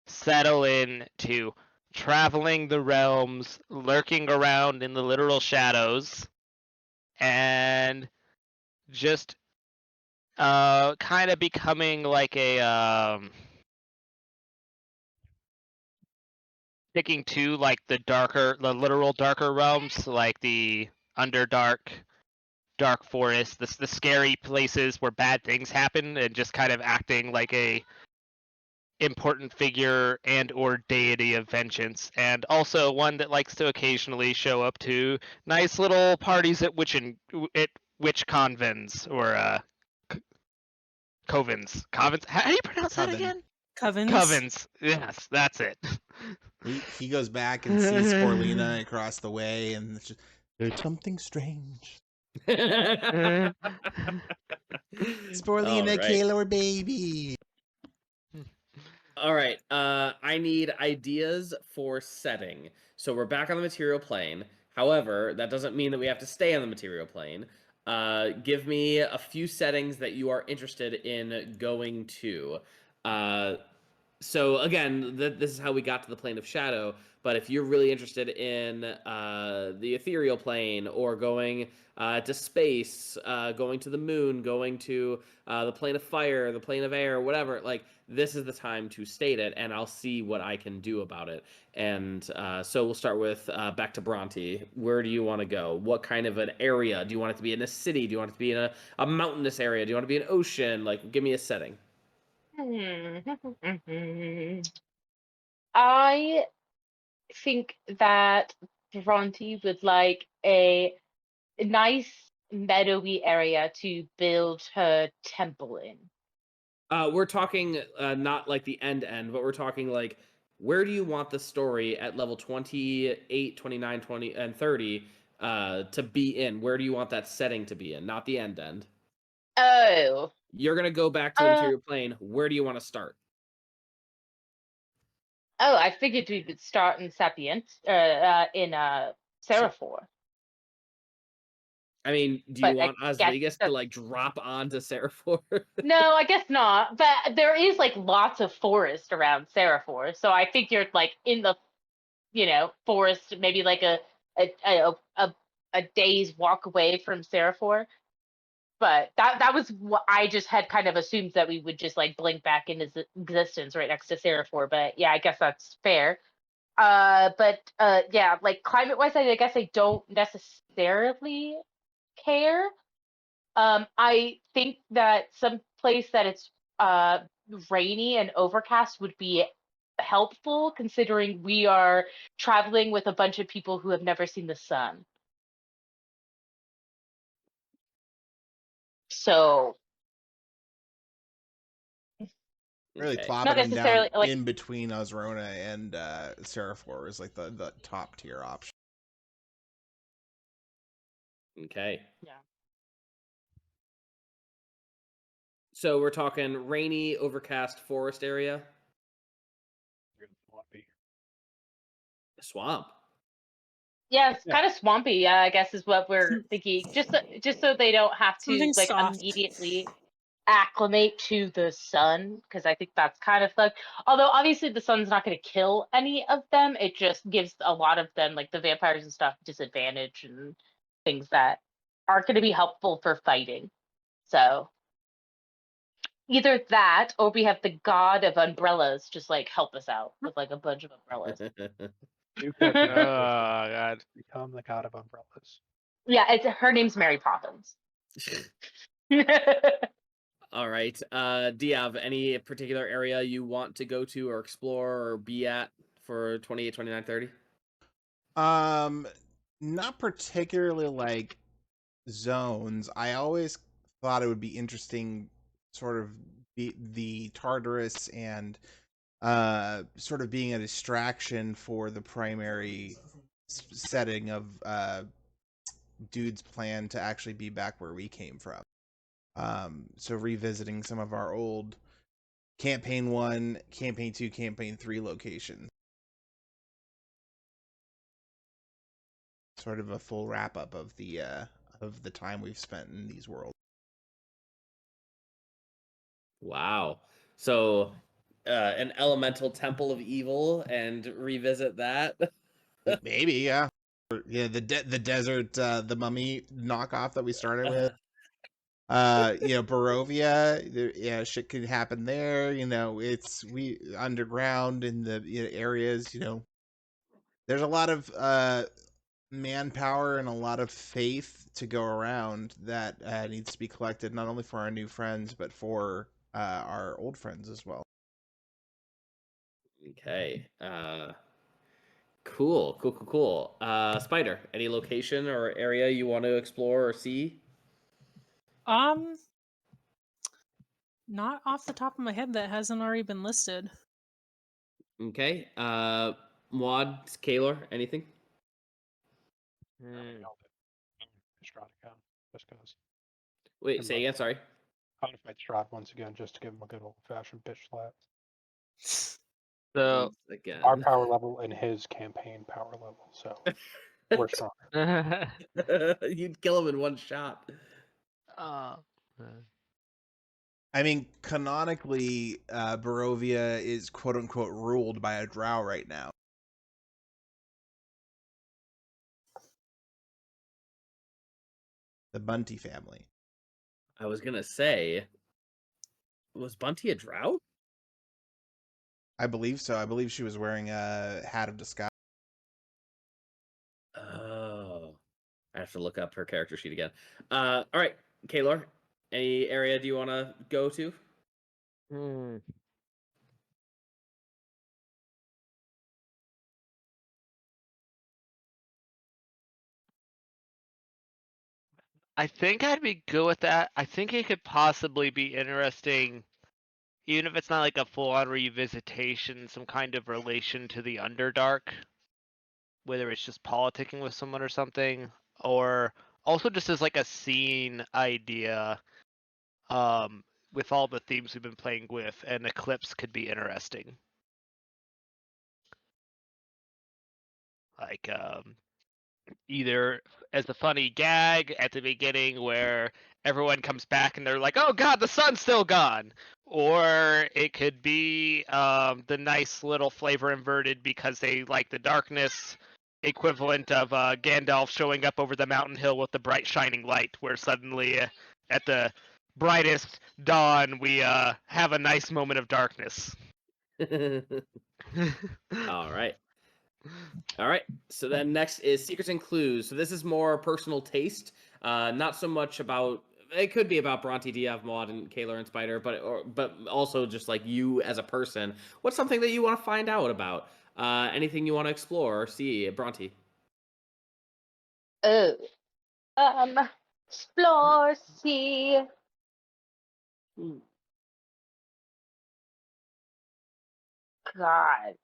settle in to traveling the realms, lurking around in the literal shadows, and just kind of becoming like a sticking to like the literal darker realms, like the Underdark, Dark Forest, the scary places where bad things happen, and just kind of acting like a important figure and or deity of vengeance, and also one that likes to occasionally show up to nice little parties at witch convents or covens. How do you pronounce that Coven. again? Covens. Covens. Yes, that's it. He goes back and sees Sporlina across the way, and it's just, there's something strange. Sporlina, All right. Kaelor, baby. All right. I need ideas for setting. So we're back on the material plane. However, that doesn't mean that we have to stay on the material plane. Give me a few settings that you are interested in going to. So again, this is how we got to the plane of shadow. But if you're really interested in the ethereal plane, or going to space, going to the moon, going to the plane of fire, the plane of air, whatever, like, this is the time to state it, and I'll see what I can do about it. And so we'll start with back to Bhranti. Where do you want to go? What kind of an area? Do you want it to be in a city? Do you want it to be in a mountainous area? Do you want it to be an ocean? Like, give me a setting. I think that Bronte would like a nice meadowy area to build her temple in. We're talking not like the end, but we're talking like, where do you want the story at level 28, 29, 20, and 30 to be in? Where do you want that setting to be in? Not the end. Oh. You're going to go back to the material plane. Where do you want to start? Oh, I figured we would start in Sapient, in Seraphor. I mean, do you But want I guess Osvegas to like drop onto Seraphor? No, I guess not. But there is like lots of forest around Seraphor, so I figured like in the, forest, maybe like a day's walk away from Seraphor. But that was what I just had kind of assumed, that we would just like blink back into existence right next to Seraphor. But yeah, I guess that's fair. But yeah, like climate wise, I guess I don't necessarily care. I think that some place that it's rainy and overcast would be helpful, considering we are traveling with a bunch of people who have never seen the sun. So Really Okay. plopping not him down necessarily like in between Osrona and Seraphor is like the top tier option. Okay. yeah. So we're talking rainy, overcast forest area? Swamp. Yeah, it's Yeah. kind of swampy, I guess is what we're thinking. Just so they don't have to Something like soft. immediately acclimate to the sun, because I think that's kind of fucked. Although obviously the sun's not going to kill any of them, it just gives a lot of them, like the vampires and stuff, disadvantage and things that aren't going to be helpful for fighting. So either that, or we have the god of umbrellas just like help us out with like a bunch of umbrellas. You could Oh God. become the god of umbrellas. Yeah, her name's Mary Poppins. All right. Diov, any particular area you want to go to or explore or be at for 28, 29, 30? Not particularly like zones. I always thought it would be interesting, sort of the Tartarus and sort of being a distraction for the primary setting of Dude's plan to actually be back where we came from. So revisiting some of our old campaign 1, campaign 2, campaign 3 locations. Sort of a full wrap up of the time we've spent in these worlds. Wow. So an elemental temple of evil and revisit that. Maybe, yeah. Yeah, the desert, the mummy knockoff that we started with. Barovia, shit could happen there. It's underground in the areas. There's a lot of manpower and a lot of faith to go around that needs to be collected, not only for our new friends but for our old friends as well. Okay. Cool. Spider, any location or area you want to explore or see? Not off the top of my head that hasn't already been listed. Okay. Muad, Kaelor, anything? Strahd again, just because. Wait, say again, sorry. I'm gonna fight Strahd once again, just to give him a good old-fashioned bitch slap. So Again. Our power level and his campaign power level, so we're stronger. You'd kill him in one shot. I mean, canonically, Barovia is quote unquote ruled by a drow right now. The Bhranti family. I was gonna say, was Bhranti a drow? I believe so. I believe she was wearing a hat of disguise. Oh, I have to look up her character sheet again. All right, Kaelor, any area do you want to go to? I think I'd be good with that. I think it could possibly be interesting, even if it's not like a full-on revisitation, some kind of relation to the Underdark, whether it's just politicking with someone or something, or also just as like a scene idea. With all the themes we've been playing with, an eclipse could be interesting. Like either as a funny gag at the beginning where everyone comes back and they're like, oh god, the sun's still gone, or it could be the nice little flavor inverted because they like the darkness equivalent of Gandalf showing up over the mountain hill with the bright shining light, where suddenly at the brightest dawn we have a nice moment of darkness. All right. So then next is Secrets and Clues. So this is more personal taste, not so much about. It could be about Bhranti, Diov, Muad, and Kaelor and Spider, but also just like you as a person. What's something that you want to find out about? Anything you want to explore or see, Bhranti? Explore, see. God.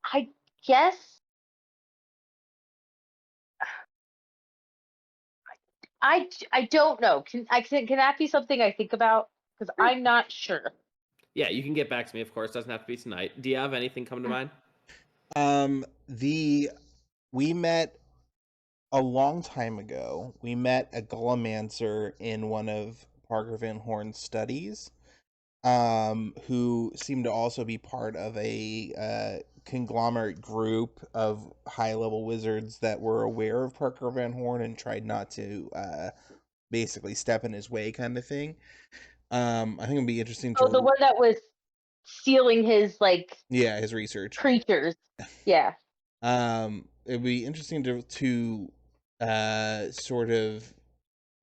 I guess I don't know. Can that be something I think about? Because I'm not sure. Yeah, you can get back to me, of course. Doesn't have to be tonight. Do you have anything come to mind? We met a long time ago. We met a Gullimancer in one of Parker Van Horn's studies, who seemed to also be part of a conglomerate group of high-level wizards that were aware of Parker Van Horn and tried not to basically step in his way, kind of thing. I think it'd be interesting to. Oh, the one that was stealing his his research creatures. Yeah. it'd be interesting to sort of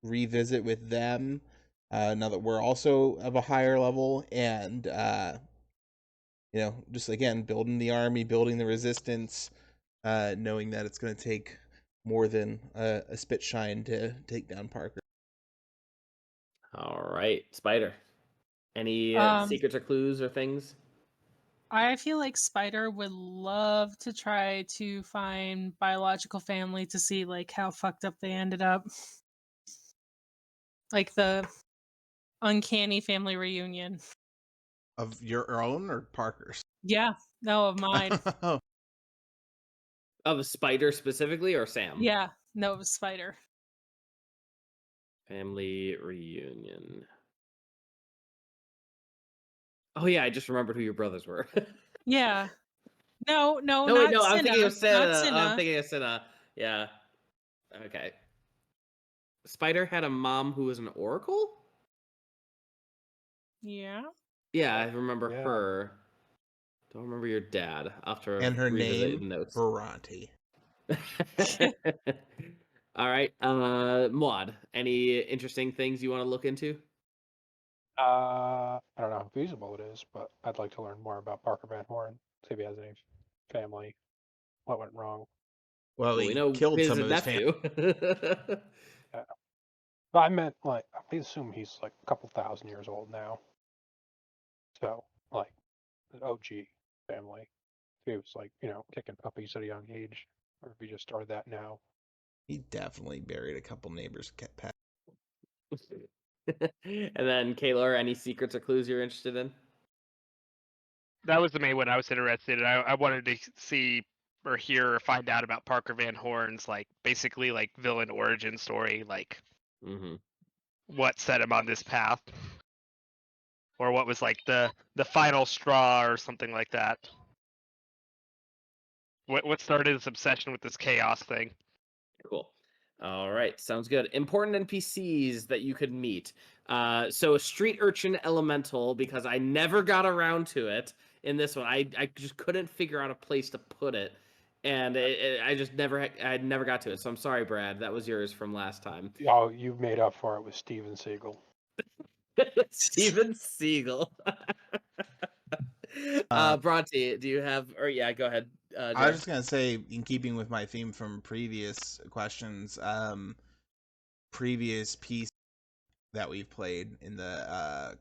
revisit with them now that we're also of a higher level, and just again building the army, building the resistance, knowing that it's going to take more than a spit shine to take down Parker. All right, Spider. Any secrets or clues or things? I feel like Spider would love to try to find biological family to see like how fucked up they ended up. Like the uncanny family reunion. Of your own or Parker's? Yeah, no, of mine. Of Spider specifically or Sam? Yeah, no, it was Spider. Family reunion. Oh yeah, I just remembered who your brothers were. Yeah. No, no, not wait, no, I'm Cinna, thinking of not Cinna. Cinna. I'm thinking of Cinna. Yeah. Okay. Spider had a mom who was an oracle? Yeah. Yeah, I remember Yeah. her. Don't remember your dad. I'll have to And her revisit name, the notes. Bhranti. All right, Muad, any interesting things you want to look into? I don't know how feasible it is, but I'd like to learn more about Parker Van Horn. See if he has any family. What went wrong? Well, Well, we he know killed his some of his family. nephew. Yeah. But I meant like I assume he's like a couple thousand years old now. So like an OG family. If he was like kicking puppies at a young age, or if he just started that now. He definitely buried a couple neighbors' pet. And then Kaelor, any secrets or clues you're interested in? That was the main one I was interested in. I wanted to see or hear or find out about Parker Van Horn's basically villain origin story, Mm-hmm. what set him on this path, or what was the final straw or something like that. What started his obsession with this chaos thing? Cool. All right, sounds good. Important NPCs that you could meet. So a street urchin elemental, because I never got around to it in this one. I just couldn't figure out a place to put it, and I just I never got to it. So I'm sorry, Brad. That was yours from last time. Oh, you made up for it with Steven Seagal. Steven Seagal. Bhranti, do you have? Or yeah, go ahead. I was just gonna say, in keeping with my theme from previous questions, previous piece that we've played in the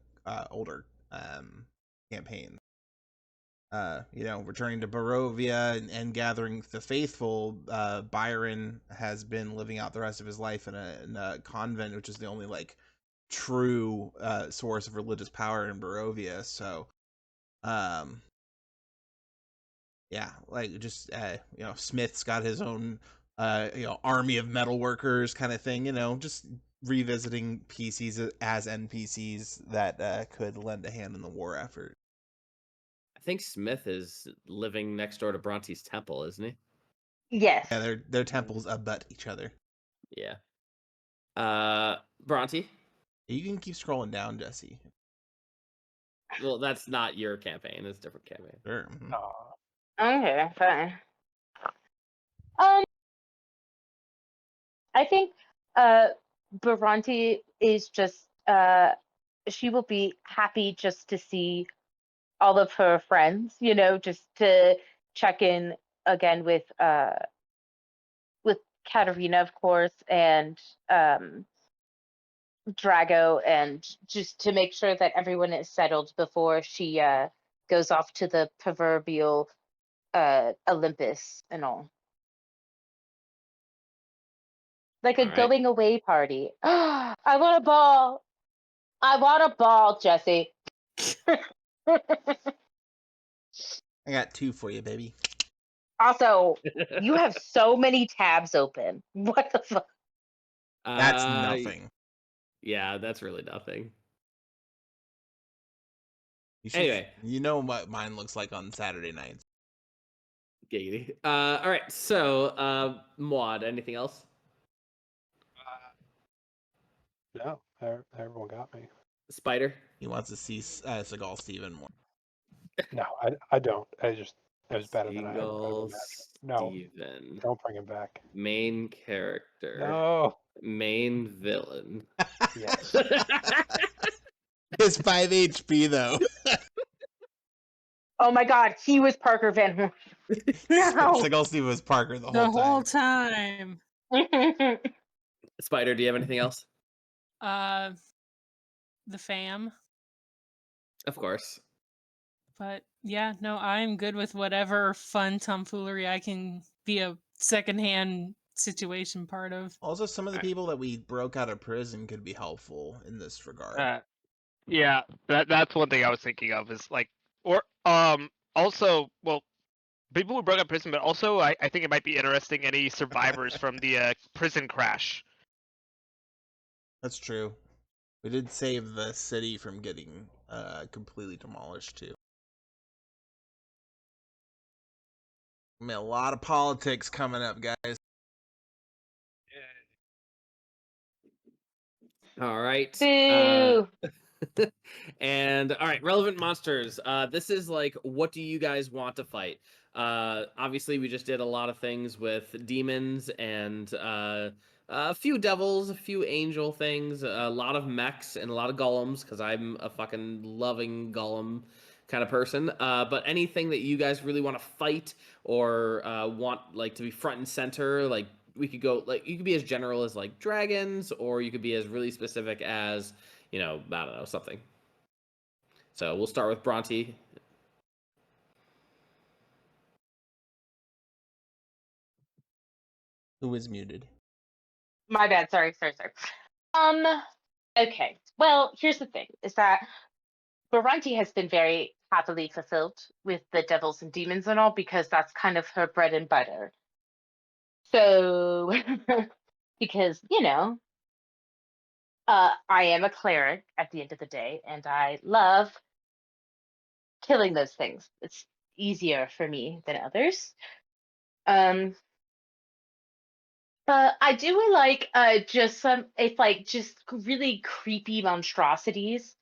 older campaign, returning to Barovia and gathering the faithful. Byron has been living out the rest of his life in a convent, which is the only true source of religious power in Barovia. So, yeah, just Smith's got his own army of metal workers kind of thing. Just revisiting PCs as NPCs that could lend a hand in the war effort. I think Smith is living next door to Bronte's temple, isn't he? Yes. Yeah, their temples abut each other. Yeah. Bhranti? You can keep scrolling down, Jesse. Well, that's not your campaign. It's a different campaign. Sure. Okay, fine. I think Bhranti is just she will be happy just to see all of her friends, just to check in again with Katerina, of course, and Drago, and just to make sure that everyone is settled before she goes off to the proverbial Olympus and all. Like a All right. going away party. I want a ball. I want a ball, Jesse. I got 2 for you, baby. Also, you have so many tabs open. What the fuck? That's nothing. Yeah, that's really nothing. Anyway, you know what mine looks like on Saturday nights. Giggity. All right. So, Muad, anything else? No, everyone got me. Spider? He wants to see Seagal Steven more. No, I don't. I just It was better than I could Single imagine. No, Steven. don't bring him back. Main character. No. Main villain. Yes. His 5 HP though. Oh my God, he was Parker Van Horn. No. Single Steve was Parker the The whole whole time. time. Spider, do you have anything else? The fam. Of course. But yeah, no, I'm good with whatever fun tomfoolery I can be a secondhand situation part of. Also, some of the Alright. people that we broke out of prison could be helpful in this regard. Yeah, that's one thing I was thinking of is like, or also, well, people who broke up prison, but also I think it might be interesting any survivors from the prison crash. That's true. We did save the city from getting completely demolished too. I mean, a lot of politics coming up, guys. All right. Boo. And all right, relevant monsters. This is like, what do you guys want to fight? Obviously, we just did a lot of things with demons and a few devils, a few angel things, a lot of mechs, and a lot of golems because I'm a fucking loving golem kind of person. But anything that you guys really want to fight or want like to be front and center, like we could go like you could be as general as like dragons, or you could be as really specific as I don't know, something. So we'll start with Bhranti. Who is muted? My bad. Sorry. Okay. Well, here's the thing: is that Bhranti has been very happily fulfilled with the devils and demons and all because that's kind of her bread and butter. So, because I am a cleric at the end of the day, and I love killing those things. It's easier for me than others. But I do like just really creepy monstrosities,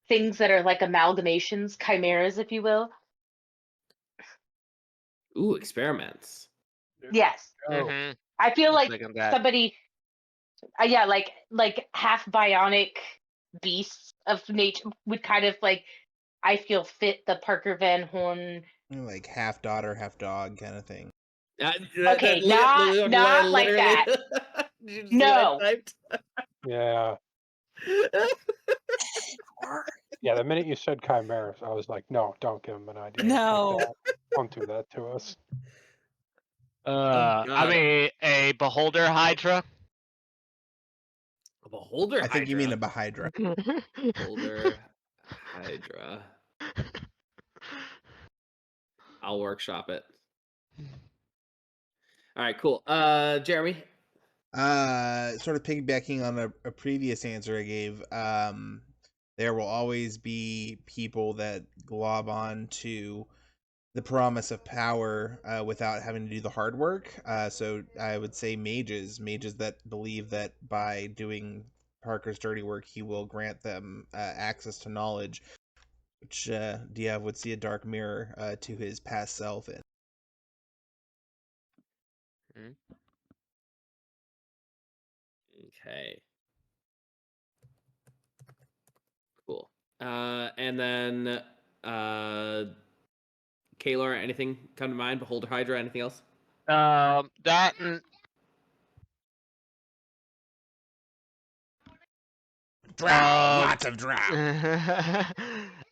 things that are like amalgamations, chimeras, if you will. Ooh, experiments. Yes, Oh. I feel like Second that. somebody, yeah, like half bionic beasts of nature would kind of like I feel fit the Parker Van Horn. Like half daughter, half dog kind of thing. Okay, not like that. Did you just see No. what I typed? Yeah. Yeah, the minute you said chimeras, I was like, no, don't give him an idea. No. Like that. Don't do that to us. I God. mean, a beholder hydra. A beholder I think you mean a hydra. Bahydra. Beholder hydra. I'll workshop it. All right, cool. Jeremy. Sort of piggybacking on a previous answer I gave. There will always be people that glob on to the promise of power without having to do the hard work. So I would say mages that believe that by doing Parker's dirty work, he will grant them access to knowledge, which Diov would see a dark mirror to his past self in. Okay. Cool. And then Kaelor, anything come to mind? Beholder hydra, anything else? That Drow, lots of drow.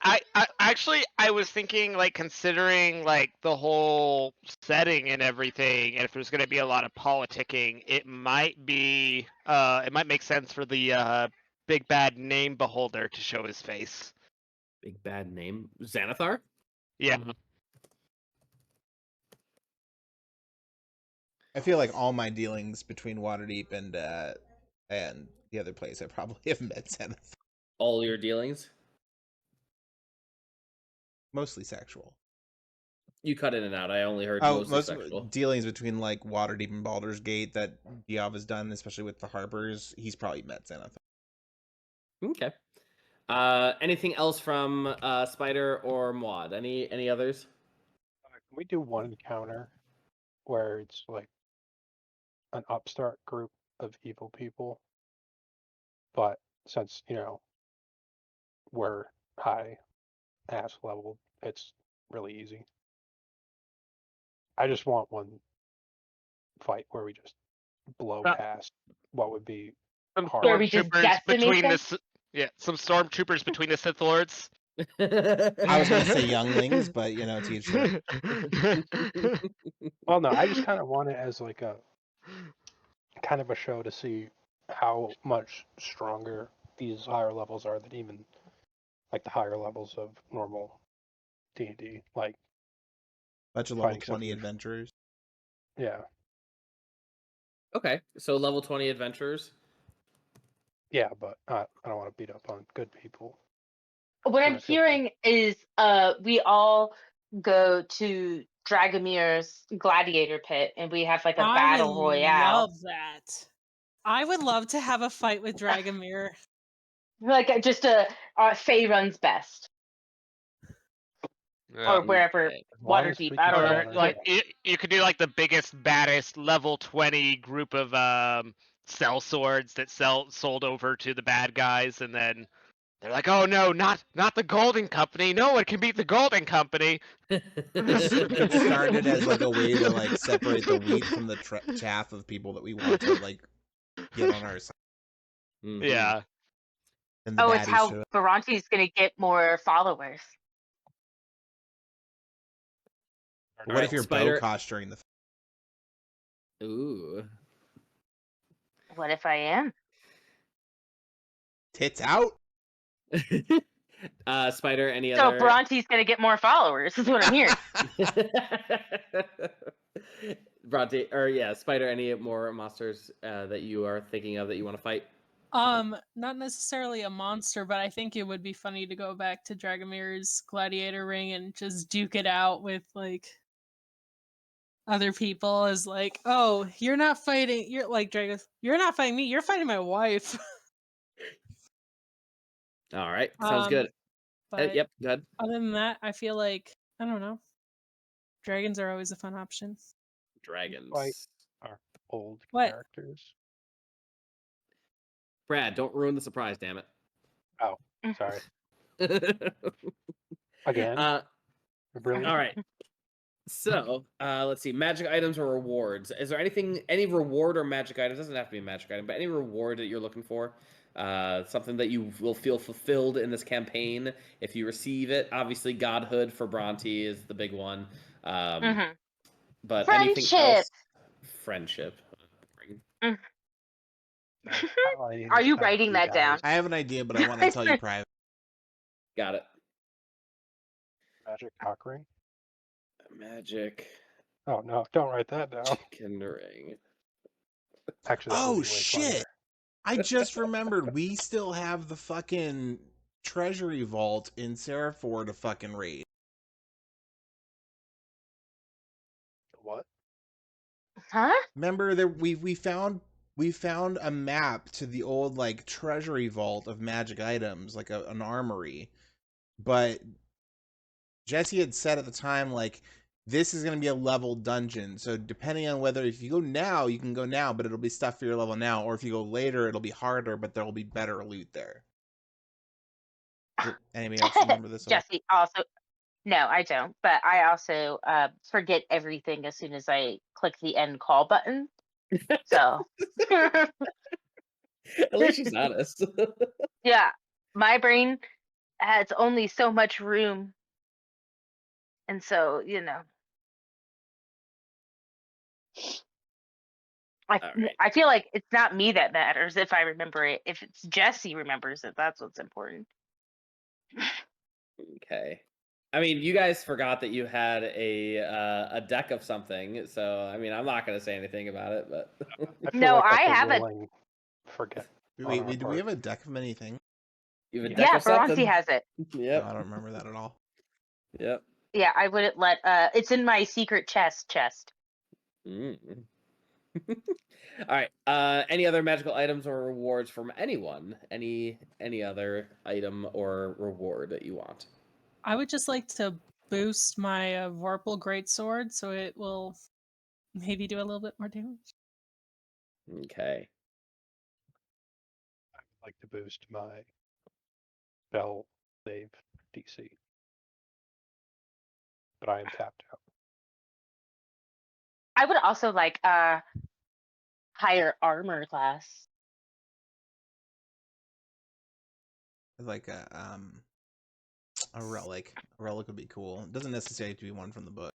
I actually I was thinking like considering like the whole setting and everything, and if there's going to be a lot of politicking, it might make sense for the big bad name beholder to show his face. Big bad name, Xanathar. Yeah. I feel like all my dealings between Waterdeep and the other place, I probably have met Zenith. All your dealings. Mostly sexual. You cut in and out. I only heard Oh, mostly most sexual. dealings between like Waterdeep and Baldur's Gate that Diov has done, especially with the Harpers. He's probably met Zenith. Okay. Anything else from Spider or Muad? Any others? Can We do one encounter where it's like an upstart group of evil people, but since we're high ass level, it's really easy. I just want one fight where we just blow past what would be hard. Where we just Stormtroopers decimate between them? some stormtroopers between the Sith Lords. I was going to say younglings, but to each their own. Well, no, I just kind of want it as like a kind of a show to see how much stronger these higher levels are than even like the higher levels of normal D&D. Like Bunch of level fighting 20 something. adventurers. Yeah, Okay, so level 20 adventurers. yeah, but I don't want to beat up on good people. What I'm I feel bad. hearing is we all go to Dragomir's gladiator pit and we have like a battle I would royale. love that. I would love to have a fight with Dragomir. Like just Faye runs best. Or wherever Okay. As long as Waterdeep, we I can don't Or know. honor like it. you could do like the biggest, baddest level 20 group of cell swords that sold over to the bad guys, and then they're like, "Oh no, not the Golden Company! No one can beat the Golden Company!" It started as like a way to like separate the wheat from the chaff of people that we want to like get on our side. Mhm. Yeah. And the Oh, it's baddies how show up. Bhranti's gonna get more followers. What Alright, if you're Spider- Bokosh during the Ooh. What if I am? tits out? Spider, any So other? Bhranti's gonna get more followers, is what I'm hearing. Bhranti, or yeah, Spider, any more monsters that you are thinking of that you want to fight? Not necessarily a monster, but I think it would be funny to go back to Dragomir's gladiator ring and just duke it out with like other people as like, oh, you're not fighting, you're like Dragos, you're not fighting me, you're fighting my wife. All right, sounds good. But Yep, good. other than that, I feel like I don't know. Dragons are always a fun option. Dragons. Fight. Our old What? characters. Brad, don't ruin the surprise, damn Oh, sorry. it. Again? Really? All right. So, let's see. Magic items or rewards. Is there any reward or magic item? It doesn't have to be a magic item, but any reward that you're looking for? Something that you will feel fulfilled in this campaign if you receive it. Obviously, godhood for Bhranti is the big one. Mhm. But anything Friendship! else? Friendship. Are you writing that down? I have an idea, but I want to tell you private. Got it. Magic cock ring? Magic Oh no, don't write that down. chicken ring. Actually, that would Oh be way shit! funnier. I just remembered we still have the fucking treasury vault in Seraphor to fucking raid. What? Huh? Remember that we found a map to the old like treasury vault of magic items, like an armory. But Jesse had said at the time like this is going to be a level dungeon. So depending on whether if you go now, you can go now, but it'll be stuff for your level now, or if you go later, it'll be harder, but there'll be better loot there. Anybody else remember this? Jesse also. No, I don't. But I also forget everything as soon as I click the end call button. So. At least she's honest. Yeah, my brain has only so much room. And so, All right. I feel like it's not me that matters if I remember it. If it's Jesse remembers it, that's what's important. Okay. I mean, you guys forgot that you had a deck of something, so I mean, I'm not gonna say anything about it, but I feel No, like I that's a haven't. willing forget. Wait, on our do we part. have a deck of many things? you have a Yeah. deck Yeah, of something. Bhranti has it. No, Yep. I don't remember that at all. Yep. Yeah, I wouldn't let. It's in my secret chest. Mm. All right. Any other magical items or rewards from anyone? Any other item or reward that you want? I would just like to boost my Vorpal Greatsword so it will maybe do a little bit more damage. Okay. I would like to boost my spell save DC, but I am tapped out. I would also like a higher armor class. Like a relic. A relic would be cool. It doesn't necessarily have to be one from the book.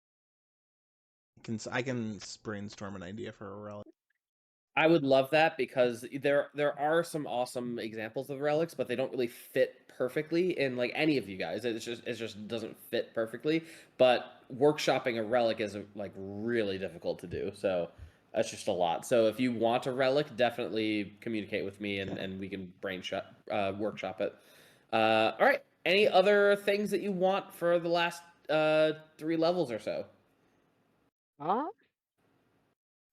I can brainstorm an idea for a relic. I would love that because there are some awesome examples of relics, but they don't really fit perfectly in like any of you guys. It just doesn't fit perfectly. But workshopping a relic is like really difficult to do. So that's just a lot. So if you want a relic, definitely communicate with me and we can workshop it. All right. Any other things that you want for the last 3 levels or so? Huh?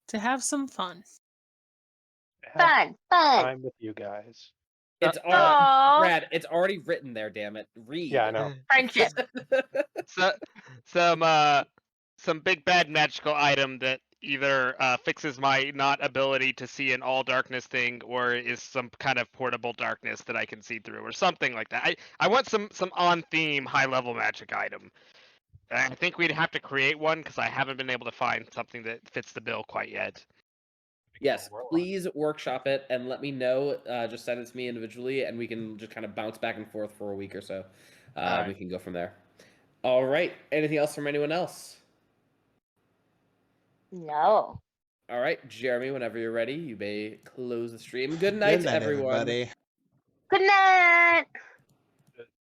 To have some fun. Have Fun. time with you guys. It's all Aw. Brad. It's already written there. Damn it! Read. Yeah, I know. Friendship. So, some big bad magical item that either fixes my not ability to see an all darkness thing, or is some kind of portable darkness that I can see through, or something like that. I want some on theme high level magic item. I think we'd have to create one because I haven't been able to find something that fits the bill quite yet. Yes, Warlock. please workshop it and let me know. Just send it to me individually, and we can just kind of bounce back and forth for a week or so. Alright. We can go from there. All right. Anything else from anyone else? No. All right, Jeremy. Whenever you're ready, you may close the stream. Good night, Good night, everyone. everybody. Good night.